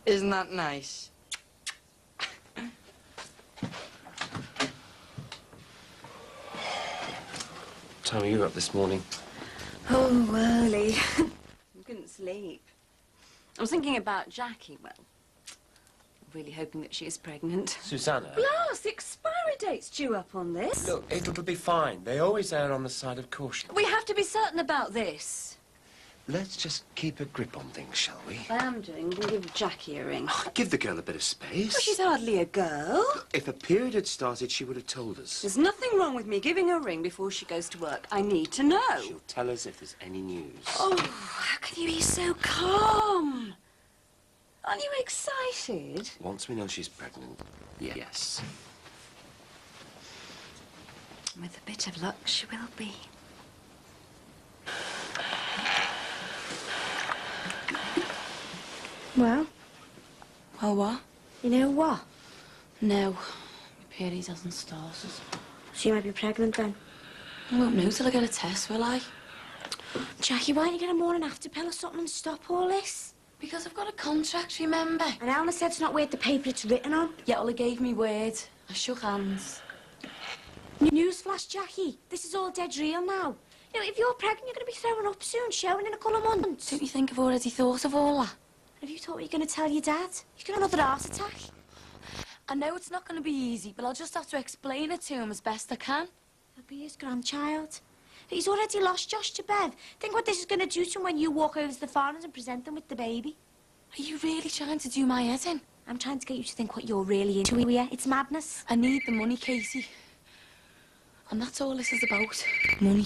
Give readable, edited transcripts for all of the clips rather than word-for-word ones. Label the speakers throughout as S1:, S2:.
S1: Isn't that nice?
S2: What time are you up this morning?
S3: Oh, early. I couldn't sleep. I was thinking about Jackie, well, really hoping that she is pregnant.
S2: Susanna?
S3: Blast, the expiry date's due up on this.
S2: Look, it'll be fine. They always err on the side of caution.
S3: We have to be certain about this.
S4: Let's just keep a grip on things, shall we?
S3: I am doing. We'll give Jackie a ring.
S4: Oh, give the girl a bit of space.
S3: Well, she's hardly a girl.
S4: If a period had started, she would have told us.
S3: There's nothing wrong with me giving her a ring before she goes to work. I need to know.
S2: She'll tell us if there's any news.
S3: Oh, how can you be so calm? Aren't you excited?
S2: Once we know she's pregnant, yes.
S3: With a bit of luck, she will be. Well?
S5: Well, what?
S3: You know what?
S5: No. My period hasn't started.
S3: She might be pregnant then.
S5: I won't know till I get a test, will I?
S3: Jackie, why don't you get a morning after pill or something and stop all this?
S5: Because I've got a contract, remember?
S3: And Eleanor said it's not worth the paper it's written on.
S5: Yeah, well, he gave me word. I shook hands.
S3: Newsflash, Jackie. This is all dead real now. You know, if you're pregnant, you're going to be throwing up soon, showing in a couple of months.
S5: Don't you think I've already thought of all that?
S3: Have you thought what you're going to tell your dad? He's got another heart attack.
S5: I know it's not going to be easy, but I'll just have to explain it to him as best I can.
S3: He'll be his grandchild. He's already lost Josh to Bev. Think what this is going to do to him when you walk over to the farmers and present them with the baby.
S5: Are you really trying to do my head in?
S3: I'm trying to get you to think what you're really into here. It's madness.
S5: I need the money, Casey. And that's all this is about. Money.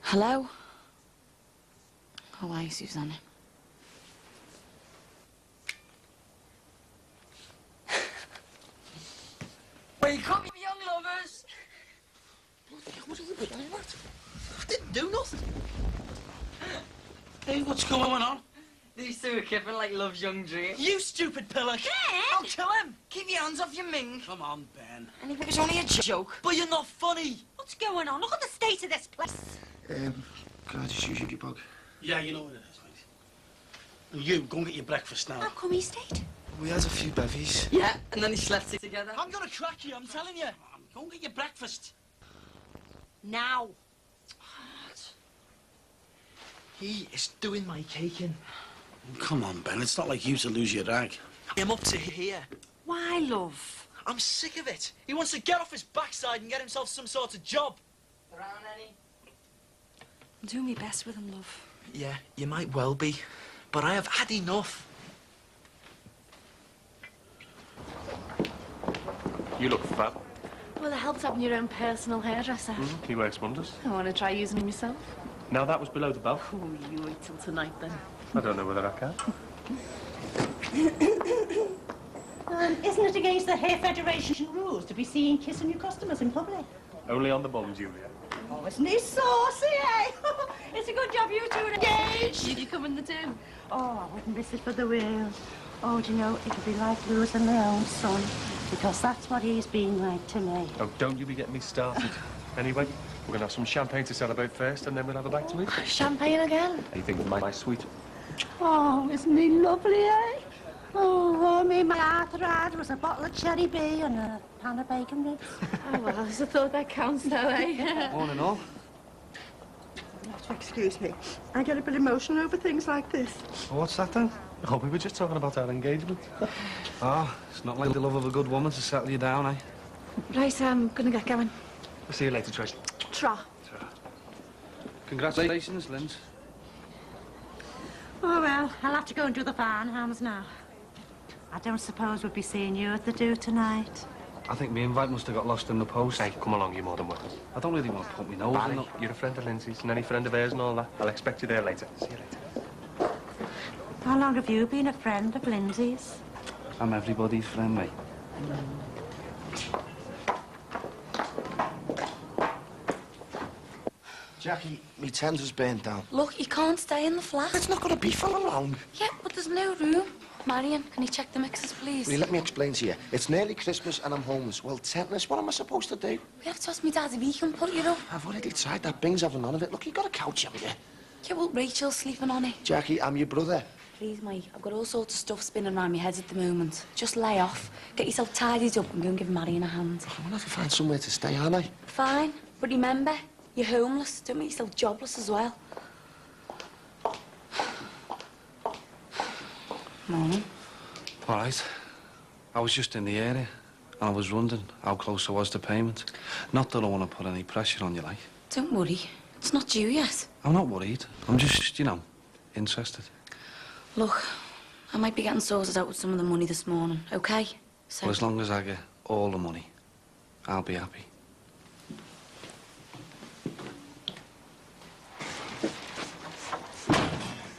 S5: Hello? How are you, Susanna?
S1: Wake up, you young lovers!
S6: What are you doing? What? I didn't do nothing. Hey, what's going on?
S1: These two are kipping like love's young dream.
S6: You stupid pillock!
S3: Ben!
S1: I'll kill him! Keep your hands off your ming.
S6: Come on, Ben.
S1: And if it was only a joke.
S6: But you're not funny.
S3: What's going on? Look at the state of this place.
S4: Can I just use your bug?
S6: Yeah, you know what it is, mate. You, go and get your breakfast now.
S3: How come he stayed?
S4: We had a few bevies.
S1: Yeah, and then he slept it together.
S6: I'm gonna crack you, I'm telling you. Come on, go and get your breakfast.
S3: Now.
S6: He is doing my caking. Come on, Ben, it's not like you to lose your rag. I'm up to here.
S3: Why, love?
S6: I'm sick of it. He wants to get off his backside and get himself some sort of job.
S1: Around any?
S3: I'm doing my best with him, love.
S6: Yeah, you might well be. But I have had enough.
S7: You look fab.
S5: Well, it helps having your own personal hairdresser.
S7: He works wonders.
S5: I want to try using him myself.
S7: Now that was below the belt.
S5: Oh, you wait till tonight, then.
S7: I don't know whether I can.
S8: Isn't it against the Hair Federation rules to be seen kissing your customers in public?
S7: Only on the bum, Julia.
S8: Oh, isn't he saucy, eh? It's a good job you two are engaged.
S5: Did you come in the do?
S8: Oh, I wouldn't miss it for the world. Oh, do you know, it would be like losing my own son, because that's what he's been like to me.
S7: Oh, don't you be getting me started. Anyway, we're going to have some champagne to celebrate first, and then we'll have a bite to eat.
S5: Champagne again?
S7: How you think of my sweet?
S8: Oh, isn't he lovely, eh? Oh, me, my Arthur had was a bottle of cherry beer and a pan of bacon ribs.
S5: Oh, well, I thought that counts, though, eh?
S4: All in all.
S8: You have to excuse me. I get a bit emotional over things like this.
S4: Well, what's that then?
S7: Oh, we were just talking about our engagement.
S4: Ah, it's not like the love of a good woman to settle you down, eh?
S5: Right, I'm gonna get going.
S7: I'll see you later, Trish.
S5: Tra.
S4: Congratulations, Linz.
S8: Oh, well, I'll have to go and do the farmhands now. I don't suppose we'll be seeing you at the do tonight.
S4: I think my invite must have got lost in the post.
S7: Hey, come along, you're more than welcome.
S4: I don't really want to put my nose
S7: Barry,
S4: in it.
S7: you're a friend of Lindsay's and any friend of hers and all that. I'll expect you there later. See you later.
S8: How long have you been a friend of Lindsay's?
S4: I'm everybody's friend, mate. Jackie, me tender's burnt down.
S5: Look, you can't stay in the flat.
S4: It's not going to be for long.
S5: Yeah, but there's no room. Marion, can you check the mixers, please?
S4: Will you let me explain to you? It's nearly Christmas and I'm homeless. Well, tennis, what am I supposed to do?
S5: We have to ask my dad if he can put you up.
S4: I've already tried that. Bing's having none of it. Look, you got a couch, haven't you?
S5: Yeah, well, Rachel's sleeping on it.
S4: Jackie, I'm your brother.
S5: please, mate. I've got all sorts of stuff spinning around my head at the moment. Just lay off. Get yourself tidied up and go and give Marion a hand.
S4: I'm gonna have to find somewhere to stay, aren't I?
S5: Fine. But remember, you're homeless. Don't make yourself jobless as well. Morning.
S6: All right. I was just in the area, and I was wondering how close I was to payment. Not that I want to put any pressure on you, like.
S5: Don't worry. It's not due yet.
S6: I'm not worried. I'm just, you know, interested.
S5: Look, I might be getting sorted out with some of the money this morning, okay? So...
S6: Well, as long as I get all the money, I'll be happy.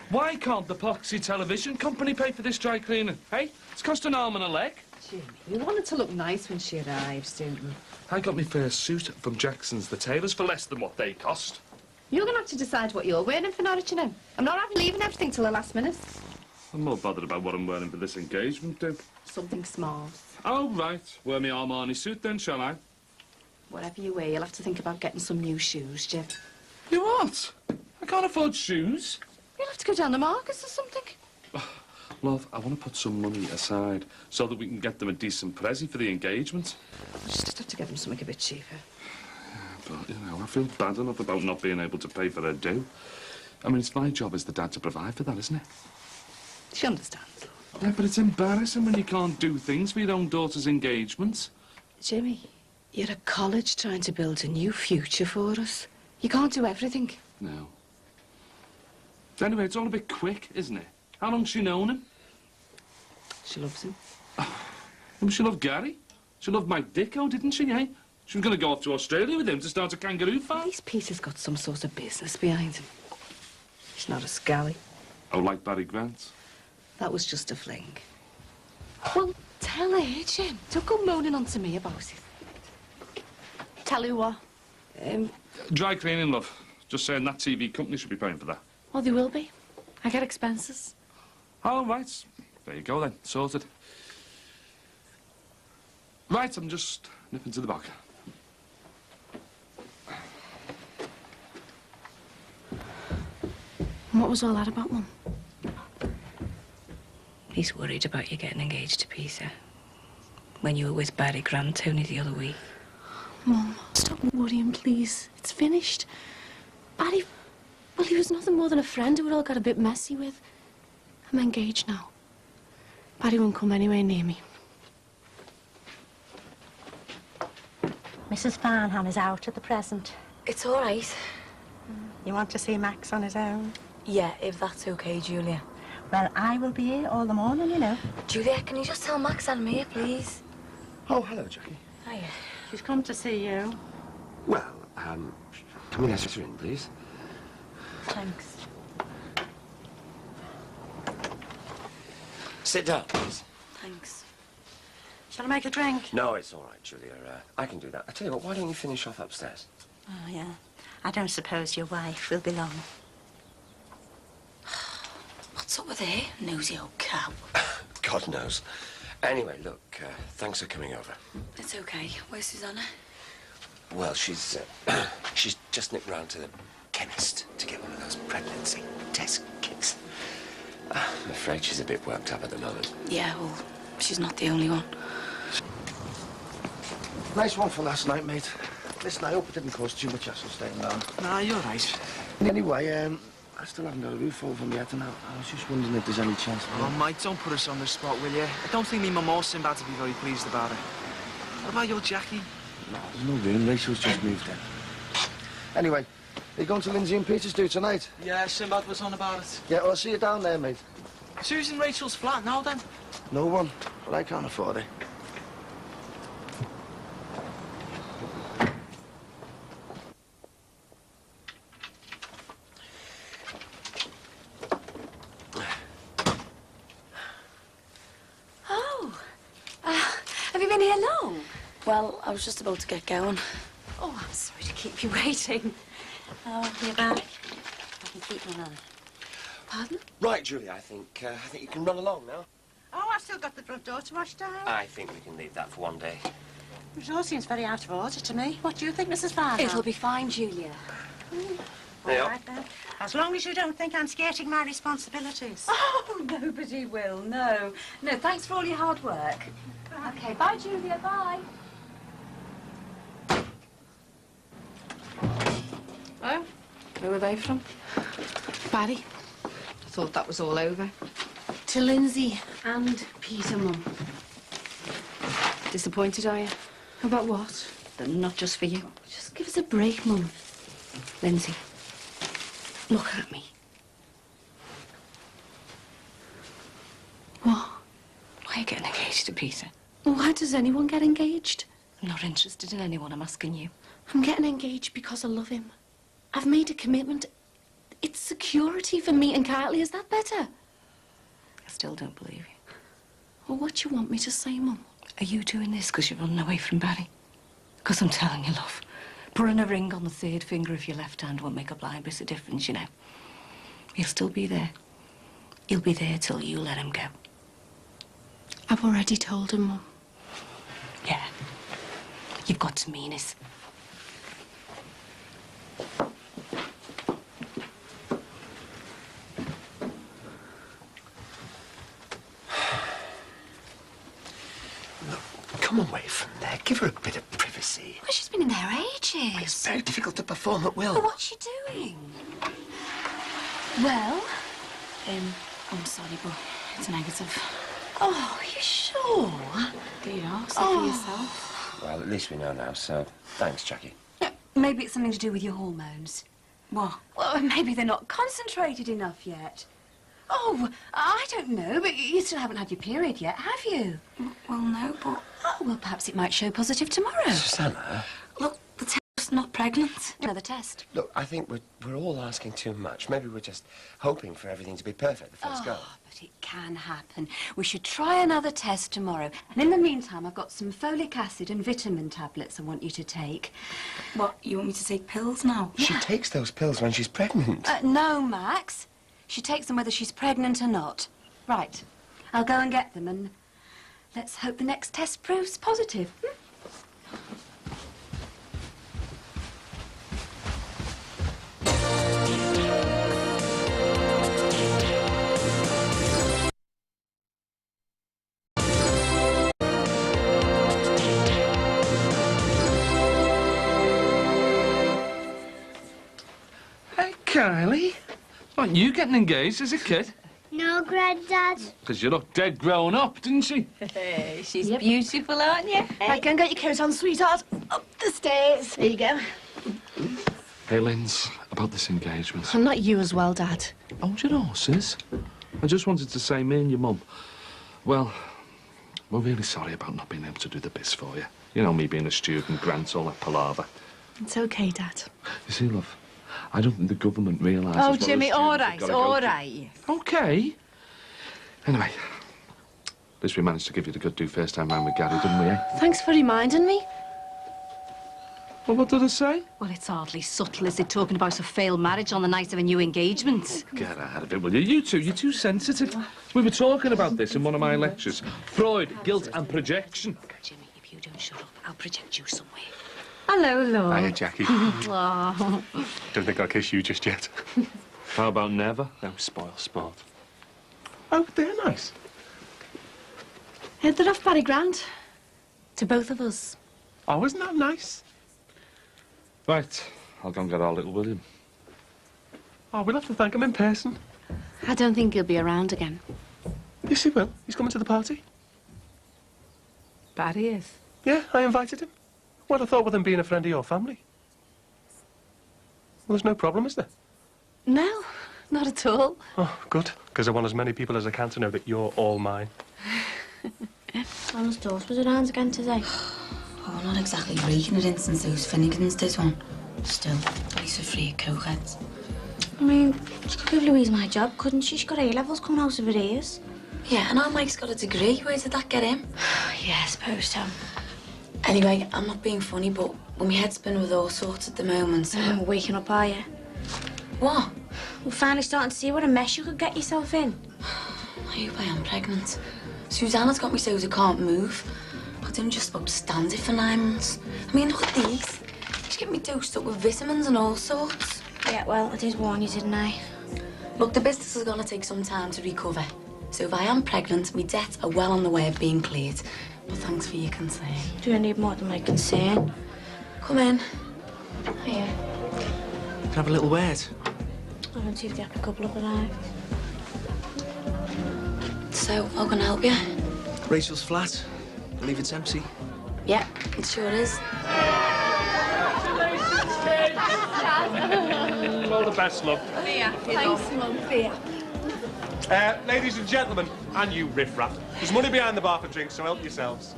S9: Why can't the Poxy Television Company pay for this dry cleaning, hey? It's cost an arm and a leg.
S10: Jimmy, you want her to look nice when she arrives, don't you?
S9: I got my first suit from Jackson's the tailors for less than what they cost.
S10: You're going to have to decide what you're wearing for Norwich, you know. I'm not having leaving everything till the last minute.
S9: I'm more bothered about what I'm wearing for this engagement, do.
S10: Something smart.
S9: Oh, right. Wear my Armani suit then, shall I?
S10: Whatever you wear, you'll have to think about getting some new shoes, Jim.
S9: You what? I can't afford shoes.
S10: You'll have to go down the markets or something.
S9: Love, I want to put some money aside so that we can get them a decent present for the engagement.
S10: We'll just have to get them something a bit cheaper.
S9: But, you know, I feel bad enough about not being able to pay for their due. I mean, it's my job as the dad to provide for that, isn't it?
S10: She understands.
S9: Yeah, but it's embarrassing when you can't do things for your own daughter's engagement.
S10: Jimmy, you're at college trying to build a new future for us. You can't do everything.
S9: No. Anyway, it's all a bit quick, isn't it? How long's she known him?
S10: She loves him.
S9: Well, she loved Gary. She loved Mike Dicko, didn't she, eh? She was going to go off to Australia with him to start a kangaroo farm.
S10: At least Peter's got some sort of business behind him. He's not a scally.
S9: Oh, like Barry Grant?
S10: That was just a fling. Well, tell her, Jim. Don't go moaning on to me about it.
S5: Tell you what.
S9: Dry cleaning, love. Just saying that TV company should be paying for that.
S5: Well, they will be. I get expenses.
S9: Oh, right. There you go, then. Sorted. Right, I'm just nipping to the back.
S5: What was all that about, Mum?
S10: He's worried about you getting engaged to Peter. When you were with Barry Grant only the other week.
S5: Mum, stop worrying, please. It's finished. Barry... Well, he was nothing more than a friend who we all got a bit messy with. I'm engaged now. Barry won't come anywhere near me.
S8: Mrs. Farnham is out at the present.
S5: It's all right.
S8: You want to see Max on his own?
S5: Yeah, if that's okay, Julia.
S8: Well, I will be here all the morning, you know.
S5: Julia, can you just tell Max I'm here, please?
S4: Oh, hello, Jackie.
S5: Hiya.
S8: She's come to see you.
S4: Well, can we let her in, please?
S5: Thanks.
S2: Sit down, please.
S5: Thanks.
S8: Shall I make a drink?
S2: No, it's all right, Julia. I can do that. I tell you what, why don't you finish off upstairs?
S8: Oh, yeah. I don't suppose your wife will be long.
S5: What's up with her? Nosy old cow.
S2: God knows. Anyway, look, thanks for coming over.
S5: It's okay. Where's Susanna?
S2: Well, she's just nipped round to the chemist to get one of those pregnancy test kits. I'm afraid she's a bit worked up at the moment.
S5: Yeah, well, she's not the only one.
S4: Nice one for last night, mate. Listen, I hope it didn't cause too much hassle staying around.
S6: Nah, you're right.
S4: Anyway, I still haven't got a roof over me yet, and I was just wondering if there's any chance.
S6: Oh, mate, don't put us on the spot, will you? I don't think me mum or Sinbad to be very pleased about it. What about your Jackie?
S4: No, there's no room. Rachel's just moved in. Anyway, are you going to Lindsay and Peter's do tonight?
S6: Yeah, Sinbad was on about it.
S4: Yeah, well, I'll see you down there, mate.
S6: Who's in Rachel's flat now, then?
S4: No one, but I can't afford it.
S5: Oh. Have you been here long? Well, I was just about to get going.
S3: Oh, I'm sorry to keep you waiting.
S8: Oh, you're back. I can keep my eye.
S3: Pardon?
S2: Right, Julia, I think you can run along now.
S8: Oh, I've still got the front door to wash down.
S2: I think we can leave that for one day.
S8: It all seems very out of order to me. What do you think, Mrs. Farnham?
S3: It'll be fine, Julia.
S8: All right, then. As long as you don't think I'm skirting my responsibilities.
S3: Oh, nobody will, no. No, thanks for all your hard work. OK, bye, Julia, bye. Oh, who were they from?
S5: Barry.
S3: I thought that was all over.
S5: To Lindsay and Peter, Mum.
S3: Disappointed, are you?
S5: About what?
S3: But not just for you.
S5: Just give us a break, Mum.
S3: Lindsay, look at me.
S5: What?
S3: Why are you getting engaged to Peter?
S5: Well, why does anyone get engaged?
S3: I'm not interested in anyone, I'm asking you.
S5: I'm getting engaged because I love him. I've made a commitment. It's security for me and Carly. Is that better?
S3: I still don't believe you.
S5: Well, what do you want me to say, Mum?
S3: Are you doing this because you're running away from Barry? Because I'm telling you, love, putting a ring on the third finger of your left hand won't make a blind bit of difference, you know. He'll still be there. He'll be there till you let him go.
S5: I've already told him, Mum.
S3: Yeah. You've got to mean it.
S2: Come away from there. Give her a bit of privacy.
S3: Well, she's been in there ages.
S2: It's very difficult to perform at will.
S3: Well, what's she doing? Well, I'm sorry, but it's a negative.
S5: Oh, you sure?
S3: There you are, see for yourself.
S2: Well, at least we know now, so thanks, Jackie.
S3: Maybe it's something to do with your hormones. What? Well, maybe they're not concentrated enough yet. Oh, I don't know, but you still haven't had your period yet, have you? Well, no, but... Oh, well, perhaps it might show positive tomorrow.
S2: Susanna?
S3: Look, the test's not pregnant. Another test.
S2: Look, I think we're all asking too much. Maybe we're just hoping for everything to be perfect the first go.
S3: But it can happen. We should try another test tomorrow. And in the meantime, I've got some folic acid and vitamin tablets I want you to take. What, you want me to take pills now?
S2: She takes those pills when she's pregnant.
S3: No, Max. She takes them whether she's pregnant or not. Right. I'll go and get them and let's hope the next test proves positive.
S6: Hey, Kylie. Aren't you getting engaged as a kid?
S11: No, Granddad.
S6: Because you look dead grown up, didn't she?
S3: Hey, she's beautiful, aren't you?
S5: Right, go and get your coat on, sweetheart. Up the stairs. There you go.
S9: Hey, Linz, about this engagement.
S5: And not you as well, Dad.
S9: Hold your horses. I just wanted to say, me and your mum, well, we're really sorry about not being able to do the biz for you. You know, me being a student, grants, all that palaver.
S5: It's okay, Dad.
S9: You see, love, I don't think the government realises...
S5: Oh,
S9: what us
S5: Jimmy,
S9: students
S5: all
S9: have
S5: right,
S9: gotta
S5: all
S9: go through.
S5: right.
S9: OK. Anyway, at least we managed to give you the good do first time round with Gary, didn't we, eh?
S5: Thanks for reminding me.
S9: Well, what did I say?
S3: Well, it's hardly subtle, is it, talking about a failed marriage on the night of a new engagement?
S9: Get out of it, will you? You two, you're too sensitive. We were talking about this in one of my lectures. Freud, guilt and projection.
S3: Jimmy, if you don't shut up, I'll project you somewhere. Hello, love.
S7: Hiya, Jackie.
S3: Oh.
S7: Don't think I'll kiss you just yet.
S9: How about never?
S7: No, spoil sport. Oh, they're nice.
S5: They're off Barry Grant. To both of us.
S7: Oh, isn't that nice?
S9: Right, I'll go and get our little William.
S7: Oh, we'll have to thank him in person.
S5: I don't think he'll be around again.
S7: Yes, he will. He's coming to the party.
S3: Barry is.
S7: Yeah, I invited him. Well, I thought with him being a friend of your family. Well, there's no problem, is there?
S5: No, not at all.
S7: Oh, good. Because I want as many people as I can to know that you're all mine.
S11: Thomas Dawes was around again today.
S10: Oh, not exactly breaking it in since those Finnegans did one. Still, at least for free co-heads.
S11: I mean, she could give Louise my job, couldn't she? She's got A-levels coming out of her ears.
S10: Yeah, and our Mike's got a degree. Where did that get him?
S11: Yeah, I suppose so.
S10: Anyway, I'm not being funny, but when my head's spinning with all sorts at the moment.
S11: Waking up, are you?
S10: What?
S11: We're finally starting to see what a mess you could get yourself in.
S10: I hope I am pregnant. Susanna's got me so I can't move. But I'm just about to stand it for 9 months. I mean, look at these. She's getting me dosed up with vitamins and all sorts.
S11: Yeah, well, I did warn you, didn't I?
S10: Look, the business is going to take some time to recover. So if I am pregnant, my debts are well on the way of being cleared. But thanks for your concern.
S11: Do I need more than my concern?
S10: Come in.
S11: Here.
S12: Can I have a little word?
S11: I want you to get a couple of alive.
S10: So, how can I help you?
S12: Rachel's flat. I believe it's empty.
S10: Yeah, it sure is.
S7: All the best, love.
S5: Thanks, Mum. Fear.
S7: Ladies and gentlemen, and you riffraff, there's money behind the bar for drinks, so help yourselves.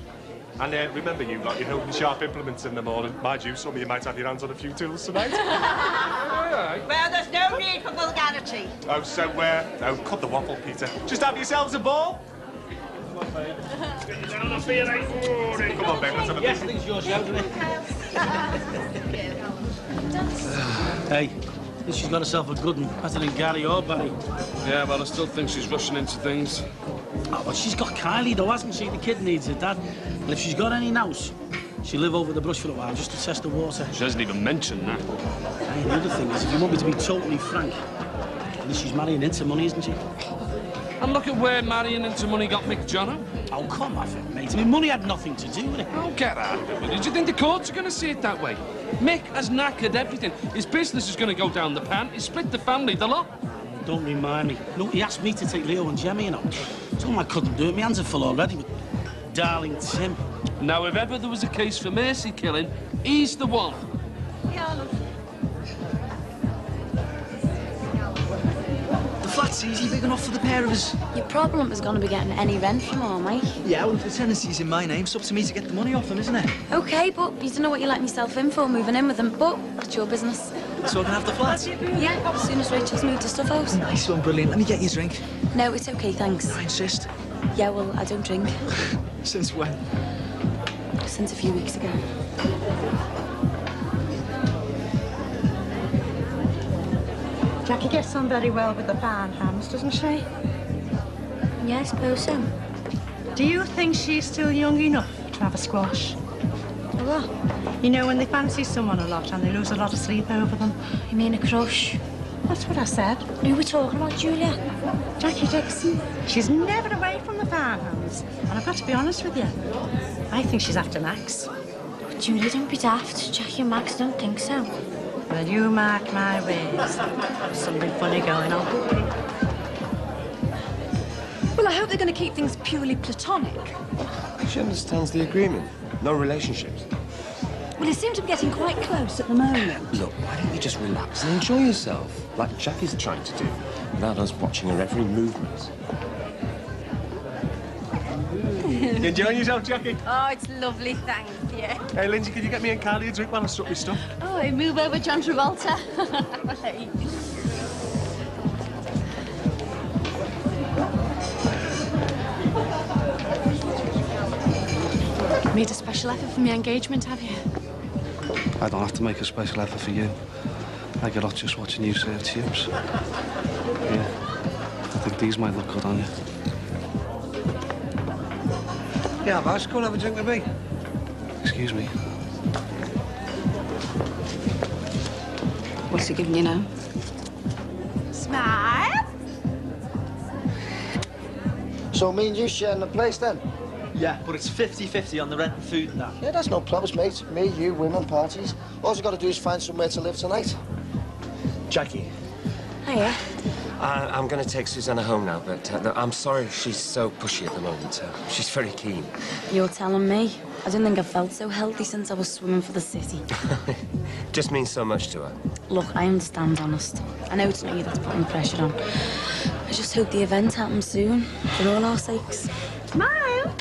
S7: And remember, you lot, you're holding sharp implements in the morning. Mind you, some of you might have your hands on a few tools tonight.
S1: Well, there's no need for vulgarity.
S7: Oh, so, oh, cut the waffle, Peter. Just have yourselves a ball. Come on, babe. Come on, babe, let's have a
S13: Yes, I think it's your show, isn't it? Hey, she's got herself a good one. Better than Gary or Barry.
S9: Yeah, but I still think she's rushing into things.
S13: Oh, but she's got Kylie, though, hasn't she? The kid needs her dad. And if she's got any nous, she'll live over the brush for a while just to test the water.
S9: She hasn't even mentioned that.
S13: And the other thing is, if you want me to be totally frank, at least she's marrying into money, isn't she?
S9: And look at where marrying into money got Mick Jono.
S13: Oh, come off it, mate. I mean, money had nothing to do with it.
S9: Oh, get out of it. Did you think the courts are going to see it that way? Mick has knackered everything. His business is going to go down the pan. He split the family, the lot.
S13: Don't remind me. No, he asked me to take Leo and Jemmy, you know. Told him I couldn't do it. My hands are full already, but darling Tim.
S9: Now, if ever there was a case for mercy killing, he's the one.
S1: Yeah, look.
S12: The flat's easy, big enough for the pair of us.
S10: Your problem is going to be getting any rent from all, Mike.
S12: Yeah, well, if the tenancy's in my name, it's up to me to get the money off them, isn't it?
S10: OK, but you don't know what you're letting yourself in for moving in with them, but it's your business.
S12: So I can have the flat?
S10: Yeah, as soon as Rachel's moved her stuff out.
S12: Nice one, brilliant. Let me get you a drink.
S10: No, it's OK, thanks.
S12: I insist.
S10: Yeah, well, I don't drink.
S12: Since when?
S10: Since a few weeks ago.
S8: Jackie gets on very well with the Farnhams, doesn't she?
S11: Yeah, I suppose so.
S8: Do you think she's still young enough to have a squash?
S11: What?
S8: You know, when they fancy someone a lot and they lose a lot of sleep over them.
S11: You mean a crush?
S8: That's what I said.
S11: Who are we talking about, Julia?
S8: Jackie Dixon. She's never away from the Farnhams. And I've got to be honest with you. I think she's after Max.
S11: Julia, don't be daft. Jackie and Max don't think so.
S8: Well, you mark my words. There's something funny going on.
S3: Well, I hope they're going to keep things purely platonic.
S2: She understands the agreement. No relationships.
S3: Well, you seem to be getting quite close at the moment.
S2: Look, why don't you just relax and enjoy yourself, like Jackie's trying to do, without us watching her every movement.
S7: You enjoying yourself, Jackie?
S3: Oh, it's lovely, thank you.
S7: Hey, Lindsay, can you get me and Kylie a drink while I strut my stuff?
S3: Oh, move over, John Travolta.
S5: Made a special effort for my engagement, have you?
S6: I don't have to make a special effort for you. I get off just watching you serve chips. Yeah, I think these might look good on you.
S4: Yeah, Vash, come and have a drink with me.
S6: Excuse me.
S10: What's he giving you now?
S3: Smile.
S4: So me and you sharing the place then?
S12: Yeah, but it's 50-50 on the rent and food and that.
S4: Yeah, that's no problems, mate. Me, you, women, parties. All you got to do is find somewhere to live tonight.
S12: Jackie.
S11: Hiya.
S2: I'm going to take Susanna home now, but I'm sorry she's so pushy at the moment. She's very keen.
S10: You're telling me? I don't think I've felt so healthy since I was swimming for the city.
S2: Just means so much to her.
S10: Look, I understand, honest. I know it's not you that's putting pressure on. I just hope the event happens soon, for all our sakes.
S8: Smile.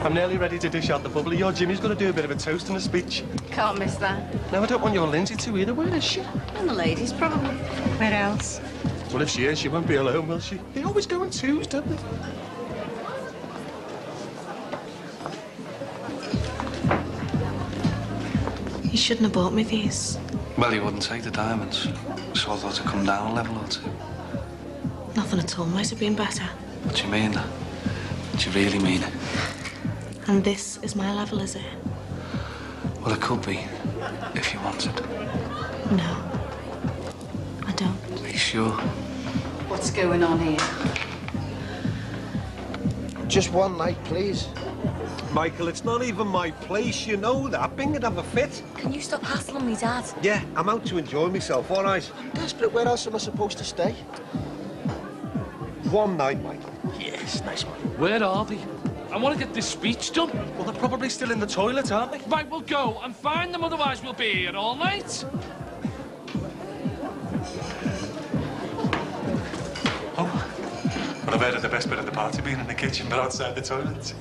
S7: I'm nearly ready to dish out the bubbly. Your Jimmy's going to do a bit of a toast and a speech.
S3: Can't miss that.
S7: No, I don't want your Lindsay to either. Where is she?
S3: And the ladies, probably.
S8: Where else?
S7: Well, if she is, she won't be alone, will she? They always go in twos, don't they?
S5: You shouldn't have bought me these.
S6: Well, you wouldn't take the diamonds, so I thought to come down a level or two.
S5: Nothing at all might have been better.
S6: What do you mean? Do you really mean it?
S5: And this is my level, is it?
S6: Well, it could be, if you wanted.
S5: No, I don't.
S6: Are you sure?
S10: What's going on here?
S4: Just one night, please.
S7: Michael, it's not even my place, you know that. Bing would have a fit.
S10: Can you stop hassling me, Dad?
S7: Yeah, I'm out to enjoy myself, all right?
S4: I'm desperate. Where else am I supposed to stay?
S7: One night, Michael.
S4: Yes, nice one.
S9: Where are they? I want to get this speech done.
S7: Well, they're probably still in the toilet, aren't they?
S9: Right, we'll go and find them, otherwise we'll be here all night.
S7: Oh, well, I've heard of the best bit of the party being in the kitchen, but outside the toilet.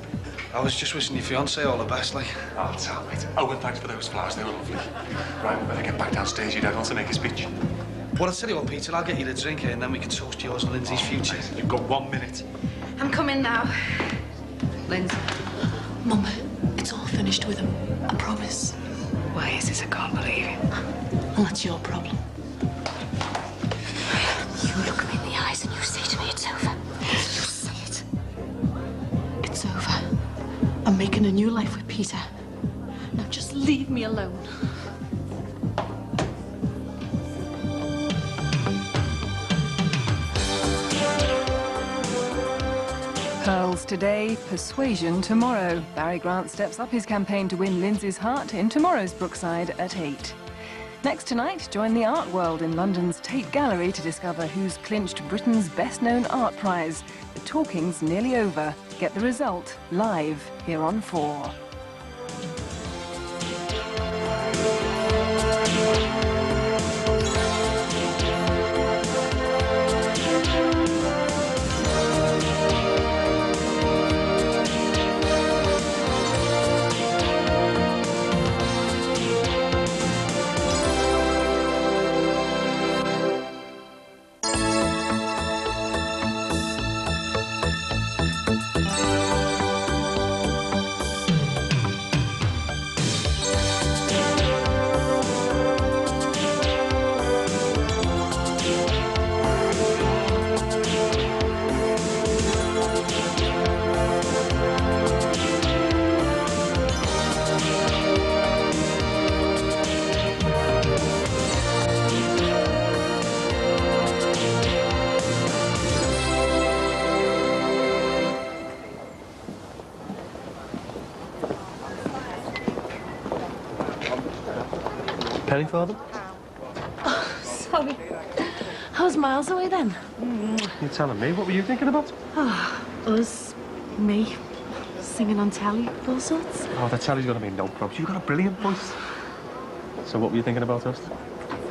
S6: I was just wishing your fiancée all the best, like.
S7: Oh, it's all right. Oh, and thanks for those flowers. They were lovely. Right, we better get back downstairs. Your dad wants to make a speech.
S6: Well, I'll tell you what, Peter, I'll get you the drink here and then we can toast yours and Lindsay's future.
S7: You've got 1 minute.
S3: I'm coming now.
S5: Lindsay. Mum, it's all finished with him. I promise.
S3: Why is this? I can't believe it.
S5: Well, that's your problem.
S11: You look me in the eyes and you say to me it's over. You say it.
S5: It's over. I'm making a new life with Peter. Now just leave me alone.
S14: Pearls today, persuasion tomorrow. Barry Grant steps up his campaign to win Lindsay's heart in tomorrow's Brookside at 8. Next tonight, join the art world in London's Tate Gallery to discover who's clinched Britain's best-known art prize. The talking's nearly over. Get the result live here on 4.
S7: Penny for them?
S5: Oh, sorry. I was miles away then.
S7: You're telling me. What were you thinking about?
S5: Oh, us, me, singing on telly, all sorts.
S7: Oh, the telly's got to be no probs. You've got a brilliant voice. So what were you thinking about us?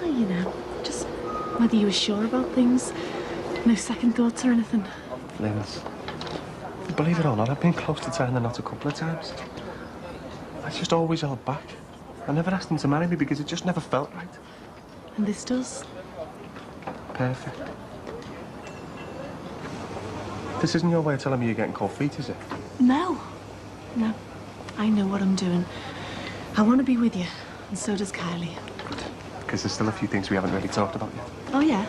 S5: Well, you know, just whether you were sure about things. No second thoughts or anything.
S7: Linz, believe it or not, I've been close to tying the knot a couple of times. I just always held back. I never asked him to marry me because it just never felt right.
S5: And this does.
S7: Perfect. This isn't your way of telling me you're getting cold feet, is it?
S5: No. No. I know what I'm doing. I want to be with you, and so does Kylie.
S7: Good. Because there's still a few things we haven't really talked about yet.
S5: Oh, yeah?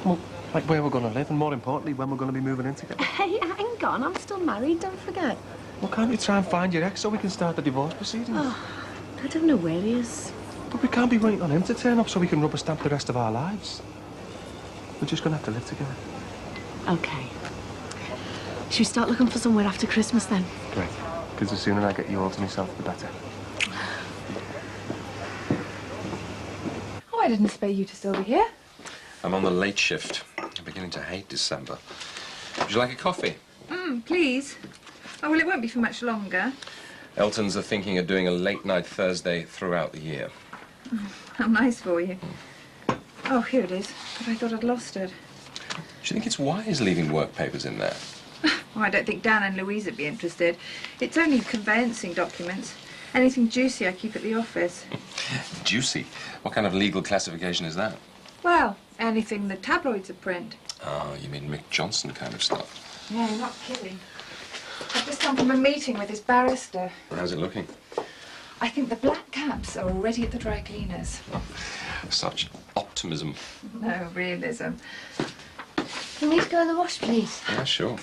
S7: Well, like where we're going to live, and more importantly, when we're going to be moving in together.
S5: Hey, hang on. I'm still married, don't forget.
S7: Well, can't you try and find your ex so we can start the divorce proceedings?
S5: Oh, I don't know where he is.
S7: But we can't be waiting on him to turn up so we can rubber stamp the rest of our lives. We're just going to have to live together.
S5: Okay. Should we start looking for somewhere after Christmas, then?
S7: Great. Because the sooner I get you all to myself, the better.
S14: Oh, I didn't expect you to still be here.
S2: I'm on the late shift. I'm beginning to hate December. Would you like a coffee?
S14: Please. Oh, well, it won't be for much longer.
S2: Eltons are thinking of doing a late-night Thursday throughout the year.
S14: How nice for you. Oh, here it is. But I thought I'd lost it.
S2: Do you think it's wise leaving work papers in there?
S14: Oh, I don't think Dan and Louise would be interested. It's only conveyancing documents. Anything juicy I keep at the office.
S2: Juicy? What kind of legal classification is that?
S14: Well, anything the tabloids would print.
S2: Oh, you mean Mick Johnson kind of stuff?
S14: Yeah, you're not kidding. I've just come from a meeting with his barrister.
S2: How's it looking?
S14: I think the black caps are already at the dry cleaners.
S2: Such optimism.
S14: No, realism.
S11: Can we go in the wash, please?
S2: Yeah, sure.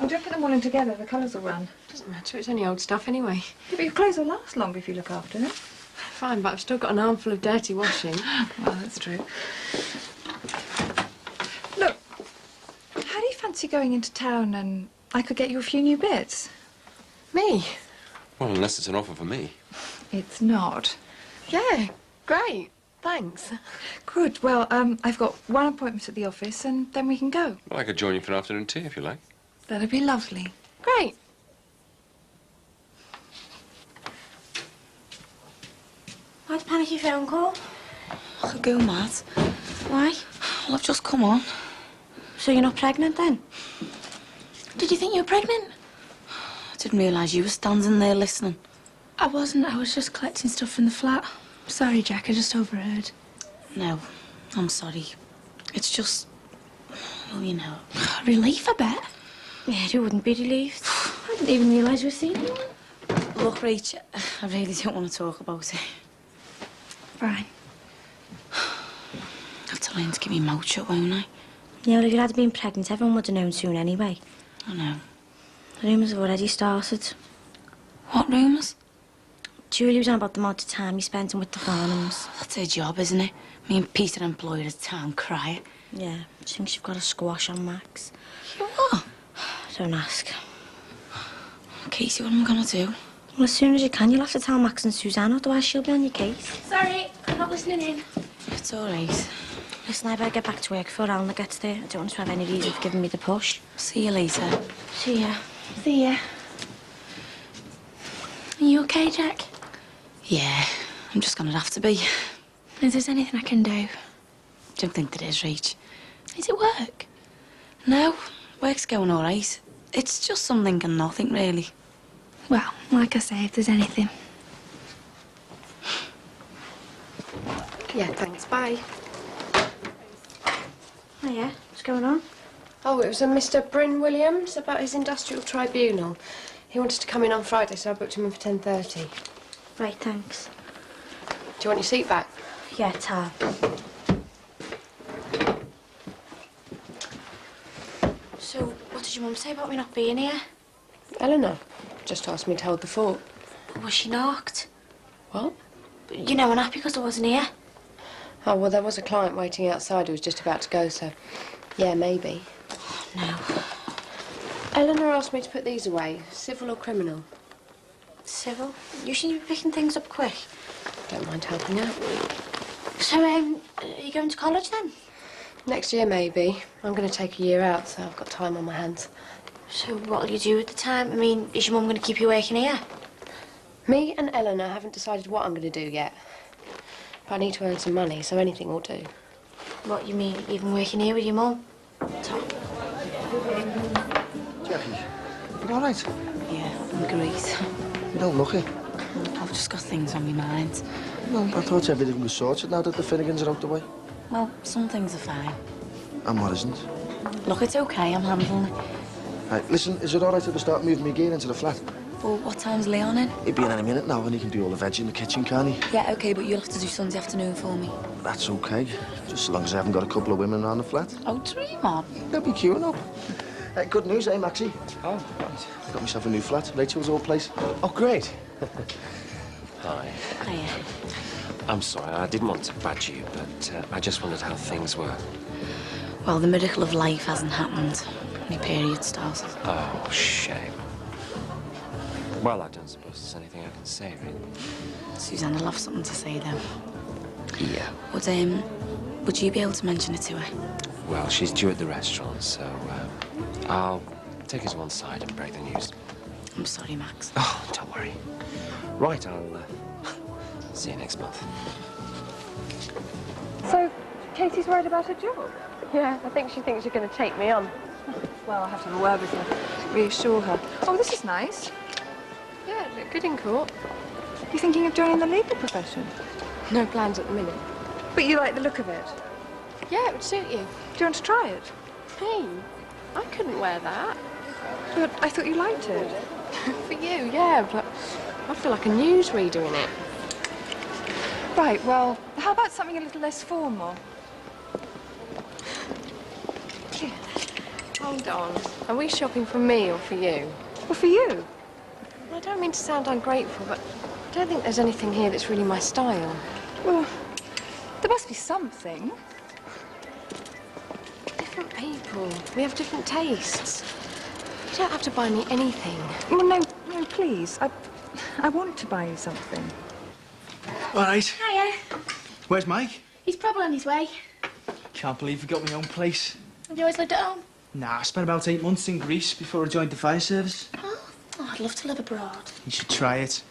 S14: Oh, don't put them all in together. The colours will run.
S3: Doesn't matter. It's only old stuff anyway.
S14: Yeah, but your clothes will last longer if you look after them.
S5: fine, but I've still got an armful of dirty washing.
S14: Well, that's true. Look, how do you fancy going into town and I could get you a few new bits?
S5: Me?
S2: Well, unless it's an offer for me.
S14: It's not.
S5: Yeah, great. Thanks.
S14: Good. Well, I've got one appointment at the office and then we can go.
S2: Well, I could join you for afternoon tea if you like.
S14: That'd be lovely.
S5: Great.
S11: Why'd panicky phone call?
S10: I'll go mad.
S11: Why?
S10: Well, I've just come on.
S11: So you're not pregnant then?
S10: Did you think you were pregnant? I didn't realise you were standing there listening.
S5: I wasn't. I was just collecting stuff from the flat. Sorry, Jack. I just overheard.
S10: No, I'm sorry. It's just... well, you know.
S5: Relief, I bet.
S11: Yeah, who wouldn't be relieved? I didn't even realise you were seeing anyone.
S10: Look, Rach, I really don't want to talk about it.
S11: Fine.
S10: I'll tell him to keep me mouth shut, won't I?
S11: Yeah, well, if you had been pregnant, everyone would have known soon anyway.
S10: I know.
S11: The rumours have already started.
S10: What rumours?
S11: Julie was on about the amount of time he spent with the Farnhams.
S10: That's her job, isn't it? Me and Peter employed as town crier.
S11: Yeah, she thinks you've got a squash on Max.
S10: You what?
S11: Don't ask.
S10: Casey, what am I going to do?
S11: Well, as soon as you can, you'll have to tell Max and Suzanne, otherwise she'll be on your case.
S5: Sorry, I'm not listening in.
S10: It's all right.
S11: Listen, I better get back to work before Alan gets there. I don't want to have any reason for giving me the push.
S10: See you later.
S11: See ya.
S5: See ya. Are you okay, Jack?
S10: Yeah, I'm just going to have to be.
S5: Is there anything I can do?
S10: Don't think there is, Rach.
S5: Is it work?
S10: No, work's going all right. It's just something and nothing, really.
S5: Well, like I say, if there's anything. Yeah, thanks. Bye.
S11: Oh, yeah? What's going on?
S15: Oh, it was a Mr. Bryn Williams about his industrial tribunal. He wanted to come in on Friday, so I booked him in for 10:30.
S11: Right, thanks.
S15: Do you want your seat back?
S11: Yeah, Tar. So, what did your mum say about me not being here?
S15: Eleanor just asked me to hold the fort.
S11: Was she knocked?
S15: What?
S11: You know, unhappy because I wasn't here.
S15: Oh, well, there was a client waiting outside who was just about to go, so... yeah, maybe.
S11: No.
S15: Eleanor asked me to put these away. Civil or criminal?
S11: Civil? You seem to be picking things up quick.
S15: Don't mind helping out.
S11: So, are you going to college then?
S15: Next year, maybe. I'm going to take a year out, so I've got time on my hands.
S11: So what'll you do at the time? I mean, is your mum going to keep you working here?
S15: Me and Eleanor haven't decided what I'm going to do yet. But I need to earn some money, so anything will do.
S11: What, you mean even working here with your mum? Tom.
S4: Jackie, you all right?
S10: Yeah, I'm great.
S4: You don't look it.
S10: I've just got things on my mind.
S4: No, I thought everything was sorted now that the Finnegans are out the way.
S10: Well, some things are fine.
S4: And what isn't?
S10: Look, it's okay, I'm handling it.
S4: Right, listen, is it all right if I start moving my gear into the flat?
S10: Well, what time's Leon in?
S4: He'll be in any minute now and he can do all the veg in the kitchen, can't he?
S10: Yeah, okay, but you'll have to do Sunday afternoon for me.
S4: That's okay, just as long as I haven't got a couple of women around the flat.
S10: Oh, dream on.
S4: They'll be queuing up. Good news, eh, Maxie? Oh, right. I got myself a new flat, Rachel's old place.
S2: Oh, great. Hi.
S10: Hiya.
S2: I'm sorry, I didn't want to badger you, but I just wondered how things were.
S10: Well, the miracle of life hasn't happened. My period started.
S2: Oh, shame. Well, I don't suppose there's anything I can say, really.
S10: Suzanne will have something to say, though.
S2: Yeah.
S10: Would you be able to mention it to her?
S2: Well, she's due at the restaurant, so I'll take her to one side and break the news.
S10: I'm sorry, Max.
S2: Oh, don't worry. Right, I'll see you next month.
S14: So, Katie's worried about her job? Yeah, I think she thinks you're going to take me on. Well, I'll have to have a word with her, reassure her. Oh, this is nice. Yeah, look good in court. You thinking of joining the legal profession?
S15: No plans at the minute.
S14: But you like the look of it?
S15: Yeah, it would suit you.
S14: Do you want to try it?
S15: Me? I couldn't wear that.
S14: But I thought you liked it.
S15: For you, yeah, but I feel like a newsreader in it.
S14: Right, well, how about something a little less formal?
S15: Hold on. Are we shopping for me or for you?
S14: Well, for you.
S15: I don't mean to sound ungrateful, but I don't think there's anything here that's really my style.
S14: Well, there must be something.
S15: Different people. We have different tastes. You don't have to buy me anything.
S14: Well, no, please. I want to buy you something.
S12: All right.
S16: Hiya.
S12: Where's Mike?
S16: He's probably on his way.
S12: Can't believe I got my own place.
S16: Have you always lived at home?
S12: Nah, I spent about 8 months in Greece before I joined the fire service.
S16: Oh, I'd love to live abroad.
S12: You should try it.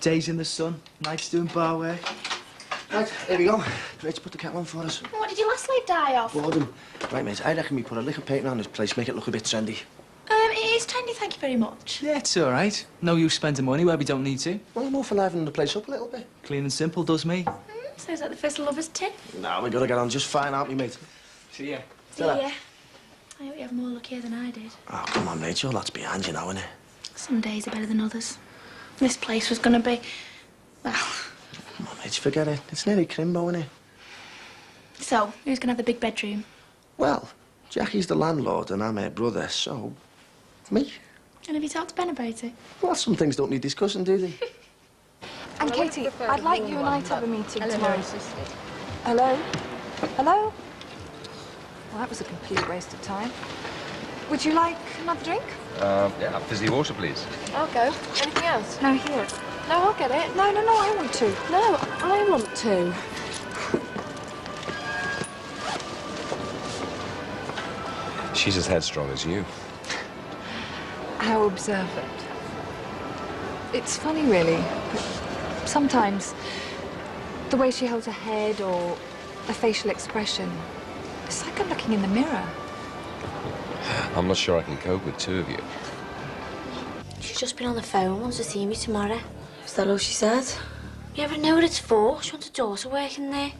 S12: Days in the sun, nights doing bar work.
S4: Right, here we go. Ready to put the kettle on for us?
S16: What did your last leave die off?
S4: Boredom. Right, mate, I reckon we put a lick of paint around this place, make it look a bit trendy.
S16: It is trendy, thank you very much.
S12: Yeah, it's all right. No use spending money where we don't need to.
S4: Well, I'm all for livening the place up a little bit.
S12: Clean and simple does me.
S16: Sounds like the first lovers tip.
S4: Nah, we gotta get on just fine, aren't we, mate?
S12: See ya.
S16: See ya. I hope you have more luck here than I did.
S4: Oh, come on, mate, your lad's behind you now, innit?
S16: Some days are better than others. This place was gonna be, well...
S4: Come on, mate, forget it. It's nearly Crimbo, innit?
S16: So, who's gonna have the big bedroom?
S4: Well, Jackie's the landlord and I'm her brother, so... me.
S16: And have you talked to Ben about it?
S4: Well, some things don't need discussing, do they?
S14: And Katie, I'd like you and I to have a meeting tomorrow.
S15: Hello?
S14: Hello? Well, that was a complete waste of time. Would you like another drink?
S2: Yeah, fizzy water, please.
S15: I'll go. Anything else?
S14: No, here.
S15: No, I'll get it.
S14: No, I want to.
S15: No, I want to.
S2: She's as headstrong as you.
S14: How observant. It's funny, really, but sometimes the way she holds her head or a facial expression, it's like I'm looking in the mirror.
S2: I'm not sure I can cope with two of you.
S11: She's just been on the phone, wants to see me tomorrow. Is that all she said? You ever know what it's for? She wants a daughter working there.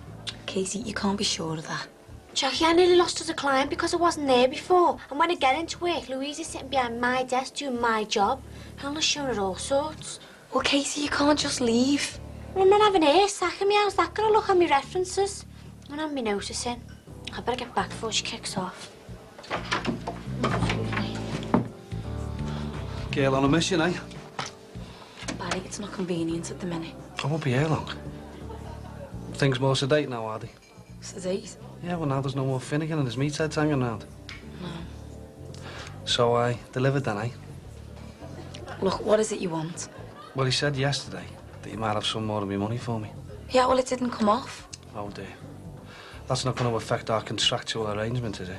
S11: Casey, you can't be sure of that. Jackie, I nearly lost her as a client because I wasn't there before. And when I get into work, Louise is sitting behind my desk doing my job. And I'll show her all sorts. Well, Casey, you can't just leave. Well, I'm not having her sacking me. How's that gonna look on my references? And I'm me noticing. I better get back before she kicks off.
S6: Girl on a mission, eh?
S11: Barry, it's not convenient at the minute.
S6: I won't be here long. Things more sedate now, are they?
S11: Sedate?
S6: Yeah, well, now there's no more Finnegan and there's meatheads hanging around.
S11: No.
S6: So I delivered then, eh?
S11: Look, what is it you want?
S6: Well, he said yesterday that you might have some more of my money for me.
S11: Yeah, well, it didn't come off.
S6: Oh, dear. That's not going to affect our contractual arrangement, is it?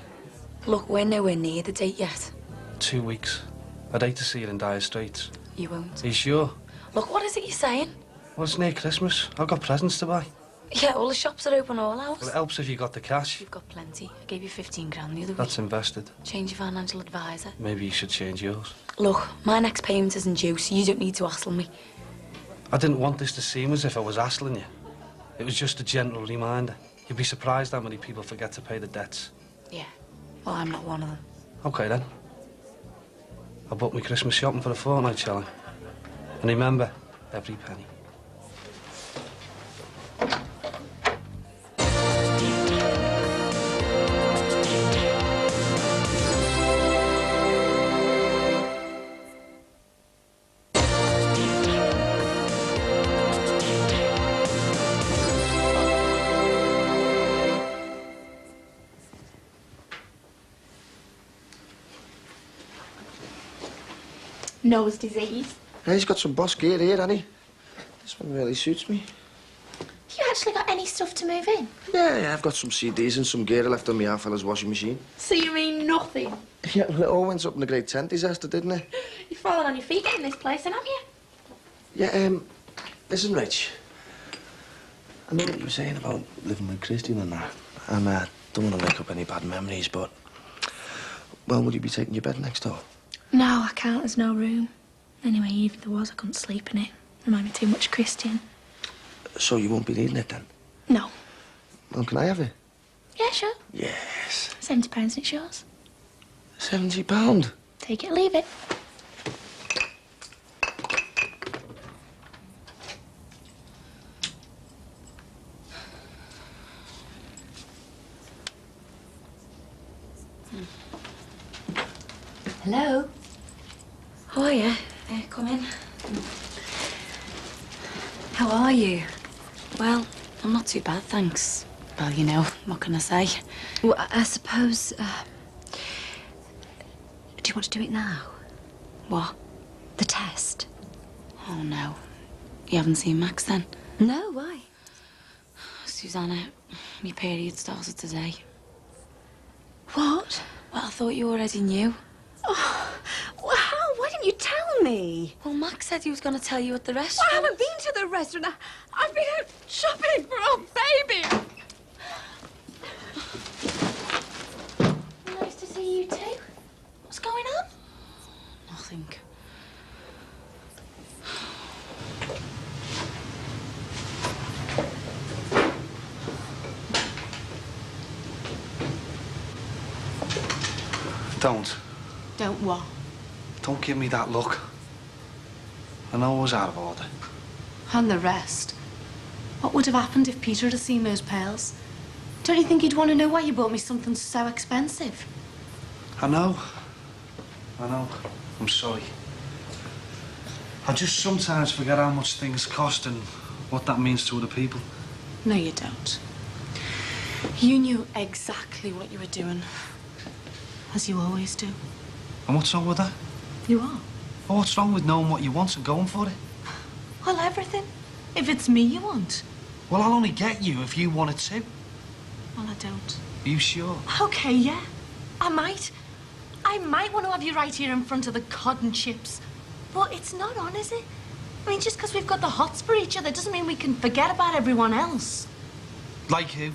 S11: Look, we're nowhere near the date yet.
S6: 2 weeks. I'd hate to see you in dire straits.
S11: You won't.
S6: Are you sure?
S11: Look, what is it you're saying?
S6: Well, it's near Christmas. I've got presents to buy.
S11: Yeah, all the shops are open all hours.
S6: Well, it helps if you got the cash.
S11: You've got plenty. I gave you 15 grand the other week.
S6: That's invested.
S11: Change your financial advisor.
S6: Maybe you should change yours.
S11: Look, my next payment isn't due, so you don't need to hassle me.
S6: I didn't want this to seem as if I was hassling you. It was just a gentle reminder. You'd be surprised how many people forget to pay the debts.
S11: Yeah, well, I'm not one of them.
S6: OK, then. I'll book my Christmas shopping for a fortnight, shall I? And remember, every penny.
S16: Nose disease.
S4: Yeah, he's got some boss gear here, hasn't he? This one really suits me.
S16: You actually got any stuff to move in?
S4: Yeah, I've got some CDs and some gear left on my half fella's washing machine.
S16: So you mean nothing?
S4: Yeah, well, it all went up in the great tent disaster, didn't it?
S16: You've fallen on your feet getting this place, haven't you?
S4: Yeah, listen, Rich. I know what you were saying about living with Christian and that. And don't want to wake up any bad memories, but... Well, would you be taking your bed next door?
S16: No, I can't. There's no room. Anyway, even if there was, I couldn't sleep in it. Remind me too much of Christian.
S4: So you won't be needing it then?
S16: No.
S4: Well, can I have it?
S16: Yeah, sure.
S4: Yes.
S16: £70 and it's yours.
S4: £70?
S16: Take it or leave it.
S11: Hello? Oh, yeah. Come in.
S3: How are you?
S11: Well, I'm not too bad, thanks. Well, you know, what can I say?
S3: Well, I suppose... do you want to do it now?
S11: What?
S3: The test.
S11: Oh, no. You haven't seen Max, then?
S3: No, why?
S11: Susanna, my period started today.
S3: What?
S11: Well, I thought you already knew.
S3: Oh, well, how? Why didn't you tell me?
S11: Well, Max said he was going to tell you at the
S3: Well,
S11: restaurant.
S3: I haven't been to the restaurant. I've been out shopping for our baby.
S11: Nice to see you too. What's going on? Nothing.
S6: Don't.
S10: Don't what?
S6: Don't give me that look. I know I was out of order.
S10: And the rest. What would have happened if Peter had seen those pearls? Don't you think he'd want to know why you bought me something so expensive?
S6: I know. I'm sorry. I just sometimes forget how much things cost and what that means to other people.
S10: No, you don't. You knew exactly what you were doing. As you always do.
S6: And what's wrong with that?
S10: You are.
S6: Well, what's wrong with knowing what you want and going for it?
S10: Well, everything. If it's me you want.
S6: Well, I'll only get you if you want it too.
S10: Well, I don't.
S6: Are you sure?
S10: Okay, yeah. I might want to have you right here in front of the cod and chips. But it's not on, is it? I mean, just because we've got the hots for each other doesn't mean we can forget about everyone else.
S6: Like who?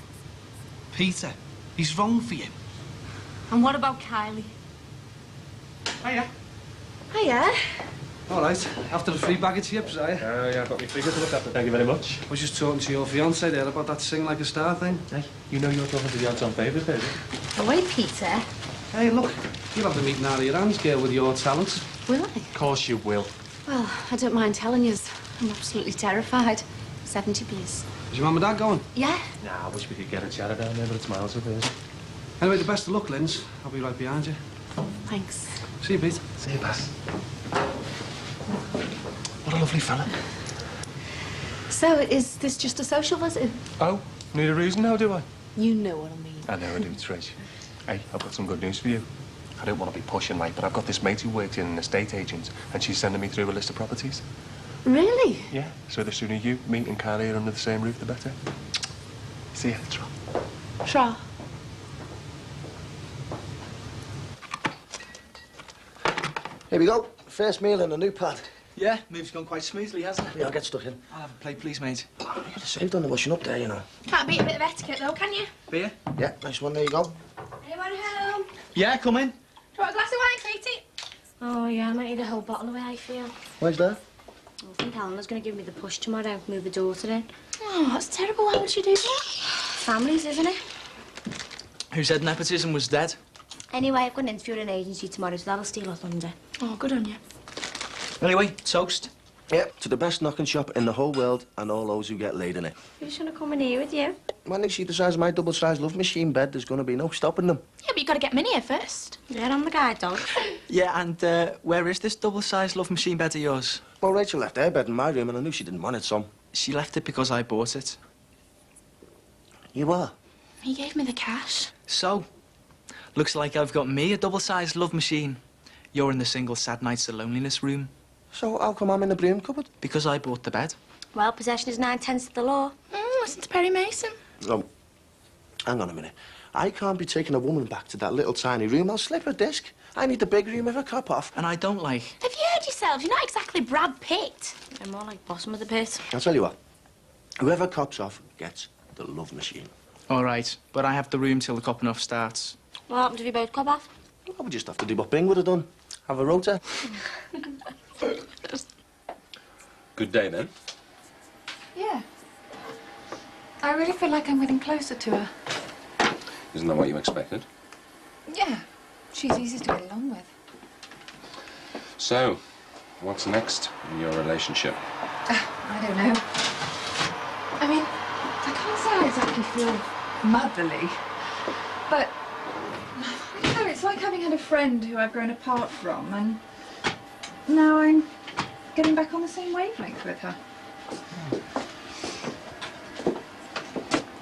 S6: Peter. He's wrong for you.
S10: And what about Kylie?
S6: Hiya.
S10: Hiya.
S6: All right. After the free bag of chips, are you?
S7: Yeah, I've got my figure to look after. Thank you very much.
S6: I was just talking to your fiancée there about that sing like a star thing.
S7: Hey, you know you're talking to the odds-on favourite, baby.
S10: Oh, wait, Peter.
S6: Hey, look. You'll have the meeting out of your hands, girl, with your talents.
S10: Will I?
S7: Of course you will.
S10: Well, I don't mind telling you. I'm absolutely terrified. 70 please.
S6: Is your mum and dad going?
S10: Yeah.
S7: Nah, I wish we could get a chatter down there, but it's miles away.
S6: Anyway, the best of luck, Linz. I'll be right behind you.
S10: Thanks.
S6: See you, Pete.
S7: See you, Bass.
S6: What a lovely fella.
S10: So, is this just a social visit?
S7: Oh, need a reason now, do I?
S10: You know what I mean.
S7: I know I do, Trish. Hey, I've got some good news for you. I don't want to be pushing, like, but I've got this mate who works in an estate agent, and she's sending me through a list of properties.
S10: Really?
S7: Yeah, so the sooner you, me and Kylie are under the same roof, the better. See ya, Tra.
S10: Tra.
S4: Here we go. First meal in a new pad.
S12: Yeah, move's gone quite smoothly, hasn't it?
S4: Yeah, I'll get stuck in.
S12: I'll have a plate, please, mate.
S4: You could have saved on the washing up there, you know.
S16: Can't beat a bit of etiquette, though, can you?
S12: Beer?
S4: Yeah, nice one. There you go.
S16: Anyone home?
S12: Yeah, come in.
S16: Do you want a glass of wine, Katie?
S11: Oh, yeah, I might need a whole bottle away, I feel.
S4: Where's that?
S11: I think Eleanor's going to give me the push tomorrow, move the daughter in.
S16: Oh, that's terrible. Why would she do that?
S11: Families, isn't it?
S12: Who said nepotism was dead?
S11: Anyway, I've got an interview at an agency tomorrow, so that'll steal our thunder.
S16: Oh, good on you.
S12: Anyway, toast.
S4: Yeah, to the best knocking shop in the whole world and all those who get laid in it.
S11: Who's going to come in here with you?
S4: When they see the size of my double-sized love machine bed, there's going to be no stopping them.
S16: Yeah, but you've got to get them in here first.
S11: Yeah, I'm the guide dog.
S12: Yeah, and where is this double-sized love machine bed of yours?
S4: Well, Rachel left her bed in my room and I knew she didn't want it, so...
S12: She left it because I bought it.
S4: You are?
S16: He gave me the cash.
S12: So, looks like I've got me a double-sized love machine. You're in the single sad nights of loneliness room.
S4: So how come I'm in the broom cupboard?
S12: Because I bought the bed.
S11: Well, possession is 9/10 of the law.
S16: Listen to Perry Mason.
S4: Oh, hang on a minute. I can't be taking a woman back to that little tiny room. I'll slip her disc. I need the big room with a cup off.
S12: And I don't like...
S16: Have you heard yourself? You're not exactly Brad Pitt.
S11: I'm more like bottom of the pit.
S4: I'll tell you what. Whoever cops off gets the love machine.
S12: All right, but I have the room till the copping off starts.
S11: What happened if you both cop off?
S4: Well, we just have to do what Bing would have done. Have a rota.
S2: Good day, then.
S3: Yeah. I really feel like I'm getting closer to her.
S2: Isn't that what you expected?
S3: Yeah. She's easy to get along with.
S2: So, what's next in your relationship?
S3: I don't know. I mean, I can't say I exactly feel motherly, but you know, it's like having had a friend who I've grown apart from, and now I'm getting back on the same wavelength with her.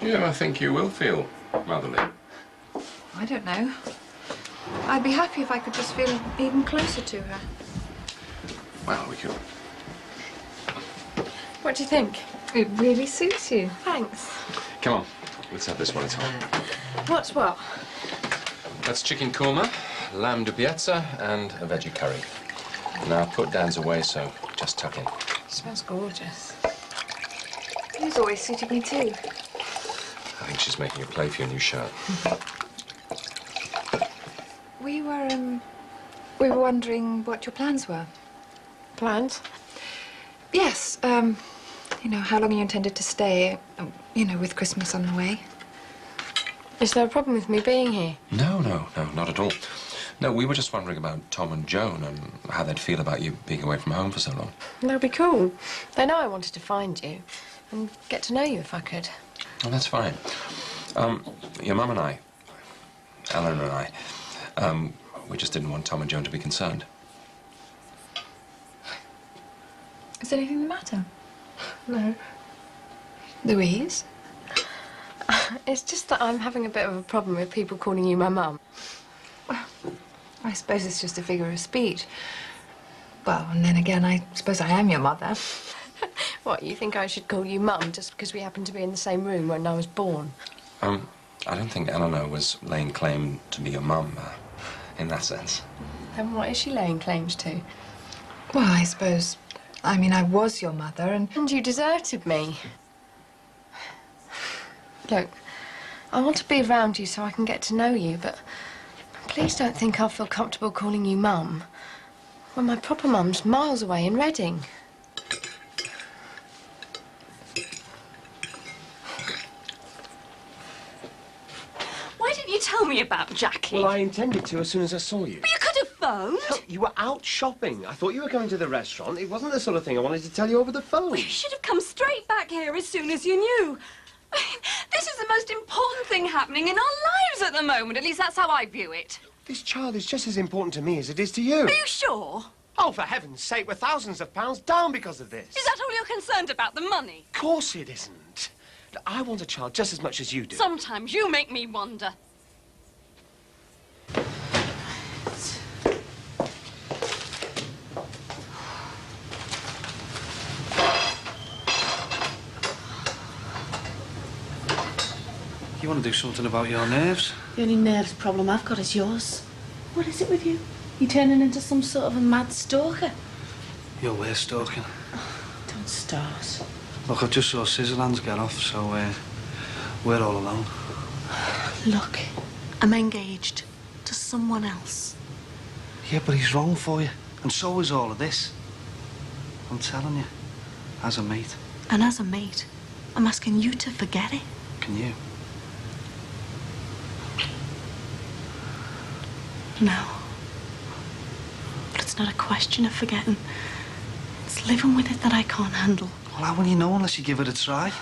S2: Do you ever think you will feel motherly?
S17: I don't know. I'd be happy if I could just feel even closer to her.
S2: Well, we could.
S15: What do you think?
S17: It really suits you.
S15: Thanks.
S2: Come on, let's have this one at home.
S15: What's what?
S2: That's chicken korma, lamb de piazza, and a veggie curry. Now, put Dan's away, so just tuck in.
S17: Smells gorgeous. You've always suited me too.
S2: I think she's making a play for your new shirt.
S17: We were wondering what your plans were.
S15: Plans?
S17: Yes, you know, how long you intended to stay, you know, with Christmas on the way.
S15: Is there a problem with me being here?
S2: No, not at all. No, we were just wondering about Tom and Joan and how they'd feel about you being away from home for so long.
S15: That'd be cool. They know I wanted to find you and get to know you if I could.
S2: Oh, that's fine. Your mum and I, Eleanor and I, we just didn't want Tom and Joan to be concerned.
S17: Is anything the matter?
S15: No.
S17: Louise?
S15: It's just that I'm having a bit of a problem with people calling you my mum.
S17: I suppose it's just a figure of speech. Well, and then again, I suppose I am your mother.
S15: What, you think I should call you mum just because we happened to be in the same room when I was born?
S2: I don't think Eleanor was laying claim to be your mum, in that sense.
S15: Then what is she laying claims to?
S17: Well, I suppose... I mean, I was your mother and...
S15: And you deserted me. Look, I want to be around you so I can get to know you, but please don't think I'll feel comfortable calling you mum when my proper mum's miles away in Reading.
S3: Why didn't you tell me about Jackie?
S4: Well, I intended to as soon as I saw you.
S3: But you could have phoned.
S4: Look, you were out shopping. I thought you were going to the restaurant. It wasn't the sort of thing I wanted to tell you over the phone.
S3: Well, you should have come straight back here as soon as you knew. I mean, this is the most important thing happening in our lives at the moment. At least that's how I view it.
S4: This child is just as important to me as it is to you.
S3: Are you sure?
S4: Oh, for heaven's sake, we're thousands of pounds down because of this.
S3: Is that all you're concerned about, the money?
S4: Of course it isn't. I want a child just as much as you do.
S3: Sometimes you make me wonder.
S6: You want to do something about your nerves?
S5: The only nerves problem I've got is yours. What is it with you? You turning into some sort of a mad stalker?
S6: You're worse stalking.
S5: Don't start.
S6: Look, I've just saw Scissorhands get off, so we're all alone.
S5: Look, I'm engaged to someone else.
S6: Yeah, but he's wrong for you, and so is all of this. I'm telling you, as a mate.
S5: And as a mate, I'm asking you to forget it.
S6: Can you?
S5: No. But it's not a question of forgetting. It's living with it that I can't handle.
S6: Well, how will you know unless you give it a try?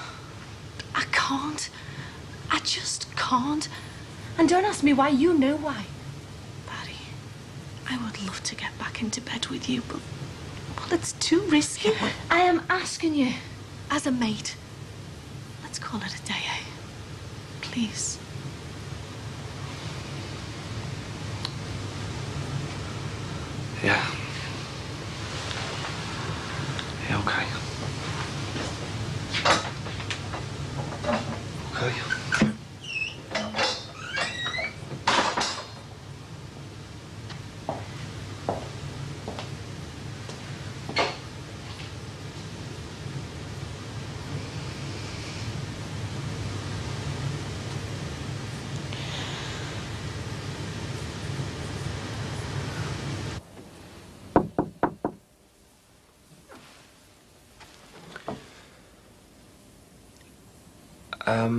S5: I can't. I just can't. And don't ask me why. You know why. Barry, I would love to get back into bed with you, but... Well, it's too risky. Yeah, I am asking you, as a mate, let's call it a day, eh? Please.
S6: Yeah. Yeah, okay. Okay.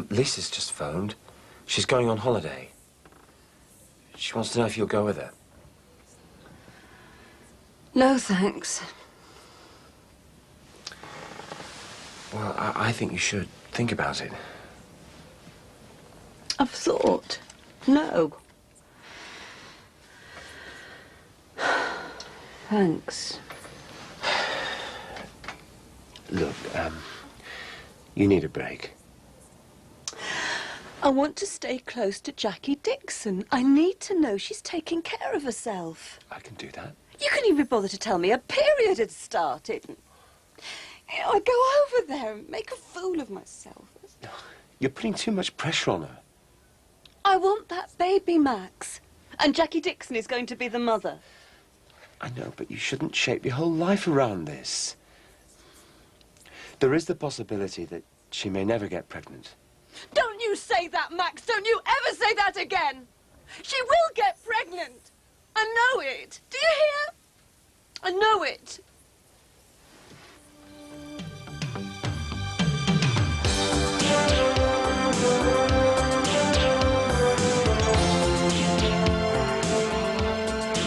S2: Lisa's just phoned. She's going on holiday. She wants to know if you'll go with her.
S3: No, thanks.
S2: Well, I think you should think about it.
S3: I've thought. No. Thanks.
S2: Look, you need a break.
S3: I want to stay close to Jackie Dixon. I need to know she's taking care of herself.
S2: I can do that.
S3: You couldn't even bother to tell me a period had started. I'd go over there and make a fool of myself.
S2: You're putting too much pressure on her.
S3: I want that baby, Max. And Jackie Dixon is going to be the mother.
S2: I know, but you shouldn't shape your whole life around this. There is the possibility that she may never get pregnant.
S3: Don't you say that, Max. Don't you ever say that again. She will get pregnant. I know it. Do you hear? I know it.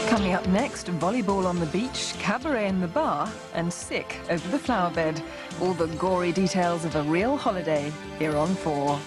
S14: Coming up next, volleyball on the beach, cabaret in the bar, and sick over the flower bed. All the gory details of a real holiday here on 4.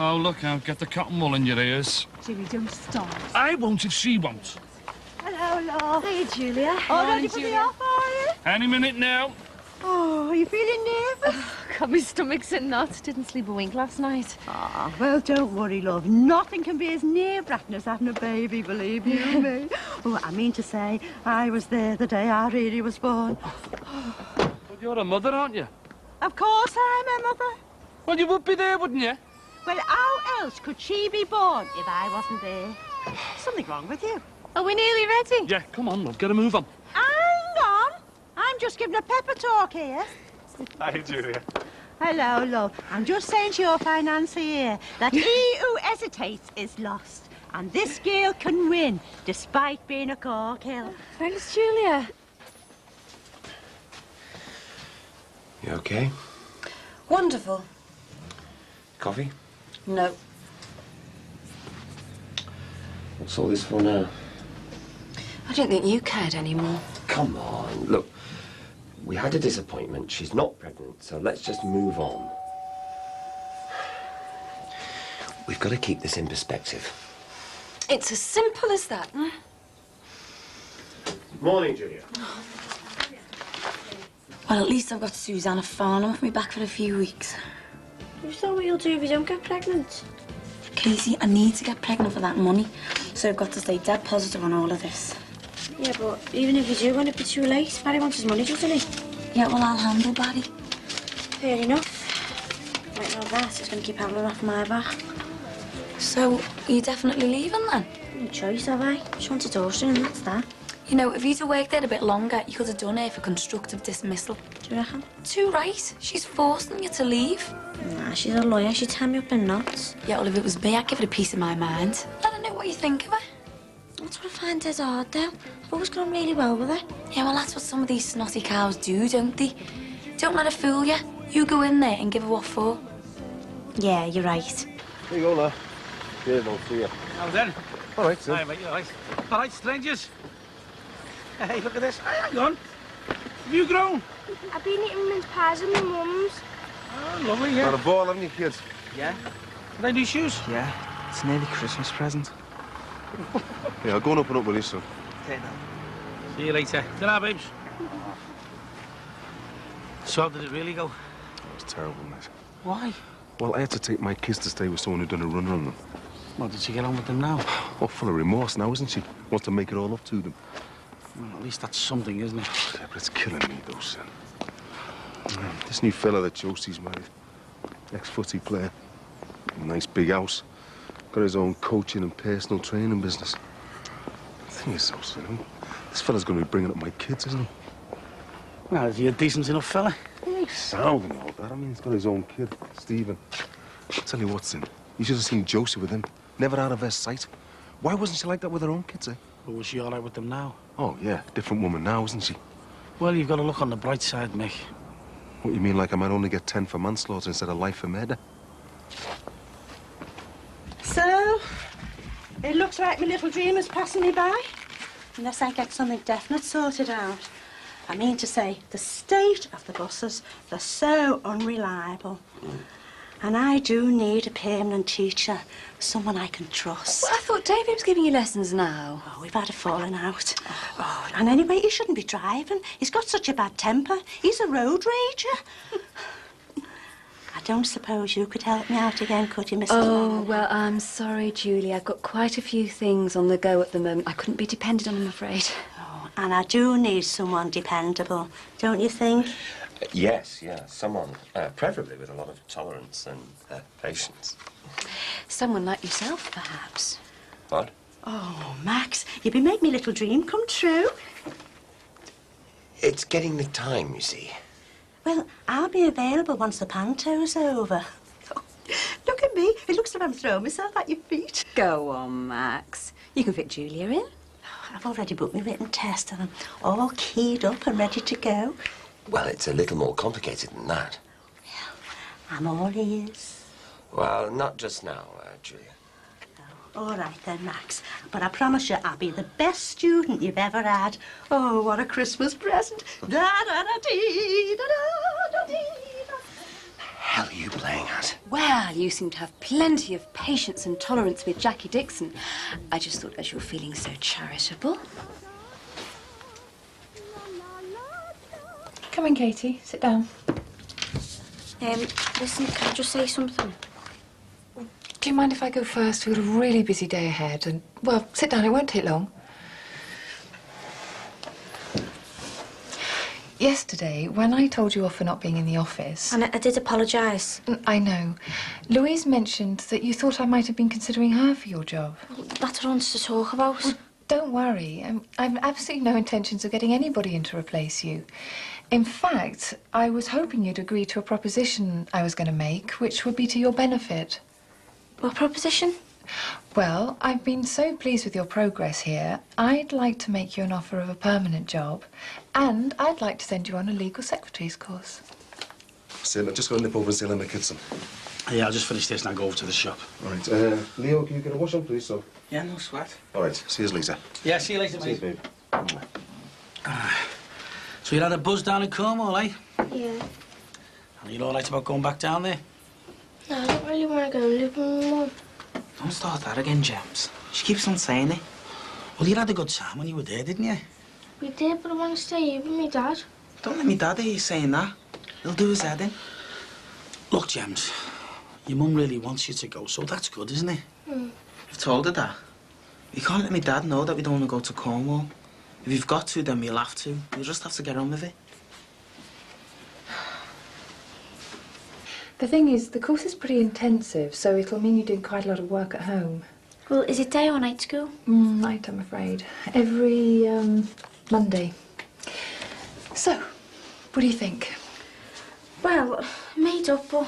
S9: Oh, look out, get the cotton wool in your ears.
S8: Jimmy, don't start.
S9: I won't if she won't.
S8: Hello, love.
S15: Hey, Julia.
S8: Oh, ready for the off, are you?
S9: Any minute now.
S8: Oh, are you feeling nervous?
S15: God, my stomach's in knots. Didn't sleep a wink last night.
S8: Ah, well, don't worry, love. Nothing can be as nerve-wracking as having a baby, believe you me. Oh, I mean to say, I was there the day our Riri was born.
S9: But you're a mother, aren't you?
S8: Of course I'm a mother.
S9: Well, you would be there, wouldn't you?
S8: Well, how else could she be born if I wasn't there? Something wrong with you.
S15: Are we nearly ready?
S9: Yeah, come on, love, get a move on.
S8: Hang on. I'm just giving a pepper talk here.
S7: Hi, Julia.
S8: Hello, love. I'm just saying to your financier that he who hesitates is lost. And this girl can win, despite being a corkill.
S15: Thanks, Julia.
S2: You okay?
S3: Wonderful.
S2: Coffee?
S3: No.
S2: What's all this for now?
S3: I didn't think you cared anymore.
S2: Come on, look. We had a disappointment. She's not pregnant, so let's just move on. We've got to keep this in perspective.
S3: It's as simple as that, huh?
S2: Morning, Julia.
S11: Well, at least I've got Susanna Farnham with me back for a few weeks. Is that what you'll do if you don't get pregnant? Casey, I need to get pregnant for that money, so I've got to stay dead positive on all of this.
S18: Yeah, but even if you do, won't it be too late? Barry wants his money, doesn't he?
S11: Yeah, well, I'll handle Barry.
S18: Fair enough. Right now that is going to keep having it off my back.
S11: So, are you definitely leaving then?
S18: No choice, have I? She wants a daughter, and that's that.
S11: You know, if you'd have worked there a bit longer, you could have done her for constructive dismissal.
S18: Do you reckon?
S11: Too right. She's forcing you to leave.
S18: Nah, she's a lawyer. She'd tie me up in knots.
S11: Yeah, well, if it was me, I'd give it a piece of my mind. Let her know what you think of her.
S18: That's what I find dead hard, though. I've always got on really well with her.
S11: Yeah, well, that's what some of these snotty cows do, don't they? Don't let her fool you. You go in there and give her what for.
S18: Yeah, you're right.
S6: Here you go, lad. Cheers, I'll see you.
S13: How then?
S6: All right, sir.
S13: Hi, mate, you all right? All right, strangers. Hey, look at this. Hey, hang on. Have you grown?
S18: I've been eating mince pies with my mum's.
S13: Oh, lovely, yeah.
S6: Got a ball, haven't you, kids?
S12: Yeah.
S13: Can I do shoes?
S12: Yeah. It's nearly Christmas present.
S6: Yeah, I'll go and open up with you, son.
S12: Okay, then.
S13: See you later. Ta-ra, babes. So how did it really go?
S6: It was terrible, mate.
S13: Why?
S6: Well, I had to take my kids to stay with someone who'd done a run on them.
S13: Well, did she get on with them now?
S6: Oh, full of remorse now, isn't she? Wants to make it all up to them.
S13: Well, at least that's something, isn't it?
S6: Yeah, but it's killing me, though, son. This new fella that Josie's married, ex-footy player, nice big house, got his own coaching and personal training business. The thing is, though, son, this fella's going to be bringing up my kids, isn't he?
S13: Well, is he a decent enough fella?
S6: Yeah, he's sound and all that. I mean, he's got his own kid, Stephen. I'll tell you what, Sin. You should have seen Josie with him. Never out of her sight. Why wasn't she like that with her own kids, eh?
S13: But was she all right with them now?
S6: Oh, yeah. Different woman now, isn't she?
S13: Well, you've got to look on the bright side, Mick.
S6: What, you mean like I might only get 10 for manslaughter instead of life for murder?
S8: So, it looks like my little dream is passing me by. Unless I get something definite sorted out. I mean to say, the state of the buses, they're so unreliable. And I do need a permanent teacher, someone I can trust.
S3: Well, I thought David was giving you lessons now.
S8: Oh, we've had a falling out. Oh, and anyway, he shouldn't be driving. He's got such a bad temper. He's a road rager. I don't suppose you could help me out again, could you, Mr.
S3: Oh,
S8: Mann?
S3: well, I'm sorry, Julie. I've got quite a few things on the go at the moment. I couldn't be depended on, I'm afraid.
S8: Oh, and I do need someone dependable, don't you think?
S2: Yes, yeah, someone, preferably with a lot of tolerance and patience.
S3: Someone like yourself, perhaps.
S2: What?
S8: Oh, Max, you've been making my little dream come true.
S2: It's getting the time, you see.
S8: Well, I'll be available once the panto's over. Oh, look at me. It looks like I'm throwing myself at your feet.
S3: Go on, Max. You can fit Julia in.
S8: I've already booked my written test and I'm all keyed up and ready to go.
S2: Well, it's a little more complicated than that.
S8: I'm all ears.
S2: Well, not just now, Julia.
S8: All right then, Max. But I promise you, I'll be the best student you've ever had. Oh, what a Christmas present. Da-da-da-dee, da-da-da-dee.
S2: The hell are you playing at?
S3: Well, you seem to have plenty of patience and tolerance with Jackie Dixon. I just thought as you're feeling so charitable.
S15: Come in, Katie. Sit down.
S18: Listen, can I just say something?
S17: Do you mind if I go first? We've got a really busy day ahead and, well, sit down, it won't take long. Yesterday, when I told you off for not being in the office...
S18: And I did apologise.
S17: I know. Louise mentioned that you thought I might have been considering her for your job.
S18: Well, that's what I wanted to talk about.
S17: Well, don't worry. I've absolutely no intentions of getting anybody in to replace you. In fact, I was hoping you'd agree to a proposition I was going to make, which would be to your benefit.
S18: What proposition?
S17: Well, I've been so pleased with your progress here. I'd like to make you an offer of a permanent job, and I'd like to send you on a legal secretary's course.
S6: Sin, I've just got to nip over and see Emma Kitson.
S13: Yeah, I'll just finish this and I'll go over to the shop.
S6: All right, Leo, can you get a wash on, please, so?
S13: Yeah, no sweat.
S6: All right, see you, Lisa.
S13: Yeah, see you later, mate.
S6: See you, babe.
S13: So you had a buzz down in Cornwall, eh?
S18: Yeah.
S13: Are you all right about going back down there?
S18: No, I don't really want to go live with my mum.
S12: Don't start that again, James. She keeps on saying it.
S13: Well, you had a good time when you were there, didn't you?
S18: We did, but I want to stay here with my dad.
S12: Don't let me dad hear you saying that. He'll do his head in.
S13: Look, James, your mum really wants you to go, so that's good, isn't it?
S12: I've told her that. You can't let me dad know that we don't want to go to Cornwall. If you've got to, then we'll have to. You'll just have to get on with it.
S17: The thing is, the course is pretty intensive, so it'll mean you're doing quite a lot of work at home.
S18: Well, is it day or night school?
S17: Night, I'm afraid. Every, Monday. So, what do you think?
S18: Well, made up, but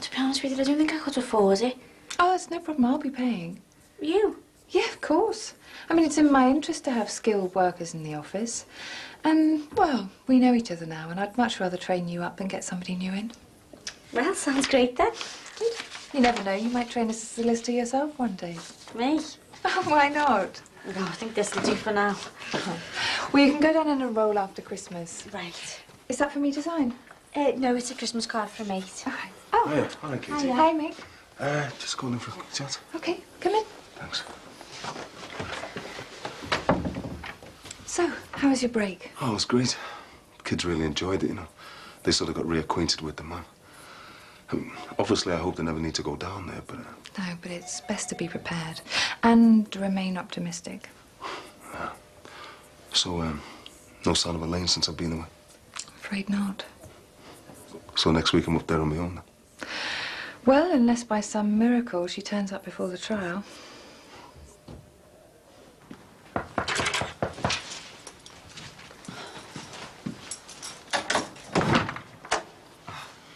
S18: to be honest with you, I don't think I could afford it.
S17: Oh, that's no problem. I'll be paying.
S18: You?
S17: Yeah, of course. I mean, it's in my interest to have skilled workers in the office. And, well, we know each other now, and I'd much rather train you up than get somebody new in.
S18: Well, sounds great then.
S17: You never know, you might train as a solicitor yourself one day.
S18: Me?
S17: Oh, why not?
S18: No, I think this will do for now.
S17: Well, you can go down and enroll after Christmas.
S18: Right.
S17: Is that for me to sign?
S18: No, it's a Christmas card for a mate.
S17: All right. Oh.
S6: Hiya. Hi, Katie.
S17: Hiya. Hi, mate.
S6: Just going in for a quick chat.
S17: Okay, come in.
S6: Thanks.
S17: So, how was your break?
S6: Oh, it was great. Kids really enjoyed it, you know. They sort of got reacquainted with the man. Obviously, I hope they never need to go down there, but...
S17: No, but it's best to be prepared and remain optimistic.
S6: Yeah. So, no sign of Elaine since I've been away?
S17: Afraid not.
S6: So next week I'm up there on my own then?
S17: Well, unless by some miracle she turns up before the trial.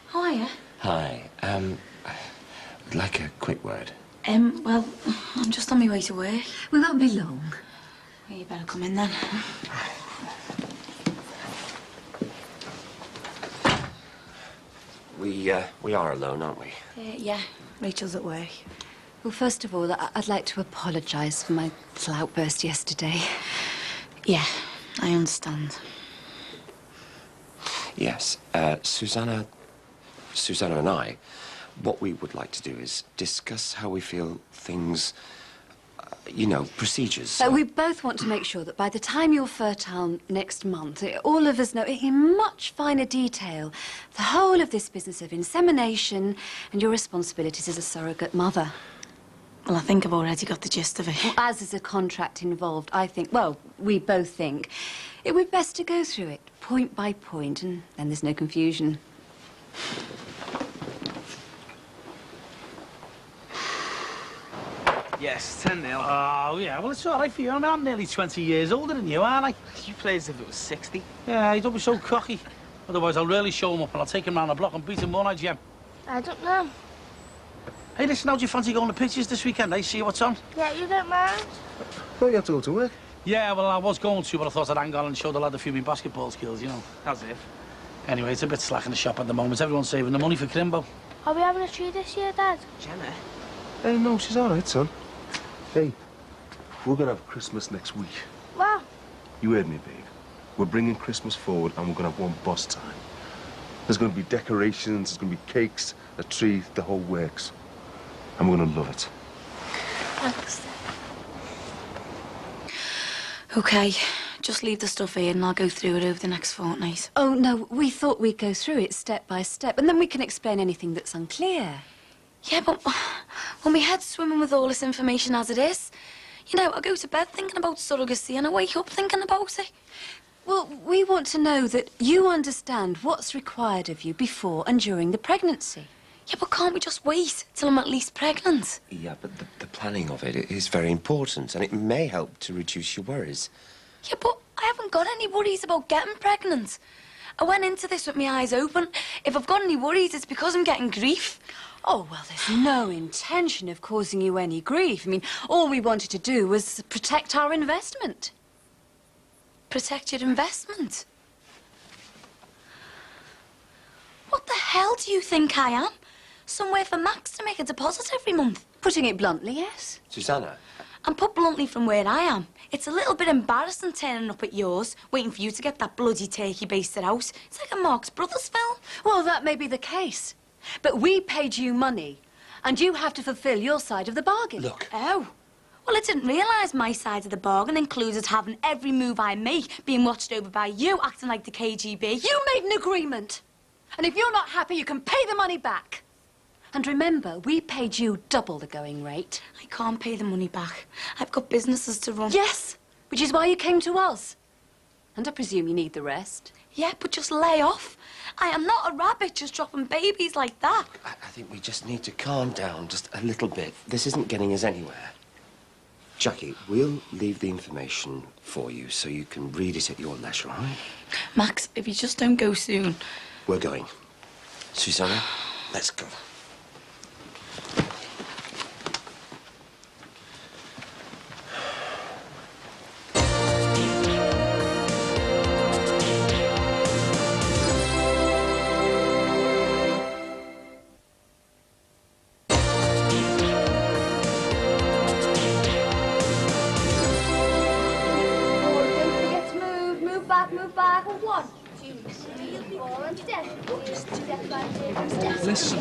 S18: How are you?
S2: Hi. I'd like a quick word.
S18: Well, I'm just on my way to work.
S3: We won't be long.
S18: Well, you better come in then.
S2: We are alone, aren't we?
S18: Yeah, Rachel's at work.
S3: Well, first of all, I'd like to apologise for my little outburst yesterday.
S18: Yeah, I understand.
S2: Yes. Susanna and I, what we would like to do is discuss how we feel things, procedures.
S3: We both want to make sure that by the time you're fertile next month, all of us know in much finer detail the whole of this business of insemination and your responsibilities as a surrogate mother.
S18: Well, I think I've already got the gist of it.
S3: Well, as there's a contract involved, I think, well, we both think it would be best to go through it point by point, and then there's no confusion.
S12: Yes, 10-0.
S13: Oh, yeah, well, it's all right for you. I mean, I'm nearly 20 years older than you, aren't I?
S12: You play as if it was 60.
S13: Yeah, you don't be so cocky. Otherwise, I'll really show him up and I'll take him round the block and beat him, won't I, Jem?
S19: I don't know.
S13: Hey, listen, how do you fancy going to pictures this weekend, eh? See what's on?
S19: Yeah, you don't mind?
S6: Well, you have to go to work.
S13: Yeah, well, I was going to, but I thought I'd hang on and show the lad a few of my basketball skills, you know.
S12: As if.
S13: Anyway, it's a bit slack in the shop at the moment. Everyone's saving the money for Crimbo.
S19: Are we having a tree this year, Dad?
S12: Jenna?
S6: No, she's all right, son. Hey, we're gonna have Christmas next week.
S19: Wow.
S6: You heard me, babe. We're bringing Christmas forward and we're gonna have one boss time. There's gonna be decorations, there's gonna be cakes, a tree, the whole works. And we're gonna love it.
S19: Thanks.
S18: OK, just leave the stuff here and I'll go through it over the next fortnight.
S3: Oh, no, we thought we'd go through it step by step, and then we can explain anything that's unclear.
S18: Yeah, but when my head's swimming with all this information as it is, I go to bed thinking about surrogacy and I wake up thinking about it.
S3: Well, we want to know that you understand what's required of you before and during the pregnancy.
S18: Yeah, but can't we just wait till I'm at least pregnant?
S2: Yeah, but the planning of it is very important, and it may help to reduce your worries.
S18: Yeah, but I haven't got any worries about getting pregnant. I went into this with my eyes open. If I've got any worries, it's because I'm getting grief.
S3: Oh, well, there's no intention of causing you any grief. I mean, all we wanted to do was protect our investment.
S18: Protect your investment? What the hell do you think I am? Somewhere for Max to make a deposit every month?
S3: Putting it bluntly, yes.
S2: Susanna?
S18: And put bluntly from where I am, it's a little bit embarrassing turning up at yours, waiting for you to get that bloody turkey basted out. It's like a Marx Brothers film.
S3: Well, that may be the case. But we paid you money, and you have to fulfill your side of the bargain.
S2: Look.
S18: Oh. Well, I didn't realise my side of the bargain included having every move I make being watched over by you, acting like the KGB.
S3: You made an agreement. And if you're not happy, you can pay the money back. And remember, we paid you double the going rate.
S18: I can't pay the money back. I've got businesses to run.
S3: Yes, which is why you came to us. And I presume you need the rest.
S18: Yeah, but just lay off. I am not a rabbit just dropping babies like that.
S2: I think we just need to calm down just a little bit. This isn't getting us anywhere. Jackie, we'll leave the information for you so you can read it at your leisure, all right?
S18: Max, if you just don't go soon.
S2: We're going. Susanna, let's go.
S9: Listen,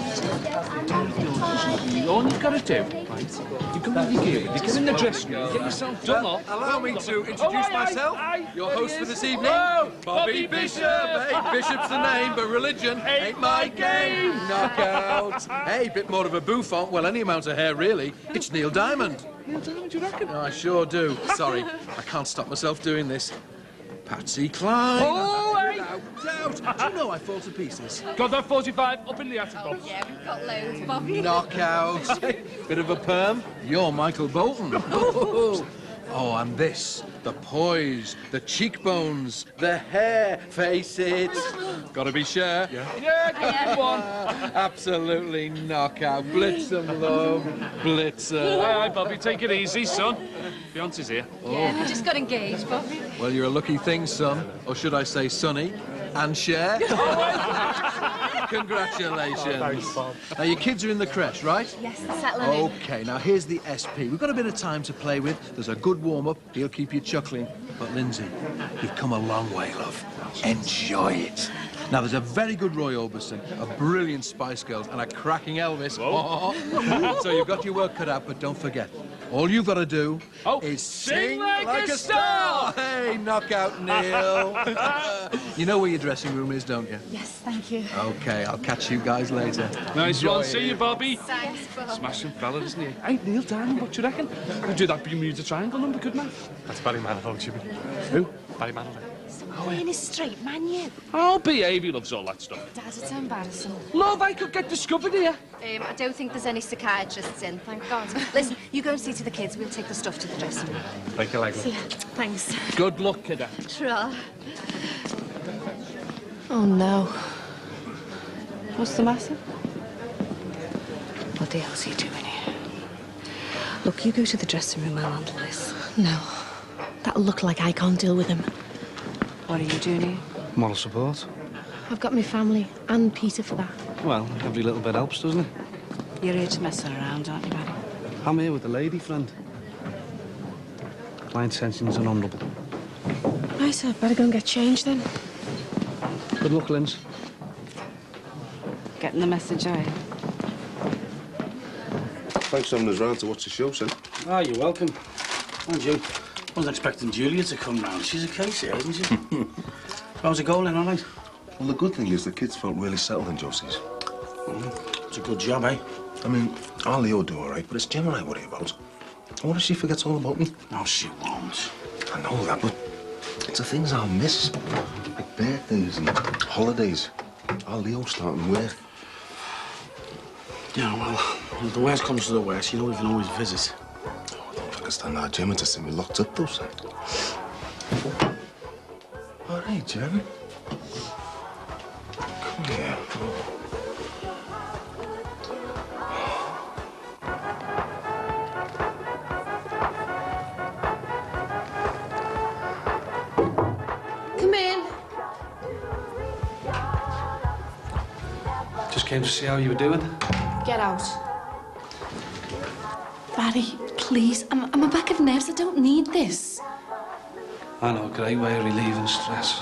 S9: all you've got to do, right, you go with your gear, you get in the dressing room, get yourself done up.
S20: Allow me to introduce myself, your host for this evening, Bobby Bishop. Hey, Bishop's the name, but religion ain't my game. Knockout. Hey, bit more of a bouffant, well, any amount of hair, really. It's Neil Diamond.
S9: Neil Diamond, you reckon?
S20: I sure do. Sorry, I can't stop myself doing this. Patsy Cline.
S17: Oh, hey!
S20: Without doubt. Do you know I fall to pieces?
S17: Got that 45 up in the attic, Bob.
S15: Yeah, we've got loads, Bobby.
S20: Knockout. Bit of a perm. You're Michael Bolton. Oh, and this, the poise, the cheekbones, the hair, face it. Gotta be sure.
S17: Yeah, good one.
S20: Absolutely knockout. Blitz them, love. Blitz them.
S17: Hi, Bobby, take it easy, son. Beyonce's here.
S15: Yeah, we just got engaged, Bobby.
S20: Well, you're a lucky thing, son. Or should I say sonny? And share. Congratulations.
S17: Thanks, Bob.
S20: Now, your kids are in the creche, right?
S15: Yes, settling in.
S20: OK, now here's the SP. We've got a bit of time to play with. There's a good warm-up. He'll keep you chuckling. But, Lindsay, you've come a long way, love. Enjoy it. Now, there's a very good Roy Orbison, a brilliant Spice Girls, and a cracking Elvis. So you've got your work cut out, but don't forget, all you've got to do is sing like a star! Hey, knockout Neil. You know where your dressing room is, don't you?
S15: Yes, thank you.
S20: OK, I'll catch you guys later.
S17: Nice
S20: Enjoy
S17: one.
S20: it.
S17: See you, Bobby.
S15: Thanks, Bob.
S17: Smashing fella, isn't he? Hey, Neil Diamond, what do you reckon? We'll do that Bermuda Triangle number, couldn't I?
S7: That's Barry Manilow, Jimmy.
S17: Who?
S7: Barry Manilow.
S15: Being a straight man, you.
S17: I'll behave, he loves all that stuff.
S15: Dad, it's embarrassing.
S17: Love, I could get discovered here.
S15: I don't think there's any psychiatrists in, thank God. Listen, you go and see to the kids. We'll take the stuff to the dressing room.
S7: Thank you,
S15: See ya. Thanks.
S17: Good luck, kiddo.
S15: Tra. Oh, no.
S3: What's the matter? What the hell's he doing here? Look, you go to the dressing room, I'll handle this.
S5: No. That'll look like I can't deal with him.
S3: What are you doing here?
S13: Moral support.
S5: I've got my family and Peter for that.
S13: Well, every little bit helps, doesn't it?
S3: You're here to mess her around, aren't you, Barry?
S13: I'm here with a lady friend. My intentions are honourable.
S5: Right, I'd better go and get changed then.
S13: Good luck, Linz.
S3: Getting the message, are you?
S6: Thanks for having us round to watch the show, son.
S13: Ah, you're welcome. And you. I wasn't expecting Julia to come round. She's a case here, isn't she? How's it going, all right?
S6: Well, the good thing is the kids felt really settled in Josie's.
S13: It's a good job, eh?
S6: I mean, our Leo do all right, but it's Gemma I worry about. What if she forgets all about me?
S13: No, she won't.
S6: I know that, but it's the things I'll miss. Like birthdays and holidays. Our Leo's starting work.
S13: Yeah, well, if the worst comes to the worst, you know we can always visit.
S6: I don't understand how Gemma to see me locked up, though, son. All right, Gemma. Come here.
S5: Come in.
S13: Just came to see how you were doing.
S5: Get out. Barry, please. I'm a bag of nerves. I don't need this.
S13: I know, a great way of relieving stress.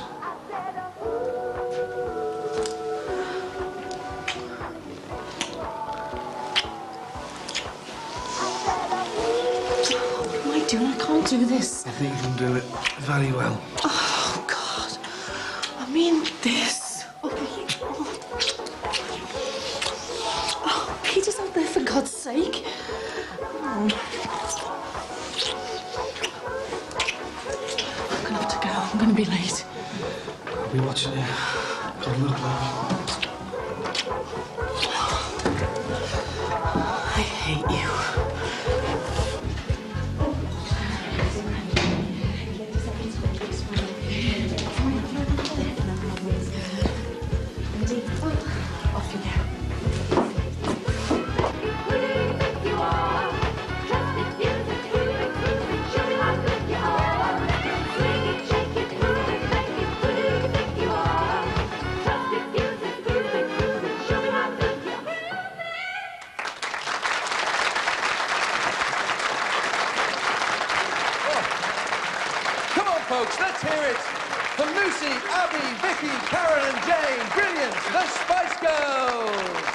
S5: What am I doing? I can't do this.
S13: I think you can do it very well.
S5: Oh, God. I mean this. Oh, Peter's out there, for God's sake. I'm gonna have to go. I'm gonna be late.
S13: I'll be watching you. Good luck, love.
S5: I hate you. Off you go.
S20: Come on, folks, let's hear it for Lucy, Abby, Vicky, Karen and Jane. Brilliant, the Spice Girls.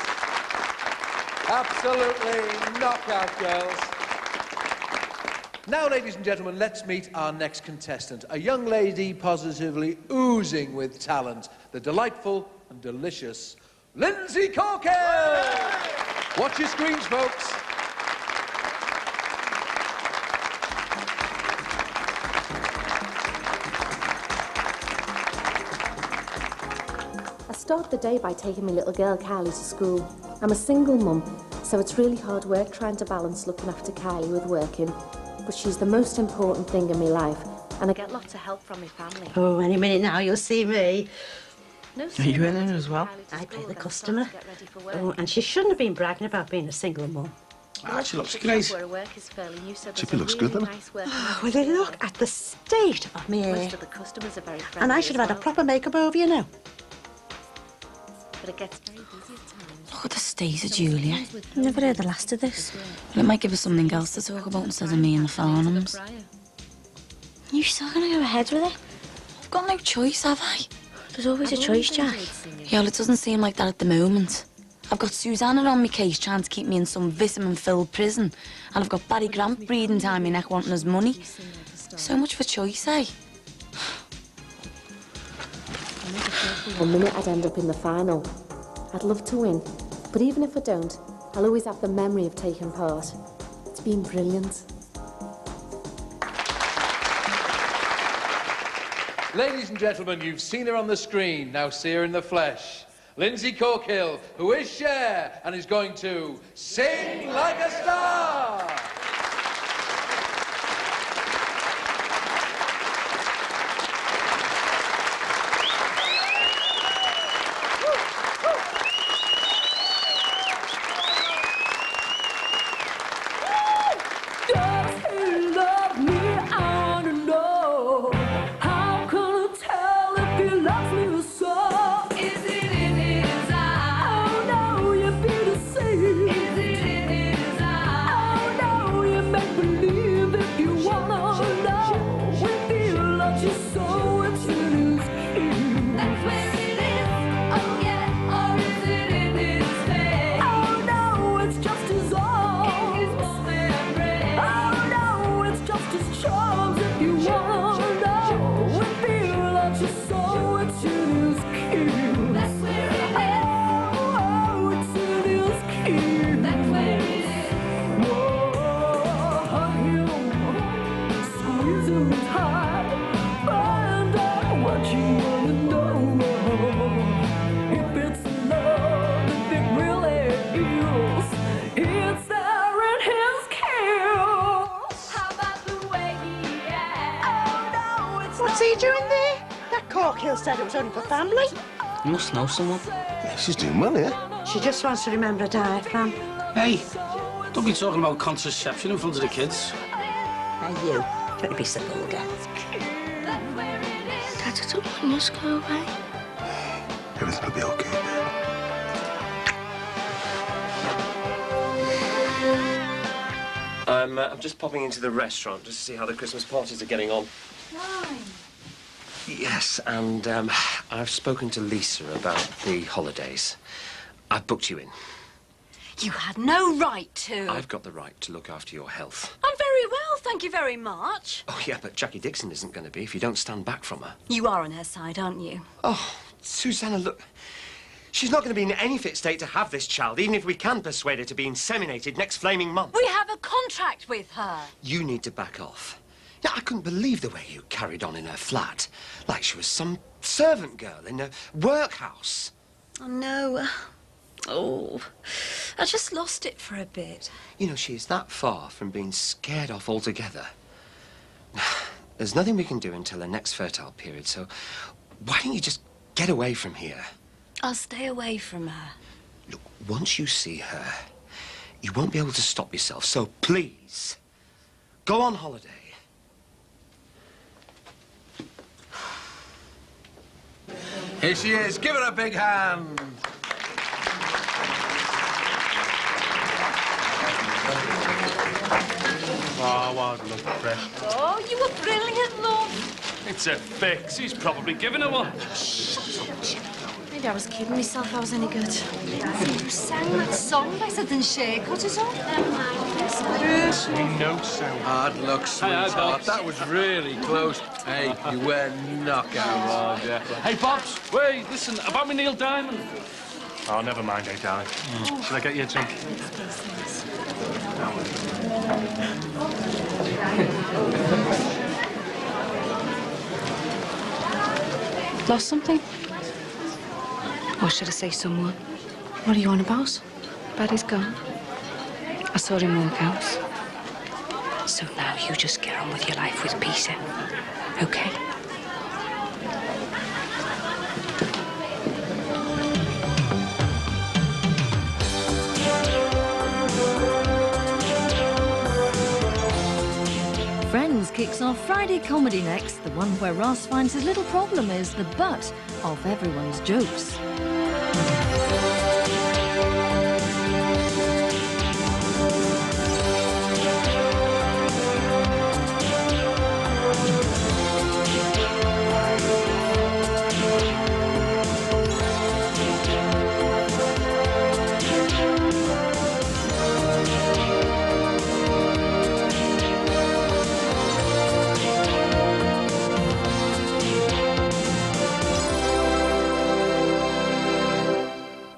S20: Absolutely knockout girls. Now, ladies and gentlemen, let's meet our next contestant, a young lady positively oozing with talent, the delightful and delicious Lindsay Corkell. Watch your screens, folks.
S5: start the day by taking my little girl Kylie to school. I'm a single mum, so it's really hard work trying to balance looking after Kylie with working. But she's the most important thing in my life, and I get lots of help from my family.
S8: Oh, any minute now you'll see me.
S12: Are you in it as well?
S8: I pay the customer. Oh, and she shouldn't have been bragging about being a single mum.
S12: Ah, she looks great.
S6: Chippy looks good, doesn't it?
S8: Oh, will you look at the state of me hair?
S5: Most of the customers are very friendly.
S8: And I should have had a proper makeup over, you know.
S5: But it gets very busy at times.
S18: Look at the state of Julia. Never heard the last of this. Well, it might give us something else to talk about instead of me and the Farnhams. You still gonna go ahead with it? I've got no choice, have I? There's always a choice, Jack. Yeah, well, it doesn't seem like that at the moment. I've got Susanna on my case trying to keep me in some vitamin-filled prison. And I've got Barry Grant breathing down my neck wanting his money. So much for choice, eh?
S5: One minute I'd end up in the final. I'd love to win, but even if I don't, I'll always have the memory of taking part. It's been brilliant.
S20: Ladies and gentlemen, you've seen her on the screen, now see her in the flesh. Lindsay Corkhill, who is Cher and is going to sing like a star.
S8: What's he doing there? That Corkhill said it was only for family.
S12: You must know someone.
S6: Yeah, she's doing well, yeah?
S8: She just wants to remember a diaphragm.
S13: Hey, don't be talking about contraception in front of the kids.
S8: And you, don't be so vulgar.
S19: Dad, I don't want us to go away.
S6: Everything will be okay.
S2: I'm just popping into the restaurant just to see how the Christmas parties are getting on. Yes, and I've spoken to Lisa about the holidays. I've booked you in.
S3: You had no right to.
S2: I've got the right to look after your health.
S3: I'm very well, thank you very much.
S2: Oh, yeah, but Jackie Dixon isn't going to be if you don't stand back from her.
S3: You are on her side, aren't you?
S2: Oh, Susanna, look. She's not going to be in any fit state to have this child, even if we can persuade her to be inseminated next flaming month.
S3: We have a contract with her.
S2: You need to back off. Yeah, I couldn't believe the way you carried on in her flat. Like she was some servant girl in a workhouse.
S3: Oh, no. Oh, I just lost it for a bit.
S2: You know, she is that far from being scared off altogether. There's nothing we can do until her next fertile period, so why don't you just get away from here?
S3: I'll stay away from her.
S2: Look, once you see her, you won't be able to stop yourself, so please, go on holiday.
S20: Here she is. Give her a big hand.
S7: Oh, well done, Fresh.
S10: Oh, you were brilliant, love.
S7: It's a fix. He's probably given her one.
S11: Maybe I was kidding myself. I was any good.
S10: You sang that song better than Cher cut it on.
S7: He knows sound.
S20: Hard luck, sweetheart. That was really close. Hey, you were knockout.
S7: Oh, yeah.
S9: Hey, Bobs, wait, listen, about me Neil Diamond.
S7: Oh, never mind, hey, darling. Shall I get you a drink?
S11: Lost something?
S10: What
S15: should I say someone?
S5: What are you on about?
S15: Barry's gone.
S3: I saw him walk out.
S15: So now you just get on with your life with Peter, okay?
S21: Friends kicks off Friday comedy next, the one where Ross finds his little problem is the butt of everyone's jokes.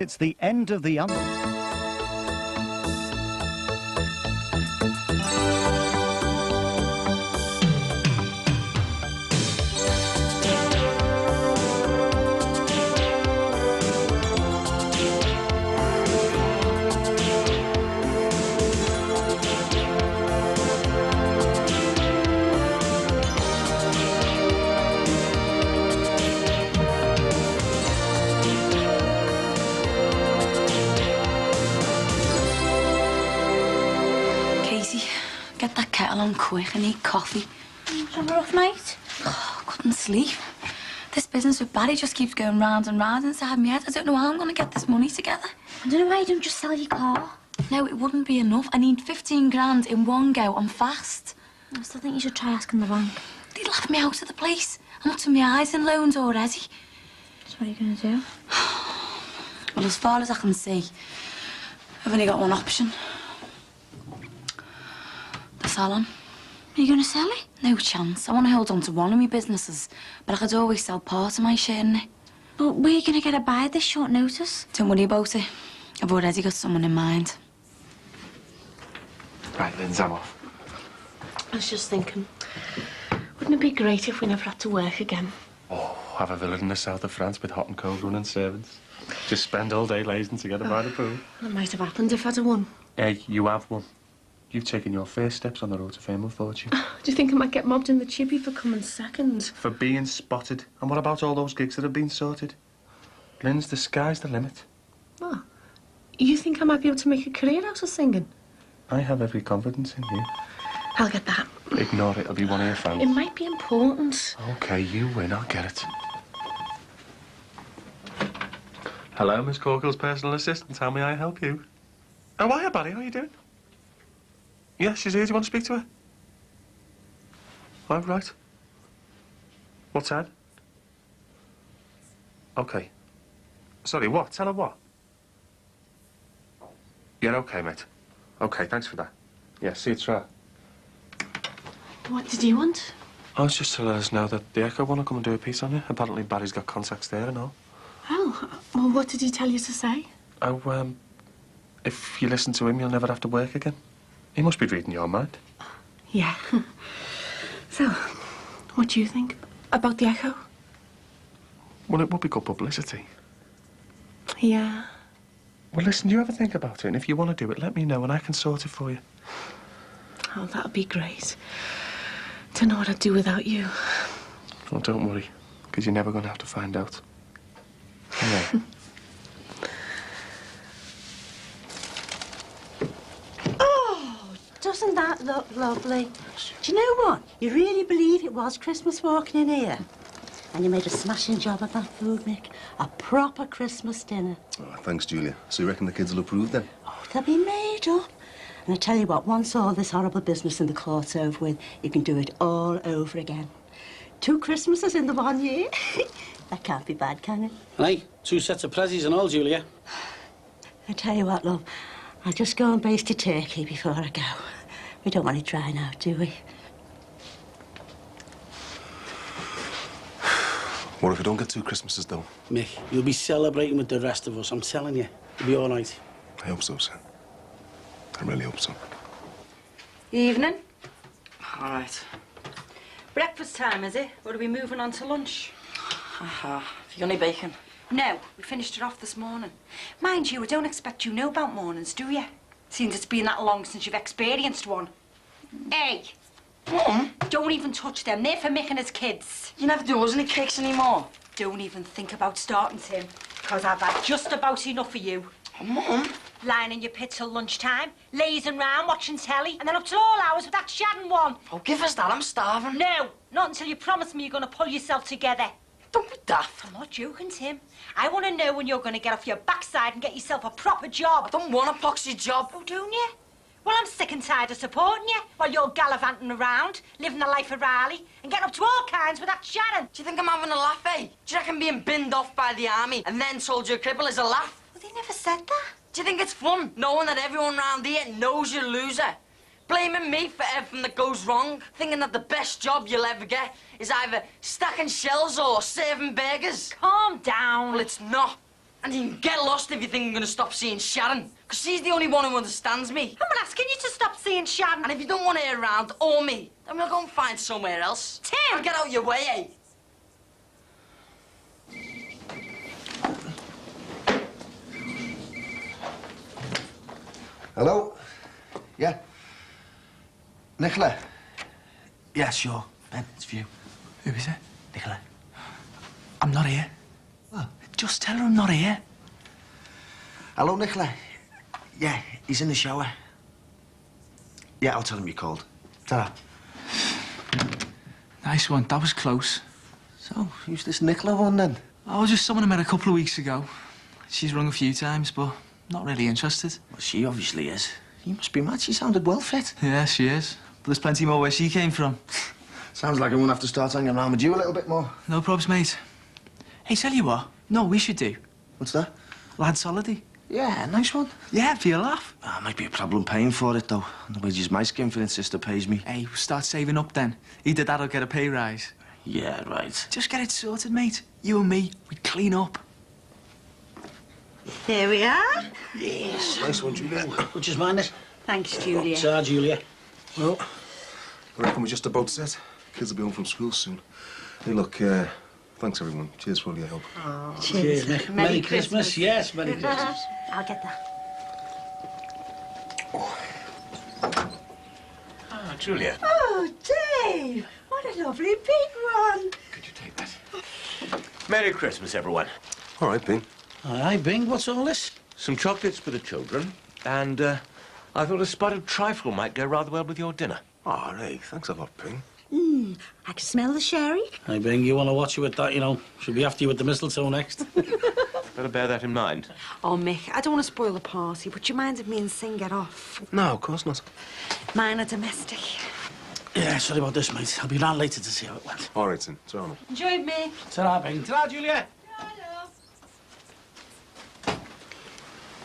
S22: It's the end of the
S18: Get that kettle on quick. I need coffee.
S11: Have a rough night?
S18: Oh, couldn't sleep. This business with Barry just keeps going round and round inside my head. I don't know how I'm going to get this money together.
S11: I don't know why you don't just sell your car.
S18: No, it wouldn't be enough. I need 15 grand in one go. I'm fast.
S11: I still think you should try asking the bank.
S18: They laughed me out of the place. I'm up to my eyes in loans already.
S11: So what are you going to do?
S18: Well, as far as I can see, I've only got one option. The salon.
S11: Are you going to sell it?
S18: No chance. I want to hold on to one of my businesses, but I could always sell part of my share in it.
S11: But where are you going to get a buyer at this short notice?
S18: Don't worry about it. I've already got someone in mind.
S9: Right, Linz, I'm off.
S5: I was just thinking, wouldn't it be great if we never had to work again?
S7: Oh, have a villa in the south of France with hot and cold running servants. Just spend all day lazing together by the pool.
S5: That might have happened if I'd have won.
S7: Hey, you have won. You've taken your first steps on the road to fame and fortune.
S5: Do you think I might get mobbed in the chippy for coming second?
S7: For being spotted. And what about all those gigs that have been sorted? Linz, the sky's the limit.
S5: What? You think I might be able to make a career out of singing?
S7: I have every confidence in you.
S5: I'll get that.
S7: Ignore it, I'll be one of your fans.
S5: It might be important.
S7: OK, you win, I'll get it. Hello, Miss Corkle's personal assistant. How may I help you? Oh, hiya, Barry. How are you doing? Yeah, she's here. Do you want to speak to her? Oh, right. What time? OK. Sorry, what? Tell her what? Yeah, OK, mate. OK, thanks for that. Yeah, see you tomorrow.
S5: What did you want?
S7: I was just to let us know that the Echo want to come and do a piece on you. Apparently Barry's got contacts there and all.
S5: Oh, well, what did he tell you to say?
S7: Oh, if you listen to him, you'll never have to work again. He must be reading your mind.
S5: Yeah. So, what do you think about the Echo?
S7: Well, it would be good publicity.
S5: Yeah.
S7: Well, listen, do you ever think about it? And if you want to do it, let me know and I can sort it for you.
S5: Oh, that would be great. Don't know what I'd do without you.
S7: Well, don't worry, because you're never going to have to find out. Yeah.
S8: Doesn't that look lovely? Do you know what? You really believe it was Christmas walking in here? And you made a smashing job of that food, Mick. A proper Christmas dinner.
S6: Oh, thanks, Julia. So you reckon the kids will approve then?
S8: Oh, they'll be made up. And I tell you what, once all this horrible business in the court's over with, you can do it all over again. 2 Christmases in the 1 year. That can't be bad, can it?
S13: Hey, 2 sets of prezzies and all, Julia.
S8: I tell you what, love, I'll just go and baste a turkey before I go. We don't want it drying out, do we?
S6: What if we don't get 2 Christmases, though?
S13: Mick, you'll be celebrating with the rest of us, I'm telling you. You'll be all right.
S6: I hope so, sir. I really hope so.
S1: Evening.
S12: All right.
S1: Breakfast time, is it? Or are we moving on to lunch?
S18: If you're only bacon.
S3: No, we finished it off this morning. Mind you, I don't expect you know about mornings, do you? Seems it's been that long since you've experienced one. Hey!
S12: Mum?
S3: Don't even touch them. They're for Mick and his kids.
S12: You never do us any kicks anymore.
S3: Don't even think about starting, Tim, because I've had just about enough of you.
S12: Oh, Mum?
S8: Lying in your pit till lunchtime, lazing round, watching telly, and then up till all hours with that shadding one.
S12: Oh, give us that. I'm starving.
S8: No, not until you promise me you're going to pull yourself together.
S12: Don't be daft.
S8: I'm not joking, Tim. I want to know when you're going to get off your backside and get yourself a proper job.
S12: I don't want a poxy job.
S8: Oh, don't you? Well, I'm sick and tired of supporting you while you're gallivanting around, living the life of Riley, and getting up to all kinds with that Sharon.
S12: Do you think I'm having a laugh, eh? Do you reckon being binned off by the army and then told you're a cripple is a laugh?
S8: Well, they never said that.
S12: Do you think it's fun, knowing that everyone round here knows you're a loser? Blaming me for everything that goes wrong? Thinking that the best job you'll ever get is either stacking shells or serving burgers?
S8: Calm down.
S12: Well, it's not. And you can get lost if you think I'm going to stop seeing Sharon. Because she's the only one who understands me.
S8: I'm not asking you to stop seeing Sharon.
S12: And if you don't want her around, or me, then we'll go and find somewhere else.
S8: Tim!
S12: I'll get out your way, eh?
S4: Hello? Yeah? Nicola?
S12: Yeah, sure. Ben, it's for you.
S4: Who is it?
S12: Nicola. I'm not here.
S4: What?
S12: Just tell her I'm not here.
S4: Hello, Nicola? Yeah, he's in the shower. Yeah, I'll tell him you called. Ta-ra.
S12: Nice one. That was close.
S4: So, who's this Nicola one, then?
S12: Oh, just someone I met a couple of weeks ago. She's rung a few times, but not really interested.
S4: Well, she obviously is. You must be mad. She sounded well fit.
S12: Yeah, she is. But there's plenty more where she came from.
S4: Sounds like I'm gonna have to start hanging around with you a little bit more.
S12: No probs, mate. Hey, tell you what. No, we should do.
S4: What's that?
S12: Lads' holiday.
S4: Yeah, nice one.
S12: Yeah, for your laugh.
S4: Might be a problem paying for it, though. The wages my skinflint sister pays me.
S12: Hey, we'll start saving up then. Either that or get a pay rise.
S4: Yeah, right.
S12: Just get it sorted, mate. You and me, we clean up.
S8: Here we are.
S4: Yes. Nice one, Julia.
S13: Would you mind it?
S8: Thanks, Julia.
S13: Sir, Julia.
S6: Well, I reckon we're just about set. Kids will be home from school soon. Hey, look, thanks, everyone. Cheers for all your help.
S8: Oh,
S13: Cheers, Nick. Merry Christmas. Yes, Merry Christmas.
S8: I'll get that.
S2: Ah, Julia.
S8: Oh, Dave! What a lovely big one.
S2: Could you take that? Merry Christmas, everyone.
S6: All right, Bing.
S13: Aye, Bing, what's all this?
S2: Some chocolates for the children, and I thought a spot of trifle might go rather well with your dinner.
S6: Oh, hey, thanks a lot, Bing.
S8: I can smell the sherry.
S13: Hey, Bing, you want to watch you with that, you know. She'll be after you with the mistletoe next.
S2: Better bear that in mind.
S3: Oh, Mick, I don't want to spoil the party, but you mind if me and Sing get off?
S6: No, of course not.
S3: Mine are domestic.
S13: Yeah, sorry about this, mate. I'll be round later to see how it went.
S6: All right, then. Ta-ra.
S3: Enjoy me.
S13: Ta-ra, Bing. Ta-ra, Julia.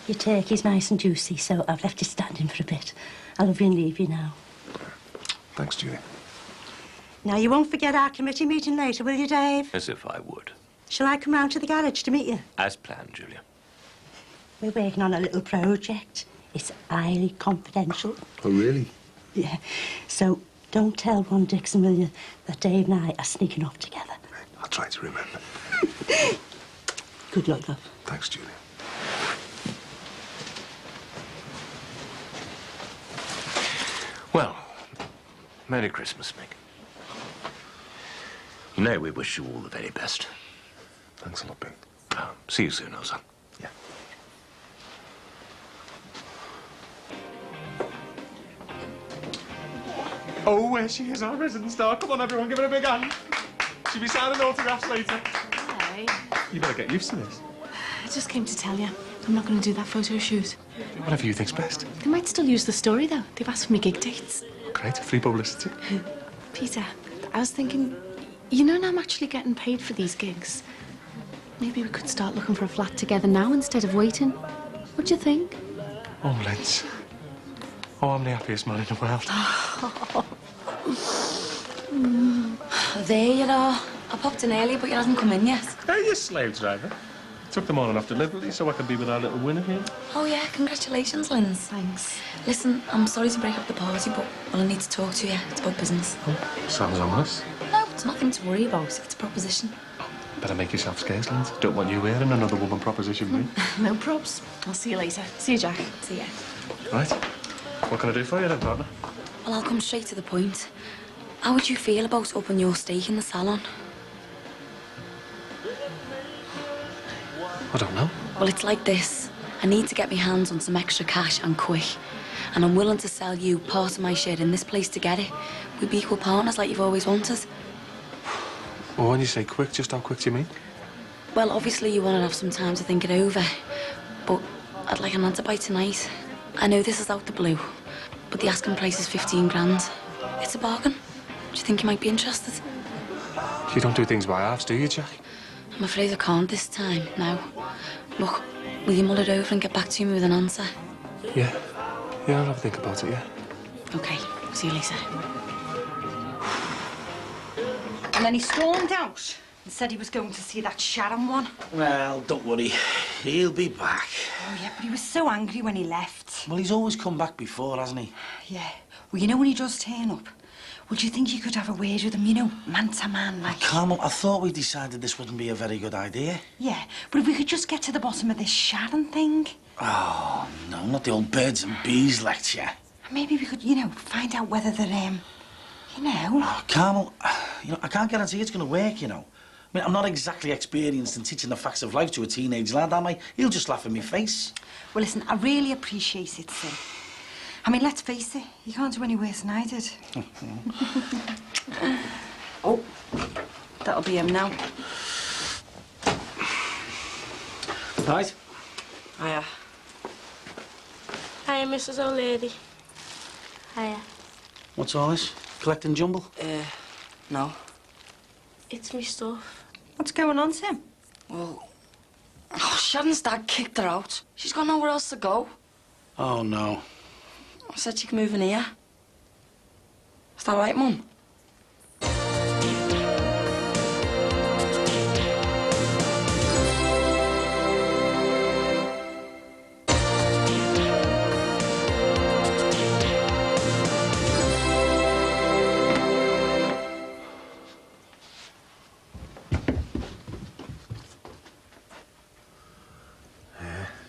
S8: Your turkey's nice and juicy, so I've left it standing for a bit. I'll love you and leave you now.
S6: Thanks, Julia.
S8: Now, you won't forget our committee meeting later, will you, Dave?
S2: As if I would.
S8: Shall I come round to the garage to meet you?
S2: As planned, Julia.
S8: We're working on a little project. It's highly confidential.
S6: Oh, really?
S8: Yeah. So don't tell Ron Dixon, will you, that Dave and I are sneaking off together.
S6: I'll try to remember.
S8: Good luck, love.
S6: Thanks, Julia.
S2: Well, Merry Christmas, Mick. You know we wish you all the very best.
S6: Thanks a lot, Bing.
S2: See you soon, old son.
S6: Yeah.
S7: Oh, where she is, our resident star. Come on, everyone, give her a big hand. She'll be signing autographs later.
S10: Hey.
S7: You better get used to this.
S10: I just came to tell you. I'm not going to do that photo shoot.
S7: Whatever you think's best.
S10: They might still use the story, though. They've asked for me gig dates.
S7: Great, free publicity.
S10: Peter, I was thinking, you know, now I'm actually getting paid for these gigs. Maybe we could start looking for a flat together now instead of waiting. What do you think?
S7: Oh, Liz. Oh, I'm the happiest man in the world.
S18: There you are. I popped in early, but you hasn't come in yet.
S7: Hey, you slave driver. Took the morning off deliberately so I could be with our little winner here.
S18: Oh, yeah, congratulations, Linz.
S10: Thanks.
S18: Listen, I'm sorry to break up the party, but I need to talk to you. It's about business.
S7: Sounds ominous.
S18: No, it's nothing to worry about. It's a proposition.
S7: Better make yourself scarce, lads. Don't want you hearing another woman proposition me.
S15: No props. I'll see you later. See you, Jack. See ya.
S7: Right. What can I do for you then, partner?
S18: Well, I'll come straight to the point. How would you feel about upping your stake in the salon?
S7: I don't know.
S18: Well, it's like this. I need to get my hands on some extra cash and quick. And I'm willing to sell you part of my share in this place to get it. We'd be equal partners like you've always wanted.
S7: Well, when you say quick, just how quick do you mean?
S18: Well, obviously you want to have some time to think it over. But I'd like an answer by tonight. I know this is out the blue, but the asking price is 15 grand. It's a bargain. Do you think you might be interested?
S7: You don't do things by halves, do you, Jack?
S18: I'm afraid I can't this time, no. Look, will you mull it over and get back to me with an answer?
S7: Yeah. Yeah, I'll have a think about it, yeah.
S18: OK, see you later.
S8: And then he stormed out and said he was going to see that Sharon one.
S13: Well, don't worry. He'll be back.
S8: Oh, yeah, but he was so angry when he left.
S13: Well, he's always come back before, hasn't he?
S8: Yeah. Well, you know when he does turn up, would you think you could have a word with him, you know, man to man, like...
S13: Carmel, I thought we decided this wouldn't be a very good idea.
S8: Yeah, but if we could just get to the bottom of this Sharon thing...
S13: Oh, no, not the old birds and bees lecture.
S8: Maybe we could, you know, find out whether they're, you know...
S13: Oh, Carmel, you know, I can't guarantee it's going to work, you know. I mean, I'm not exactly experienced in teaching the facts of life to a teenage lad, am I? He'll just laugh in my face.
S8: Well, listen, I really appreciate it, Sid. I mean, let's face it, you can't do any worse than I did. Oh, that'll be him now.
S13: Right.
S11: Hiya. Hiya, Mrs. O'Leary. Hiya.
S13: What's all this? Collecting jumble?
S11: No. It's me stuff.
S8: What's going on, Tim?
S11: Well, Sharon's dad kicked her out. She's got nowhere else to go.
S13: Oh, no.
S11: I said she can move in here. Is that right, Mum?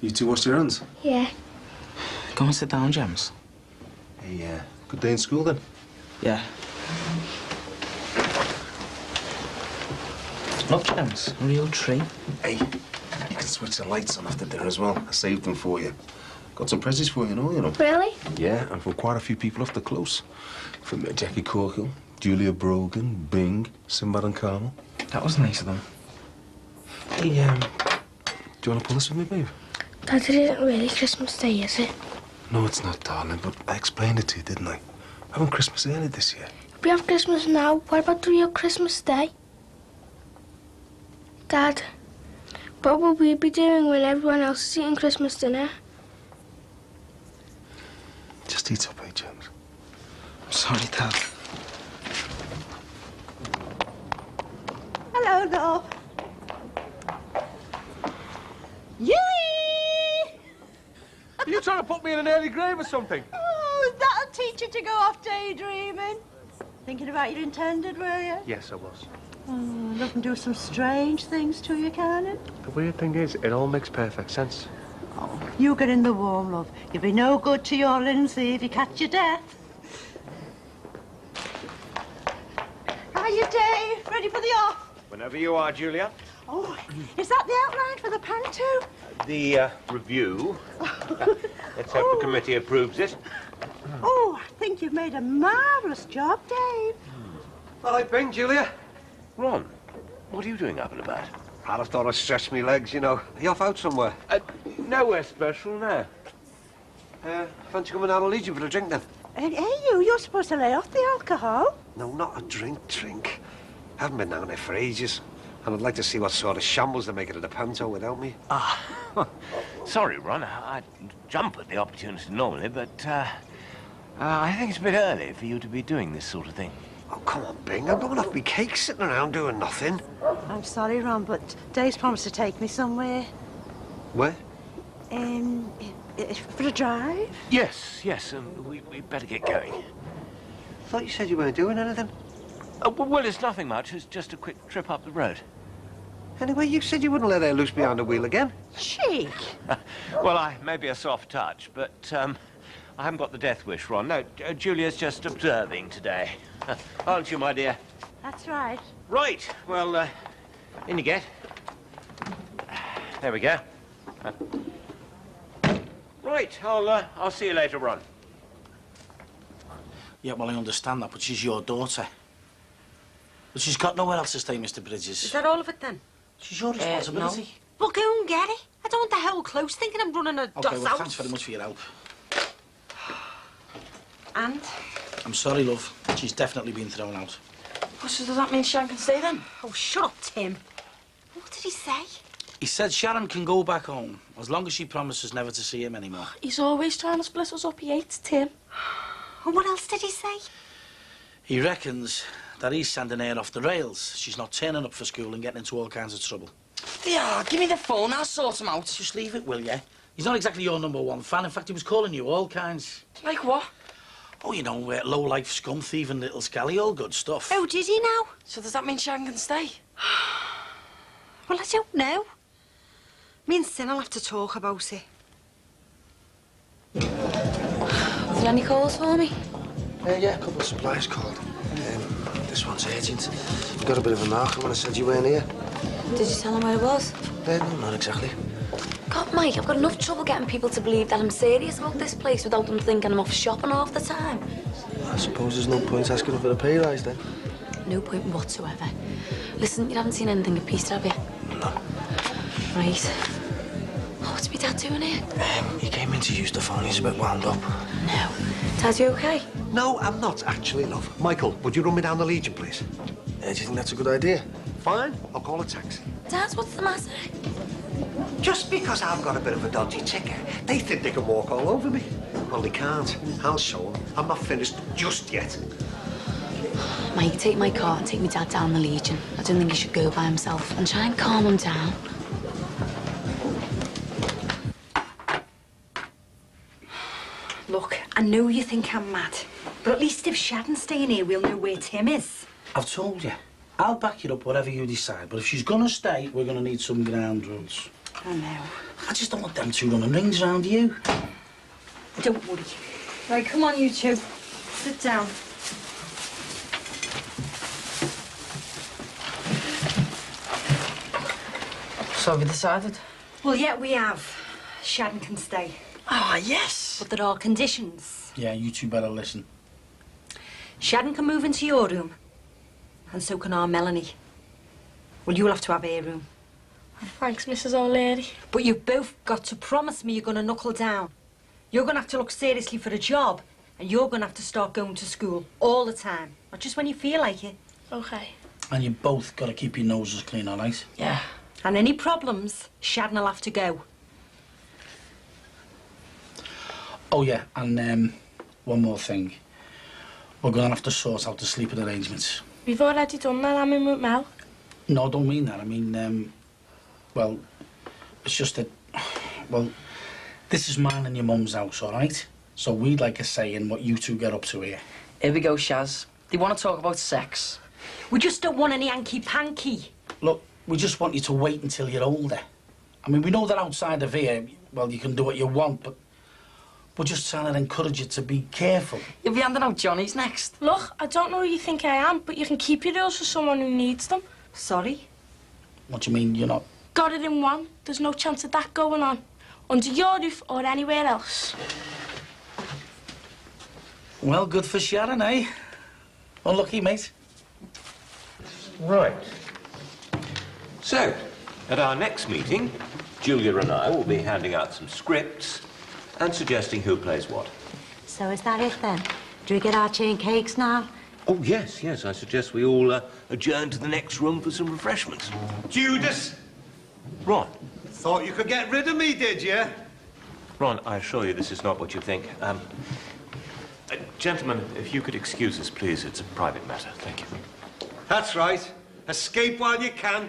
S6: You two washed your hands?
S14: Yeah.
S13: Go and sit down, James.
S6: Hey, good day in school, then?
S13: Yeah. Look, James, a real tree.
S6: Hey, you can switch the lights on after dinner as well. I saved them for you. Got some presents for you, you know.
S14: Really?
S6: Yeah, and from quite a few people off the close. From Jackie Corkill, Julia Brogan, Bing, Sinbad and Carmel.
S13: That was nice of them.
S6: Hey, do you want to pull this with me, babe?
S14: Dad, it isn't really Christmas Day, is it?
S6: No, it's not, darling, but I explained it to you, didn't I? Having Christmas early this year.
S14: We have Christmas now. What about the real Christmas Day? Dad, what will we be doing when everyone else is eating Christmas dinner?
S6: Just eat up, eh, James?
S13: I'm sorry, Dad.
S8: Hello, love. Yay!
S7: Are you trying to put me in an early grave or something?
S8: Oh, that'll teach you to go off daydreaming. Thinking about your intended, were you?
S7: Yes, I was.
S8: Oh, nothing do some strange things to you, can it?
S7: The weird thing is, it all makes perfect sense.
S8: Oh, you get in the warm, love. You'll be no good to your Lindsay if you catch your death. Hiya, Dave. Ready for the off?
S16: Whenever you are, Julia.
S8: Oh, is that the outline for the panto?
S16: The review. Let's hope the committee approves it.
S8: Oh, I think you've made a marvellous job, Dave.
S16: All right, Bing, Julia. Ron, what are you doing up and about? I just thought I'd stretch my legs, you know. Are you off out somewhere? Nowhere special, no. Fancy coming down and lead you for a drink, then?
S8: Hey, you're supposed to lay off the alcohol.
S16: No, not a drink. Haven't been down there for ages. And I'd like to see what sort of shambles they make it at the panto without me.
S23: Sorry, Ron. I'd jump at the opportunity normally, but I think it's a bit early for you to be doing this sort of thing.
S16: Oh, come on, Bing. I'm going off my cake sitting around doing nothing.
S8: I'm sorry, Ron, but Dave's promised to take me somewhere.
S16: Where?
S8: For a drive?
S23: Yes. We'd better get going.
S16: I thought you said you weren't doing anything.
S23: Well, it's nothing much. It's just a quick trip up the road.
S16: Anyway, you said you wouldn't let her loose behind the wheel again.
S8: Cheek.
S23: Well, I may be a soft touch, but I haven't got the death wish, Ron. No, Julia's just observing today. Aren't you, my dear?
S8: That's right.
S23: Right. Well, in you get. There we go. Right. I'll see you later, Ron.
S13: Yeah, well, I understand that, but she's your daughter. But she's got nowhere else to stay, Mr. Bridges.
S8: Is that all of it then?
S13: She's your responsibility.
S8: No. Well, go and get it. I don't want the whole close thinking I'm running a
S13: Okay,
S8: doss
S13: well,
S8: out.
S13: thanks very much for your help.
S8: And?
S13: I'm sorry, love. She's definitely been thrown out.
S8: Well, so does that mean Sharon can stay then? Oh, shut up, Tim. What did he say?
S13: He said Sharon can go back home, as long as she promises never to see him anymore.
S14: He's always trying to split us up. He hates Tim.
S8: And what else did he say?
S13: He reckons that he's sending her off the rails. She's not turning up for school and getting into all kinds of trouble.
S12: Yeah, give me the phone, I'll sort him out.
S13: Just leave it, will you? He's not exactly your #1 fan. In fact, he was calling you all kinds.
S12: Like what?
S13: Oh, you know, low-life scum thieving little scally, all good stuff.
S8: Oh, did he now?
S12: So does that mean Sharon can stay?
S8: Well, I don't know. Me and Sin will have to talk about it.
S18: Is there any calls for me?
S4: Yeah, a couple of suppliers called. This one's urgent. We got a bit of a mark when I said you weren't here.
S18: Did you tell him where it was?
S4: No, not exactly.
S18: God, Mike, I've got enough trouble getting people to believe that I'm serious about this place without them thinking I'm off shopping half the time.
S4: I suppose there's no point asking her for a pay rise then.
S18: No point whatsoever. Listen, you haven't seen anything of Peter, have you?
S4: No.
S18: Right. Oh, what's my dad doing here?
S4: He came in to use the phone. He's a bit wound up.
S18: No. Dad, you okay?
S16: No, I'm not actually, love. Michael, would you run me down the Legion, please?
S4: Do you think that's a good idea?
S16: Fine, I'll call a taxi.
S18: Dad, what's the matter?
S16: Just because I've got a bit of a dodgy ticker, they think they can walk all over me. Well, they can't. I'll show them. I'm not finished just yet.
S18: Mike, take my car and take my dad down the Legion. I don't think he should go by himself. And try and calm him down.
S8: Look, I know you think I'm mad, but at least if Sharon's staying here, we'll know where Tim is.
S13: I've told you. I'll back you up whatever you decide, but if she's gonna stay, we're gonna need some ground rules.
S8: I know.
S13: I just don't want them two running rings around you.
S8: Don't worry. Right, come on, you two. Sit down.
S12: So have you decided?
S8: Well, yeah, we have. Sharon can stay.
S12: Ah, yes.
S8: But there are conditions.
S13: Yeah, you two better listen.
S8: Sharon can move into your room, and so can our Melanie. Well, you'll have to have her room.
S14: Thanks, Mrs. O'Leary.
S8: But you've both got to promise me you're going to knuckle down. You're going to have to look seriously for a job, and you're going to have to start going to school all the time, not just when you feel like it.
S14: Okay.
S13: And you both got to keep your noses clean, all right?
S8: Yeah. And any problems, Sharon will have to go.
S13: Oh, yeah, and one more thing. We're going to have to sort out the sleeping arrangements.
S14: We've already done that, I'm in with Mel.
S13: No, I don't mean that. I mean, well, it's just that, well, this is mine and your mum's house, all right? So we'd like a say in what you two get up to here.
S12: Here we go, Shaz. They want to talk about sex.
S8: We just don't want any hanky-panky.
S13: Look, we just want you to wait until you're older. I mean, we know that outside of here, well, you can do what you want, but we're just trying to encourage you to be careful.
S12: You'll be handing out Johnny's next.
S14: Look, I don't know who you think I am, but you can keep your rules for someone who needs them.
S8: Sorry?
S13: What do you mean, you're not?
S14: Got it in one. There's no chance of that going on. Under your roof or anywhere else.
S13: Well, good for Sharon, eh? Unlucky, mate.
S23: Right. So, at our next meeting, Julia and I will be handing out some scripts and suggesting who plays what.
S8: So is that it then? Do we get our tea and cakes now?
S23: Oh, yes, yes. I suggest we all adjourn to the next room for some refreshments.
S16: Judas!
S23: Ron.
S16: Thought you could get rid of me, did you?
S23: Ron, I assure you this is not what you think. Gentlemen, if you could excuse us, please. It's a private matter. Thank you.
S16: That's right. Escape while you can,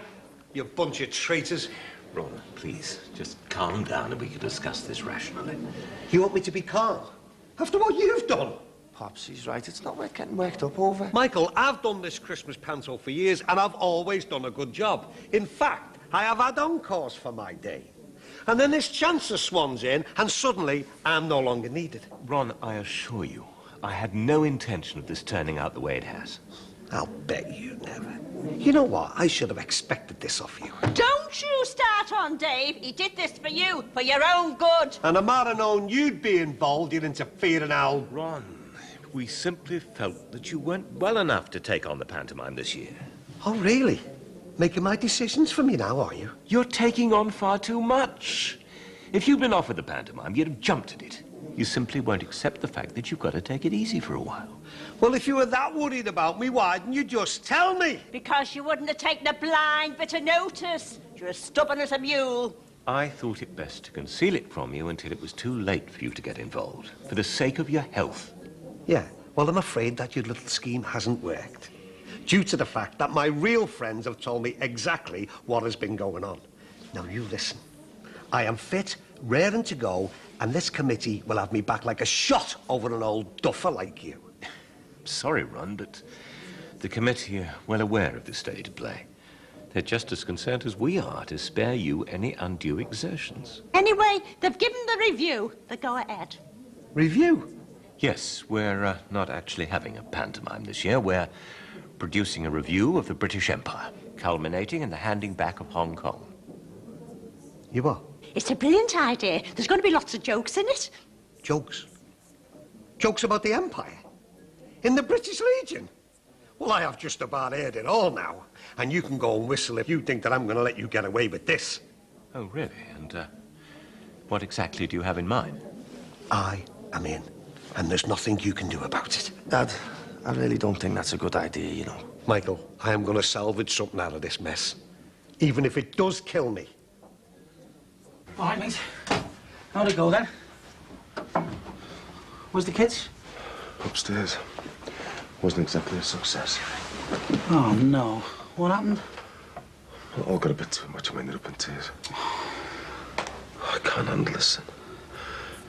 S16: you bunch of traitors.
S23: Ron, please, just calm down and we can discuss this rationally.
S16: You want me to be calm? After what you've done?
S4: Pops, he's right. It's not worth getting worked up over.
S16: Michael, I've done this Christmas panto for years, and I've always done a good job. In fact, I have had encores for my day. And then this chancer swans in, and suddenly I'm no longer needed.
S23: Ron, I assure you, I had no intention of this turning out the way it has.
S16: I'll bet you never. You know what? I should have expected this of you.
S1: Don't you start on, Dave. He did this for you, for your own good.
S16: And I might have known you'd be involved, you interfering owl.
S23: Ron, we simply felt that you weren't well enough to take on the pantomime this year.
S16: Oh, really? Making my decisions for me now, are you?
S23: You're taking on far too much. If you'd been offered the pantomime, you'd have jumped at it. You simply won't accept the fact that you've got to take it easy for a while.
S16: Well, if you were that worried about me, why didn't you just tell me?
S1: Because you wouldn't have taken a blind bit of notice. You're as stubborn as a mule.
S23: I thought it best to conceal it from you until it was too late for you to get involved, for the sake of your health.
S16: Yeah, well, I'm afraid that your little scheme hasn't worked, due to the fact that my real friends have told me exactly what has been going on. Now, you listen. I am fit, raring to go, and this committee will have me back like a shot over an old duffer like you.
S23: Sorry, Ron, but the committee are well aware of the state of play. They're just as concerned as we are to spare you any undue exertions.
S1: Anyway, they've given the review. The go-ahead.
S16: Review?
S23: Yes, we're not actually having a pantomime this year. We're producing a review of the British Empire, culminating in the handing back of Hong Kong.
S16: You are?
S1: It's a brilliant idea. There's going to be lots of jokes in it.
S16: Jokes? Jokes about the Empire? In the British Legion? Well, I have just about heard it all now. And you can go and whistle if you think that I'm going to let you get away with this.
S23: Oh, really? And what exactly do you have in mind?
S16: I am in. And there's nothing you can do about it.
S4: Dad, I really don't think that's a good idea, you know.
S16: Michael, I am going to salvage something out of this mess. Even if it does kill me.
S13: All right, mate. How'd it go, then? Where's the kids?
S6: Upstairs. Wasn't exactly a success.
S13: Oh, no. What happened?
S6: It all got a bit too much. I ended up in tears. I can't handle this.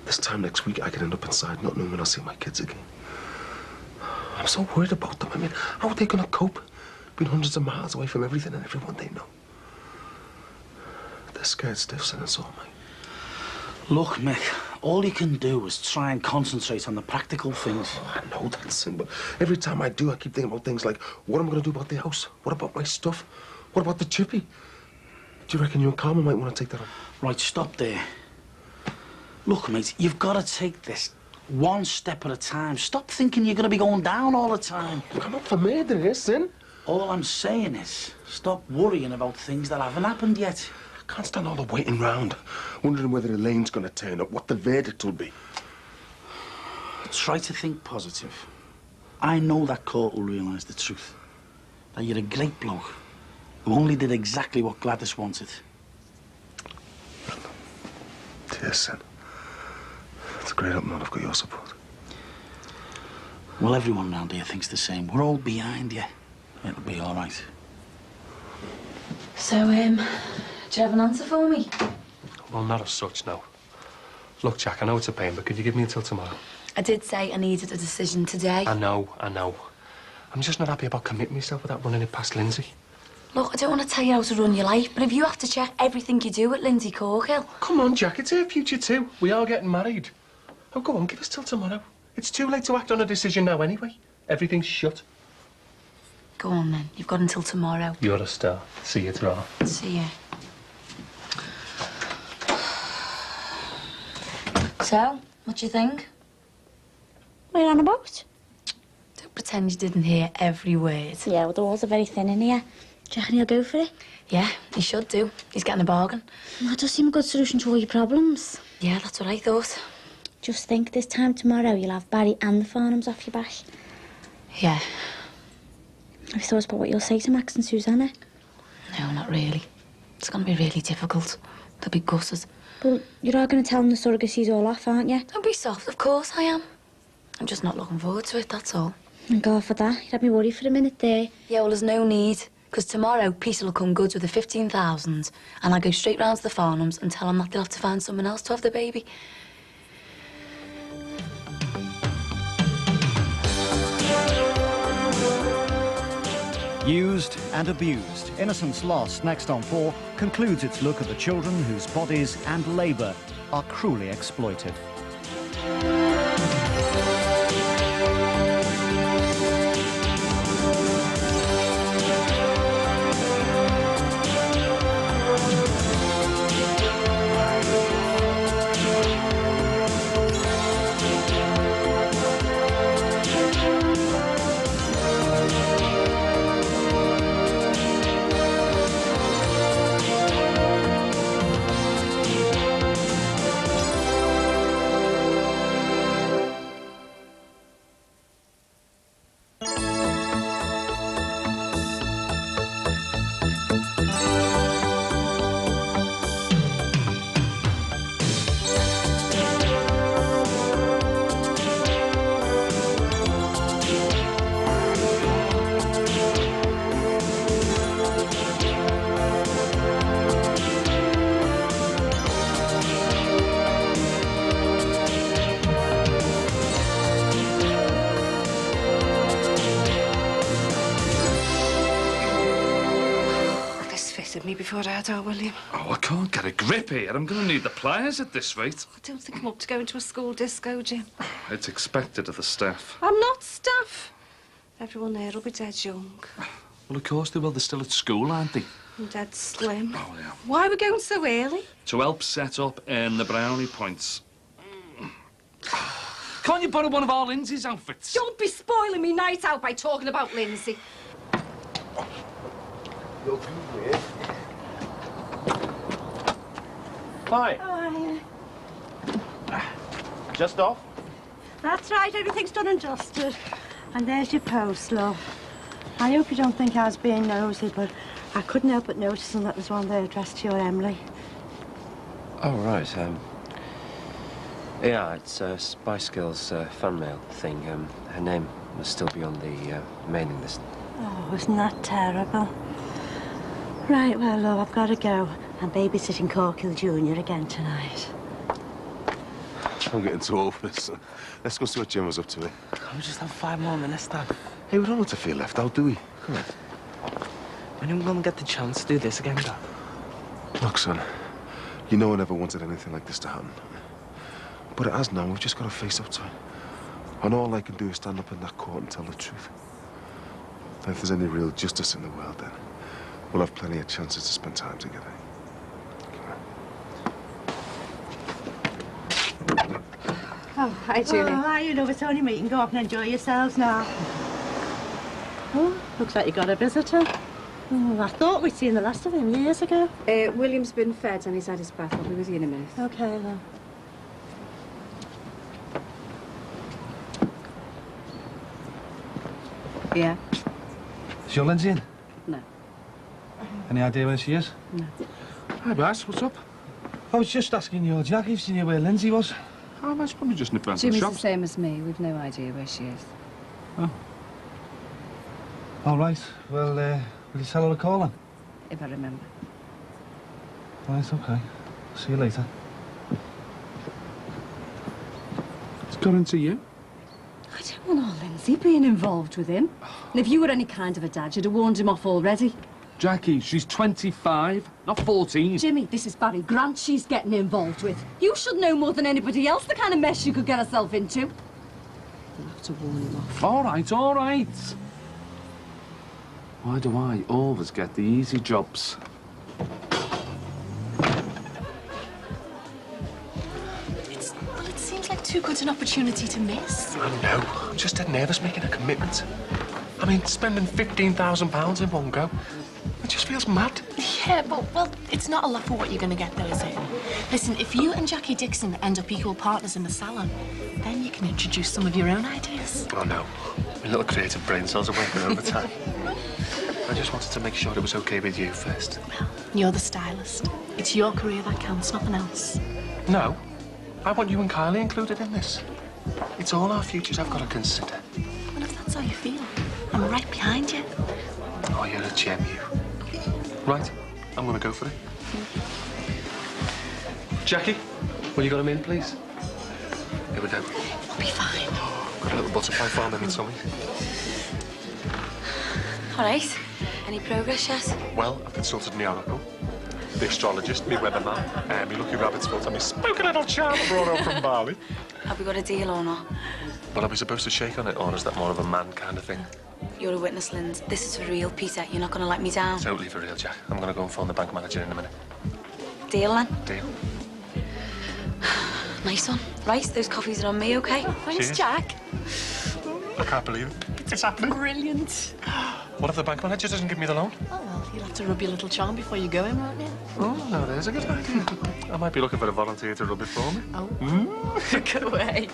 S6: This time next week, I could end up inside not knowing when I'll see my kids again. I'm so worried about them. I mean, how are they going to cope? Being hundreds of miles away from everything and everyone they know. They're scared stiffs, and it's all, mate.
S13: Look, Mick, all you can do is try and concentrate on the practical things.
S6: Oh, I know that, Sin, but every time I do, I keep thinking about things like, what am I going to do about the house? What about my stuff? What about the chippy? Do you reckon you and Carmen might want to take that on?
S13: Right, stop there. Look, mate, you've got to take this one step at a time. Stop thinking you're going to be going down all the time.
S6: I'm up for murder here, Sin.
S13: All I'm saying is, stop worrying about things that haven't happened yet.
S6: I can't stand all the waiting round, wondering whether Elaine's going to turn up, what the verdict will be.
S13: Try to think positive. I know that court will realise the truth. That you're a great bloke who only did exactly what Gladys wanted.
S6: Dear Sin, it's great up now I've got your support.
S13: Well, everyone round here thinks the same. We're all behind you. It'll be all right.
S18: So, do you have an answer for me?
S7: Well, not as such, no. Look, Jack, I know it's a pain, but could you give me until tomorrow?
S18: I did say I needed a decision today.
S7: I know. I'm just not happy about committing myself without running it past Lindsay.
S18: Look, I don't want to tell you how to run your life, but if you have to check everything you do at Lindsay Corkhill...
S7: Come on, Jack, it's her future too. We are getting married. Oh, go on, give us till tomorrow. It's too late to act on a decision now anyway. Everything's shut.
S18: Go on, then. You've got until tomorrow.
S7: You're a star. See you tomorrow.
S18: See you. So, what do you think?
S8: What are you on about?
S18: Don't pretend you didn't hear every word.
S8: Yeah, well, the walls are very thin in here. Do you reckon he'll go for it?
S18: Yeah, he should do. He's getting a bargain.
S8: That does seem a good solution to all your problems.
S18: Yeah, that's what I thought.
S8: Just think, this time tomorrow you'll have Barry and the Farnhams off your back.
S18: Yeah.
S8: Have you thought about what you'll say to Max and Susanna?
S18: No, not really. It's going to be really difficult. They'll be gutted.
S8: Well, you're all going to tell them the surrogacy's all off, aren't you?
S18: Don't be soft, of course I am. I'm just not looking forward to it, that's all.
S8: Thank God for that. You had me worried for a minute there.
S18: Yeah, well, there's no need. Because tomorrow, Peter will come goods with the 15,000 and I'll go straight round to the Farnhams and tell them that they'll have to find someone else to have the baby.
S22: Used and abused. Innocence Lost, next on 4, concludes its look at the children whose bodies and labour are cruelly exploited.
S3: Me before I had our William.
S9: Oh, I can't get a grip here. I'm going to need the pliers at this rate.
S3: I don't think I'm up to going to a school disco, Jim.
S9: It's expected of the staff.
S3: I'm not staff. Everyone there will be dead young.
S9: Well, of course they will. They're still at school, aren't they?
S3: I'm dead slim.
S9: Oh, yeah.
S3: Why are we going so early?
S9: To help set up the brownie points. Can't you borrow one of our Lindsay's outfits?
S3: Don't be spoiling me night out by talking about Lindsay.
S6: You're too weird. Hi.
S8: Hi.
S6: Just off?
S8: That's right, everything's done and dusted. And there's your post, love. I hope you don't think I was being nosy, but I couldn't help but noticing that there's one there addressed to your Emily.
S2: Oh, right. Yeah, it's Spice Girls fan mail thing. Her name must still be on the mailing list.
S8: Oh, isn't that terrible? Right, well, love, I've got to go. I'm babysitting Corkill Jr. again tonight.
S6: I'm getting too old for this. Let's go see what Jim was up to.
S4: Can we just have 5 more minutes, Dad?
S6: Hey, we don't want to feel left out, do we? Come on.
S4: When are we going to get the chance to do this again, Dad?
S6: Look, son, you know I never wanted anything like this to happen. But it has now. We've just got to face up to it. And all I can do is stand up in that court and tell the truth. And if there's any real justice in the world, then we'll have plenty of chances to spend time together.
S8: Oh, hi, Julie. Oh, hi, you know, it's only me. You can go off and enjoy yourselves now. Oh, looks like you got a visitor. Oh, I thought we'd seen the last of him years ago.
S3: William's been fed and he's had his bath. I'll be with you in a minute.
S8: OK, love.
S3: Yeah?
S9: Is your Lindsay in?
S3: No.
S9: Any idea where she is?
S3: No.
S9: Hi, Baz. What's up? I was just asking your Jackie if she knew where Lindsay was. Oh, that's probably just nipped round to the
S3: Jimmy's
S9: shop.
S3: the same as me. We've no idea where she is.
S9: Oh. All right. Well, will you tell her a call then?
S3: If I remember.
S9: Right, OK. See you later. It's got into you.
S3: I don't want our Lindsay being involved with him. And if you were any kind of a dad, you'd have warned him off already.
S9: Jackie, she's 25, not 14.
S3: Jimmy, this is Barry Grant she's getting involved with. You should know more than anybody else the kind of mess you could get herself into. You'll have to warn him off.
S9: All right, all right. Why do I always get the easy jobs?
S10: It seems like too good an opportunity to miss.
S7: I know. I'm just dead nervous making a commitment. I mean, spending £15,000 in one go. It just feels mad.
S10: Yeah, but, well, it's not a lot for what you're going to get, though, is it? Listen, if you and Jackie Dixon end up equal partners in the salon, then you can introduce some of your own ideas.
S7: Oh, no. My little creative brain cells are working overtime. I just wanted to make sure it was OK with you first.
S10: Well, you're the stylist. It's your career that counts, nothing else.
S7: No. I want you and Kylie included in this. It's all our futures I've got to consider.
S10: Well, if that's how you feel, I'm right behind you.
S7: Oh, you're a gem, you. Right, I'm going to go for it. Jackie, will you got him in, please? Here we go.
S10: We'll be fine.
S7: Got a little butterfly farm in it, something.
S18: All right. Any progress yet?
S7: Well, I've consulted my oracle, the astrologist, my weatherman, my lucky rabbit's foot, and my spooky little charm I brought home from Bali.
S18: Have we got a deal or not?
S7: Well, are we supposed to shake on it, or is that more of a man kind of thing?
S18: You're a witness, Lind. This is for real, Peter. You're not going to let me down.
S7: Totally for real, Jack. I'm going to go and phone the bank manager in a minute.
S18: Deal, then?
S7: Deal.
S18: Nice one. Right, those coffees are on me, OK?
S10: Thanks,
S7: Cheers.
S10: Jack.
S7: I can't believe it. It's happening.
S10: Brilliant.
S7: What if the bank manager doesn't give me the loan?
S10: Oh, well, you'll have to rub your little charm before you go in, won't you?
S7: Oh, no, there's a good idea. I might be looking for a volunteer to rub it for me.
S10: Oh. Go away.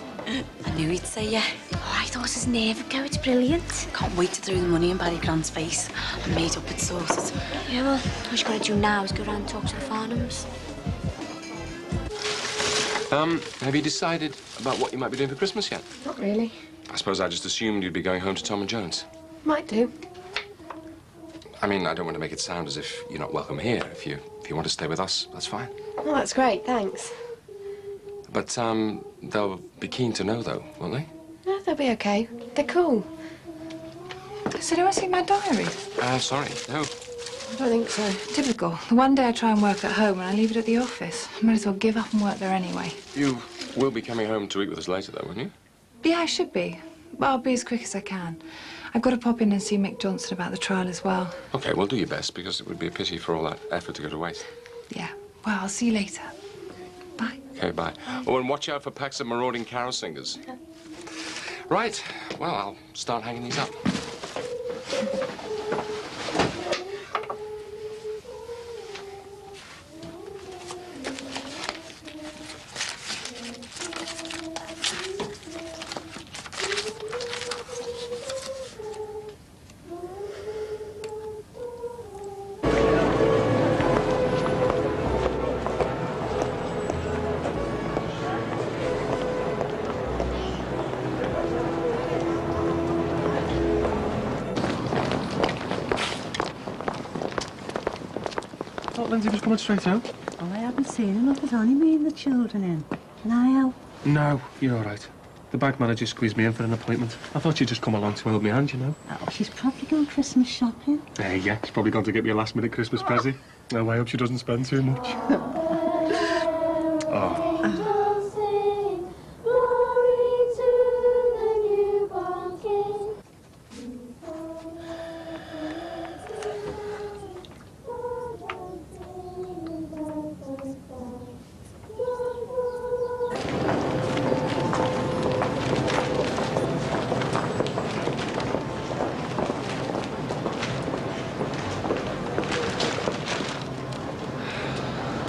S18: I knew he'd say yeah.
S11: Oh, I thought his nerve would go. It's brilliant.
S18: Can't wait to throw the money in Barry Grant's face. I'm made up, it's sorted.
S11: Yeah, well, what you got to do now is go around and talk to the Farnhams.
S2: Have you decided about what you might be doing for Christmas yet?
S15: Not really.
S2: I suppose I just assumed you'd be going home to Tom and Jones.
S15: Might do.
S2: I mean, I don't want to make it sound as if you're not welcome here. If you want to stay with us, that's fine.
S15: Oh, that's great, thanks.
S2: But, they'll be keen to know, though, won't they?
S15: No, they'll be okay. They're cool.
S17: So do I see my diary?
S2: Sorry, no.
S15: I don't think so.
S17: Typical. The one day I try and work at home and I leave it at the office. I might as well give up and work there anyway.
S2: You will be coming home to eat with us later, though, won't you?
S17: Yeah, I should be. But I'll be as quick as I can. I've got to pop in and see Mick Johnson about the trial as well.
S2: OK, well, do your best, because it would be a pity for all that effort to go to waste.
S17: Yeah. Well, I'll see you later.
S2: OK, bye. Oh, and watch out for packs of marauding carol singers. Right. Well, I'll start hanging these up.
S7: Lindsay was coming straight home.
S8: Oh, I haven't seen him. It was only me and the children in. Can I help?
S7: No, you're all right. The bank manager squeezed me in for an appointment. I thought you'd just come along to hold me hand, you know.
S8: Oh, she's probably going Christmas shopping.
S7: Yeah, she's probably going to get me a last-minute Christmas present. No, I hope she doesn't spend too much. Oh.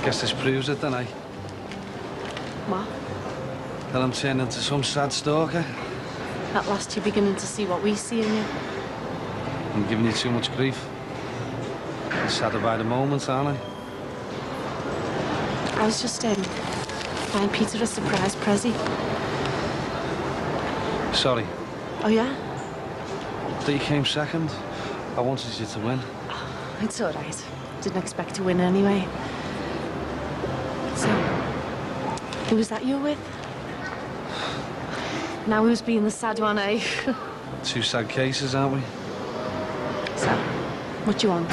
S19: Guess this proves it, then, eh?
S10: What?
S19: That I'm turning into some sad stalker.
S10: At last you're beginning to see what we see in you.
S19: I'm giving you too much grief. You're sadder by the moment, aren't I?
S10: I was just buying Peter a surprise prezi.
S19: Sorry.
S10: Oh, yeah?
S19: That you came second. I wanted you to win.
S10: It's all right. Didn't expect to win anyway. So, who was that you were with? Now who's being the sad one, eh?
S19: Two sad cases, aren't we?
S10: So, what do you want?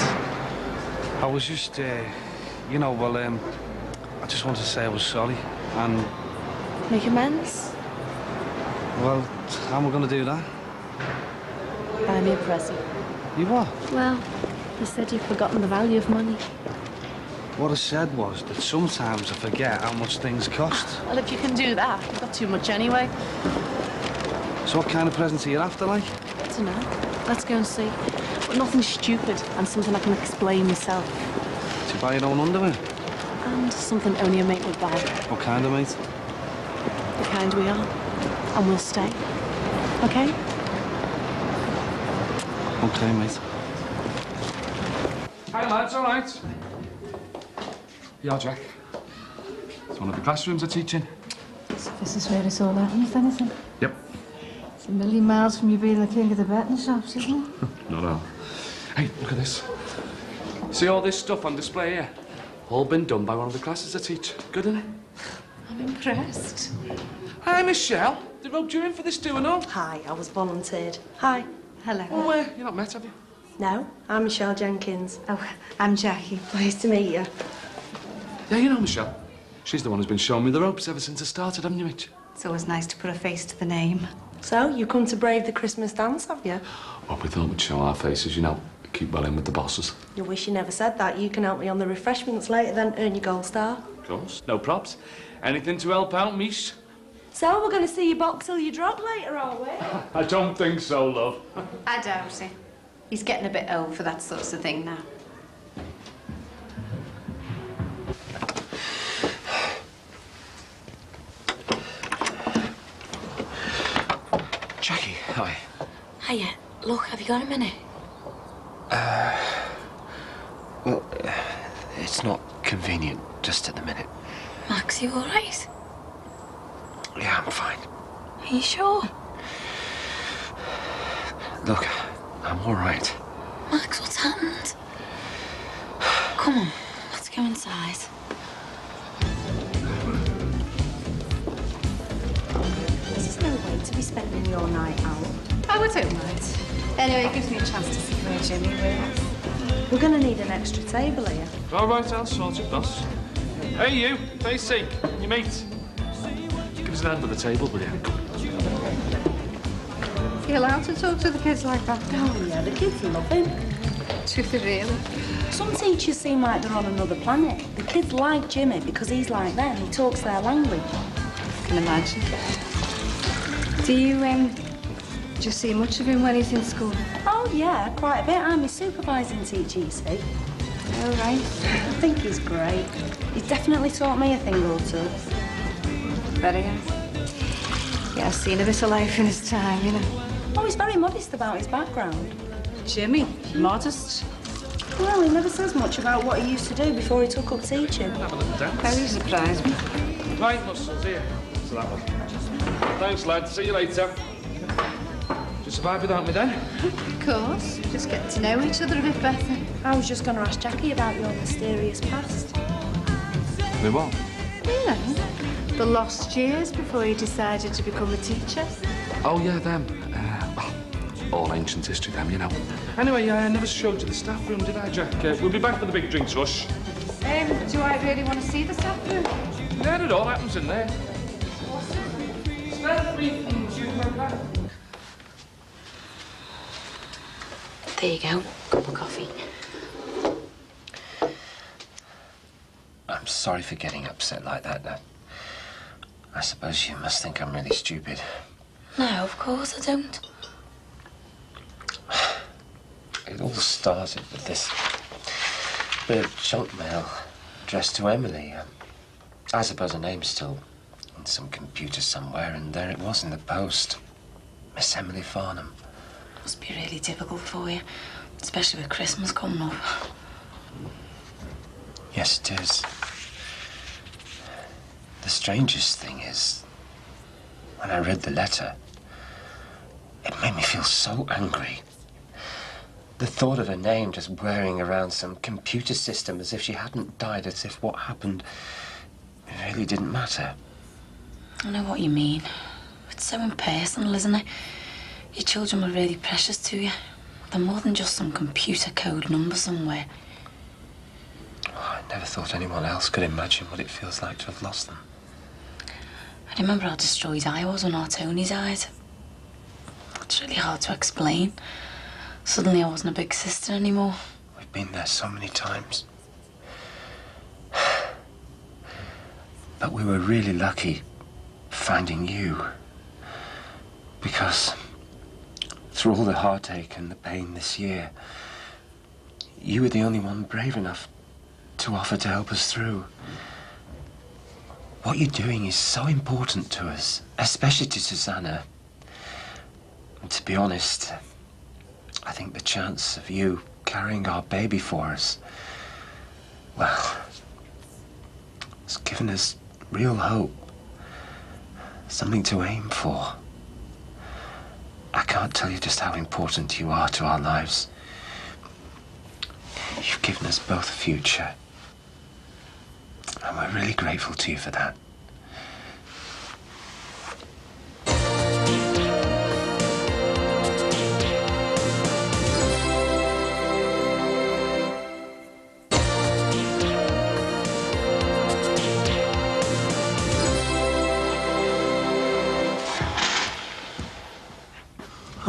S19: I was just, you know, well, I just wanted to say I was sorry, and...
S10: Make amends?
S19: Well, how am I going to do that?
S10: Buy me a present.
S19: You what?
S10: Well, they said you've forgotten the value of money.
S19: What I said was that sometimes I forget how much things cost.
S10: Well, if you can do that, you've got too much anyway.
S19: So what kind of presents are you after, like?
S10: I don't know. Let's go and see. But nothing stupid and something I can explain myself.
S19: Do you buy your own underwear?
S10: And something only a mate would buy.
S19: What kind of mate?
S10: The kind we are. And we'll stay. Okay?
S19: Okay, mate.
S9: Hi, lads, all right? Yeah, Jack. It's one of the classrooms I teach in.
S8: So this is where it's all happened, anything?
S9: Yep.
S8: It's a million miles from you being the king of the betting shops, isn't it?
S9: Not all. Hey, look at this. See all this stuff on display here? All been done by one of the classes I teach. Good, isn't it?
S8: I'm impressed.
S9: Hi, Michelle. They roped you in for this too and all?
S8: Hi, I was volunteered. Hi. Hello.
S9: Oh, you're not met, have you?
S8: No, I'm Michelle Jenkins. Oh, I'm Jackie. Pleased to meet you.
S9: Yeah, you know Michelle. She's the one who's been showing me the ropes ever since I started, haven't you, Mitch?
S8: It's always nice to put a face to the name. So, you come to brave the Christmas dance, have you?
S9: Well, we thought we'd show our faces, you know. Keep well in with the bosses.
S8: You wish you never said that. You can help me on the refreshments later, then earn your gold star.
S9: Of course. No props. Anything to help out, Mish?
S8: So, we're going to see you box till you drop later, are we?
S9: I don't think so, love.
S3: I doubt it. He's getting a bit old for that sort of thing now.
S2: Jackie, hi.
S11: Hiya. Look, have you got a minute?
S2: Well, it's not convenient just at the minute.
S11: Max, you all right?
S2: Yeah, I'm fine.
S11: Are you sure?
S2: Look, I'm all right.
S11: Max, what's happened? Come on, let's go inside.
S8: This is no way to be spending your night out.
S3: Oh, I don't mind. Anyway, it gives me a chance to see where Jimmy is.
S8: We're going to need an extra table here.
S9: All right, I'll sort it, boss. Hey, you. Face sake. You mate. Give us an hand with the table, will you?
S3: You allowed to talk to the kids like that?
S8: Oh, yeah, the kids love him.
S3: Do they really?
S8: Some teachers seem like they're on another planet. The kids like Jimmy because he's like them. He talks their language.
S3: I can imagine. Do you, just see much of him when he's in school?
S8: Oh, yeah, quite a bit. I'm his supervising teacher, you see.
S3: Oh, right.
S8: I think he's great. He's definitely taught me a thing or two.
S3: Very nice. Yeah, I've seen a bit of life in his time, you know.
S8: Oh, he's very modest about his background.
S3: Jimmy, modest?
S8: Well, he never says much about what he used to do before he took up teaching.
S3: Very surprised me.
S9: Right, muscles, here. So that one. Thanks, lad. See you later. Did you survive without me then?
S3: Of course. Just get to know each other a bit better.
S8: I was just going to ask Jackie about your mysterious past.
S9: Me what?
S3: You know, the lost years before you decided to become a teacher.
S9: Oh, yeah, them. All ancient history, them, you know. Anyway, I never showed you the staff room, did I, Jack? We'll be back for the big drinks rush.
S3: Do I really want to see the staff room?
S9: Yeah, it all happens in there. Stand me things, you remember?
S11: There you go. Cup of coffee.
S2: I'm sorry for getting upset like that. I suppose you must think I'm really stupid.
S11: No, of course I don't.
S2: It all started with this bit of junk mail addressed to Emily. I suppose her name's still on some computer somewhere, and there it was in the post. Miss Emily Farnham.
S11: Must be really difficult for you, especially with Christmas coming up.
S2: Yes, it is. The strangest thing is, when I read the letter, it made me feel so angry. The thought of her name just whirring around some computer system as if she hadn't died, as if what happened really didn't matter.
S11: I know what you mean. It's so impersonal, isn't it? Your children were really precious to you. They're more than just some computer code number somewhere.
S2: Oh, I never thought anyone else could imagine what it feels like to have lost them.
S11: I remember how destroyed I was when our Tony died. It's really hard to explain. Suddenly I wasn't a big sister anymore.
S2: We've been there so many times. But we were really lucky finding you. Because through all the heartache and the pain this year, you were the only one brave enough to offer to help us through. What you're doing is so important to us, especially to Susanna. And to be honest, I think the chance of you carrying our baby for us, well, it's given us real hope. Something to aim for. I can't tell you just how important you are to our lives. You've given us both a future. And we're really grateful to you for that.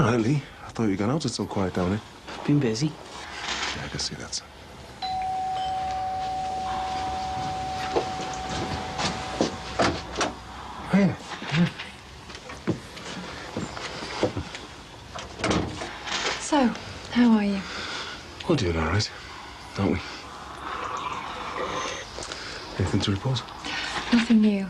S6: All right, Lee. I thought you were gone out. It's so quiet down here.
S13: Been busy.
S6: Yeah, I can see that, son. Hey.
S17: So, how are you?
S6: We're doing all right, aren't we? Anything to report?
S17: Nothing new.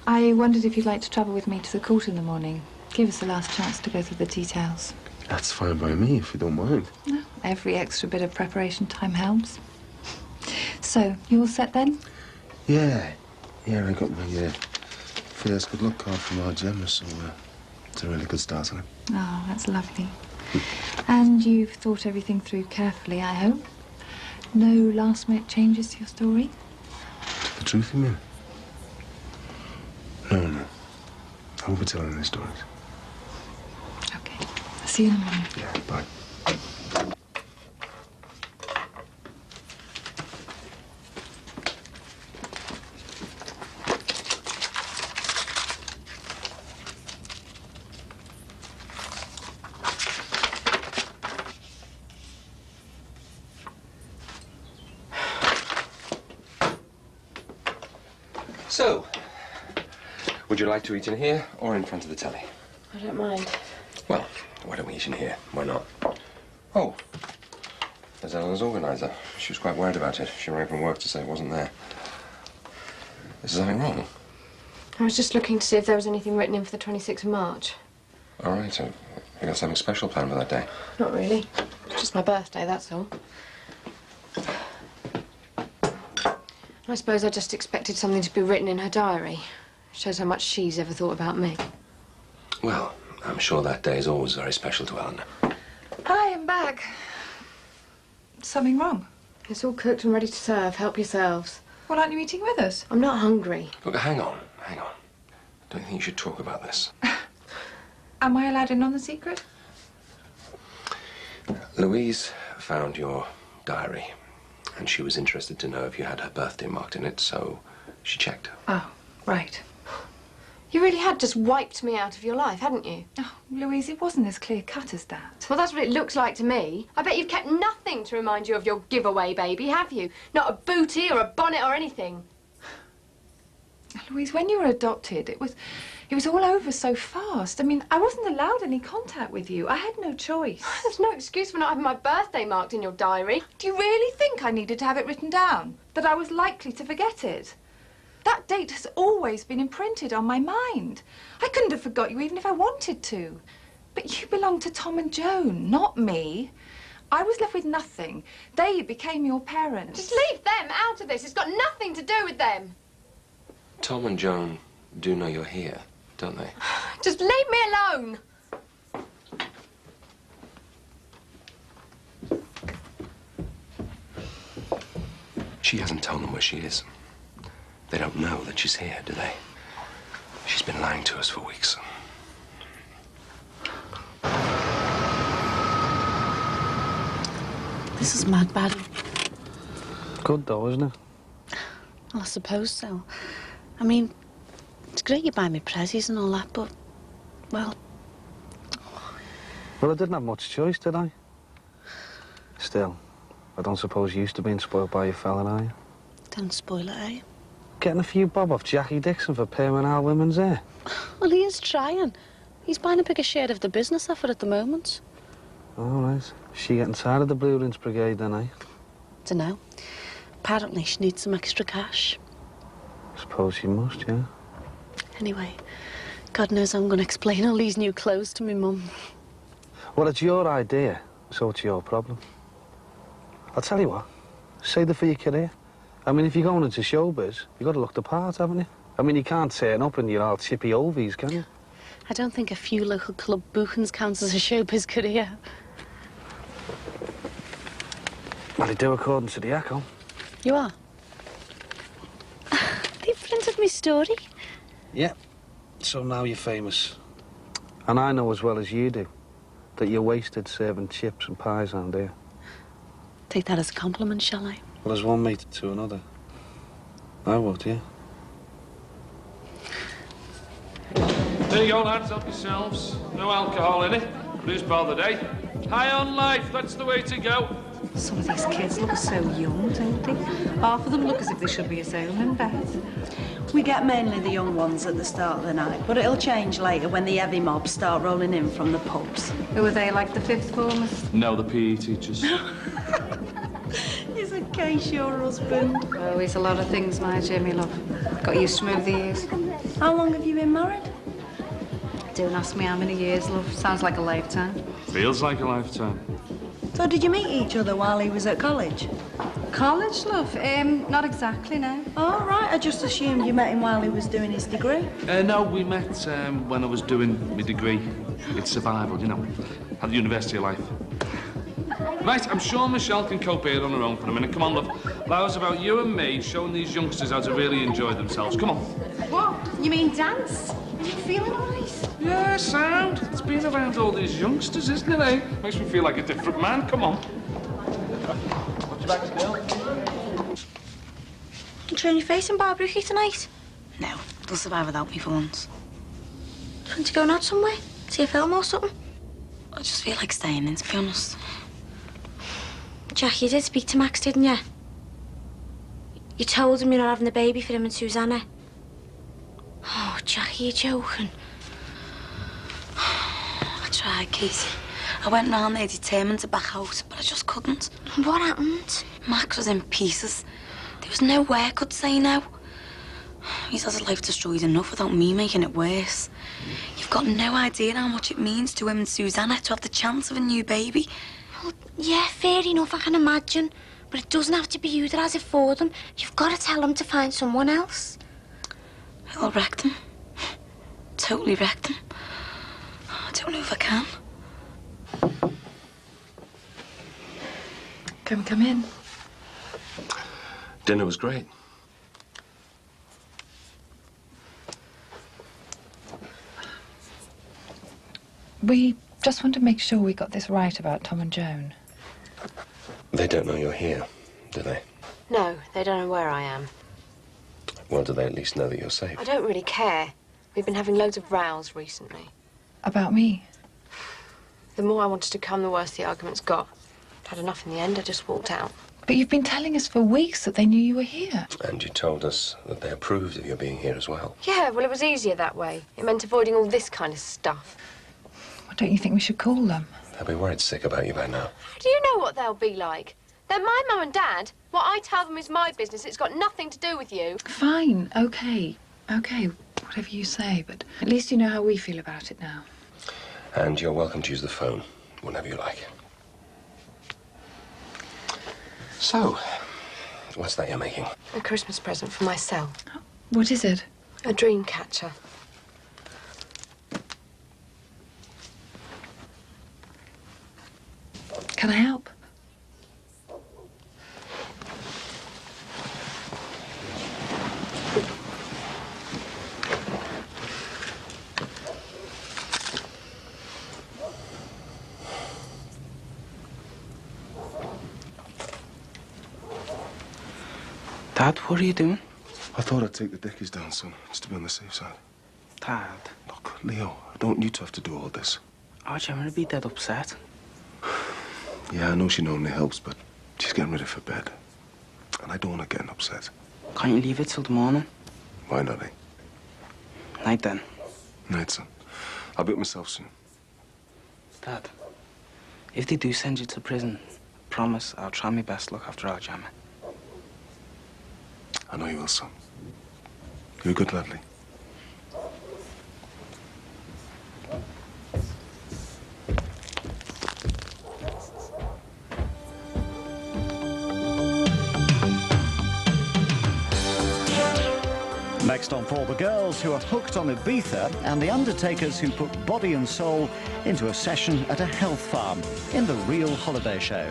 S17: I wondered if you'd like to travel with me to the court in the morning. Give us the last chance to go through the details.
S6: That's fine by me, if you don't mind.
S17: No, every extra bit of preparation time helps. So, you all set then?
S6: Yeah. Yeah, I got my first good luck card from our Gemma, so it's a really good start on it.
S17: Oh, that's lovely. And you've thought everything through carefully, I hope? No last-minute changes to your story?
S6: The truth, you mean? No. I won't be telling any stories.
S17: Okay. I'll see you in the morning.
S6: Yeah, bye.
S2: So, would you like to eat in here or in front of the telly?
S15: I don't mind.
S2: Well, why don't we eat in here? Why not? Oh, there's Eleanor's organizer. She was quite worried about it. She rang from work to say it wasn't there. Is there something wrong?
S15: I was just looking to see if there was anything written in for the 26th of March.
S2: All right, so you got something special planned for that day?
S15: Not really. It's just my birthday, that's all. I suppose I just expected something to be written in her diary. Shows how much she's ever thought about me.
S2: Well, I'm sure that day is always very special to Eleanor.
S17: Hi, I'm back. Something wrong?
S15: It's all cooked and ready to serve. Help yourselves.
S17: Well, aren't you eating with us?
S15: I'm not hungry.
S2: Look, hang on. Don't you think you should talk about this?
S17: Am I allowed in on the secret?
S2: Louise found your diary, and she was interested to know if you had her birthday marked in it, so she checked.
S17: Oh, right.
S15: You really had just wiped me out of your life, hadn't you?
S17: Oh, Louise, it wasn't as clear-cut as that.
S15: Well, that's what it looks like to me. I bet you've kept nothing to remind you of your giveaway baby, have you? Not a booty or a bonnet or anything.
S17: Louise, when you were adopted, it was all over so fast. I mean, I wasn't allowed any contact with you. I had no choice.
S15: There's no excuse for not having my birthday marked in your diary.
S17: Do you really think I needed to have it written down? That I was likely to forget it? That date has always been imprinted on my mind. I couldn't have forgot you even if I wanted to. But you belonged to Tom and Joan, not me. I was left with nothing. They became your parents.
S15: Just leave them out of this. It's got nothing to do with them.
S2: Tom and Joan do know you're here, don't they?
S15: Just leave me alone.
S2: She hasn't told them where she is. They don't know that she's here, do they? She's been lying to us for weeks.
S18: This is mad bad.
S19: Good though, isn't it?
S18: Well, I suppose so. I mean, it's great you buy me prezzies and all that, but, well...
S19: Well, I didn't have much choice, did I? Still, I don't suppose you're used to being spoiled by your fella, are you?
S18: Don't spoil it, eh?
S19: Getting a few bob off Jackie Dixon for permanent women's hair.
S18: Well, he is trying. He's buying a bigger share of the business off it at the moment.
S19: All right. She getting tired of the Blue Rinse Brigade, then, eh?
S18: Dunno. Apparently, she needs some extra cash.
S19: Suppose she must, yeah.
S18: Anyway, God knows I'm going to explain all these new clothes to me mum.
S19: Well, it's your idea, so it's your problem. I'll tell you what, save it for your career. I mean, if you're going into showbiz, you've got to look the part, haven't you? I mean, you can't turn up in your all chippy oldies, can you?
S18: I don't think a few local club bookings counts as a showbiz career.
S19: Well, they do according to the Echo.
S18: You are? They printed me story.
S19: Yeah. So now you're famous. And I know as well as you do that you're wasted serving chips and pies around here.
S18: Take that as a compliment, shall I?
S19: Well, as one mate to another. I would, yeah.
S9: There you go, lads. Help yourselves. No alcohol in it. Please bother, eh? High on life, that's the way to go.
S5: Some of these kids look so young, don't they? Half of them look as if they should be at home in bed.
S8: We get mainly the young ones at the start of the night, but it'll change later when the heavy mobs start rolling in from the pubs.
S5: Who are they, like the fifth formers?
S9: No, the PE teachers.
S8: Is a case your husband?
S5: Oh, he's a lot of things, my Jimmy, love. Got used to him over the years.
S8: How long have you been married?
S5: Don't ask me how many years, love. Sounds like a lifetime.
S9: Feels like a lifetime.
S8: So did you meet each other while he was at college?
S5: College, love? Not exactly, no.
S8: Oh, right. I just assumed you met him while he was doing his degree.
S9: No, we met when I was doing my degree. It's survival, you know, at the University of Life. Right, I'm sure Michelle can cope here on her own for a minute. Come on, love. How's about you and me showing these youngsters how to really enjoy themselves? Come on.
S5: What? You mean dance? Are you feeling all right?
S9: Yeah, sound. It's been around all these youngsters, isn't it, eh? Makes me feel like a different man. Come on. What's your back to Bill?
S18: You train your face in Barbary tonight? No, they'll survive without me for once. Do you want to go out somewhere? See a film or something? I just feel like staying in, to be honest.
S11: Jack, you did speak to Max, didn't you? You told him you're not having the baby for him and Susanna. Oh, Jackie, you're joking.
S18: I tried, Casey. I went round there determined to back out, but I just couldn't.
S11: What happened?
S18: Max was in pieces. There was no way I could say no. He's had his life destroyed enough without me making it worse. You've got no idea how much it means to him and Susanna to have the chance of a new baby.
S11: Well, yeah, fair enough, I can imagine. But it doesn't have to be you that has it for them. You've got to tell them to find someone else.
S18: I'll wreck them. Totally wreck them. I don't know if I can.
S17: Can we come in?
S6: Dinner was great.
S17: We just want to make sure we got this right about Tom and Joan.
S6: They don't know you're here, do they?
S15: No, they don't know where I am.
S6: Well, do they at least know that you're safe?
S15: I don't really care. We've been having loads of rows recently.
S17: About me?
S15: The more I wanted to come, the worse the arguments got. I'd had enough in the end, I just walked out.
S17: But you've been telling us for weeks that they knew you were here.
S6: And you told us that they approved of your being here as well.
S15: Yeah, well, it was easier that way. It meant avoiding all this kind of stuff.
S17: Well, don't you think we should call them?
S6: They'll be worried sick about you by now.
S15: Do you know what they'll be like? They're my mum and dad. What I tell them is my business. It's got nothing to do with you.
S17: Fine, okay. Okay, whatever you say, but at least you know how we feel about it now.
S6: And you're welcome to use the phone whenever you like. So, what's that you're making?
S15: A Christmas present for myself.
S17: What is it?
S15: A dream catcher.
S17: Can I help?
S20: Dad, what are you doing?
S6: I thought I'd take the dickies down, son, just to be on the safe side.
S20: Dad.
S6: Look, Leo, I don't want you to have to do all this.
S20: Archie, I'm gonna be dead upset.
S6: Yeah, I know she normally helps, but she's getting ready for bed. And I don't want her getting upset.
S20: Can't you leave it till the morning?
S6: Why not, eh?
S20: Night then.
S6: Night, son. I'll be up myself soon.
S20: Dad, if they do send you to prison, promise I'll try my best to look after Archie.
S6: I know you will, son. You're a good lad, Lee.
S22: Next on 4, the girls who are hooked on Ibiza and the undertakers who put body and soul into a session at a health farm in The Real Holiday Show.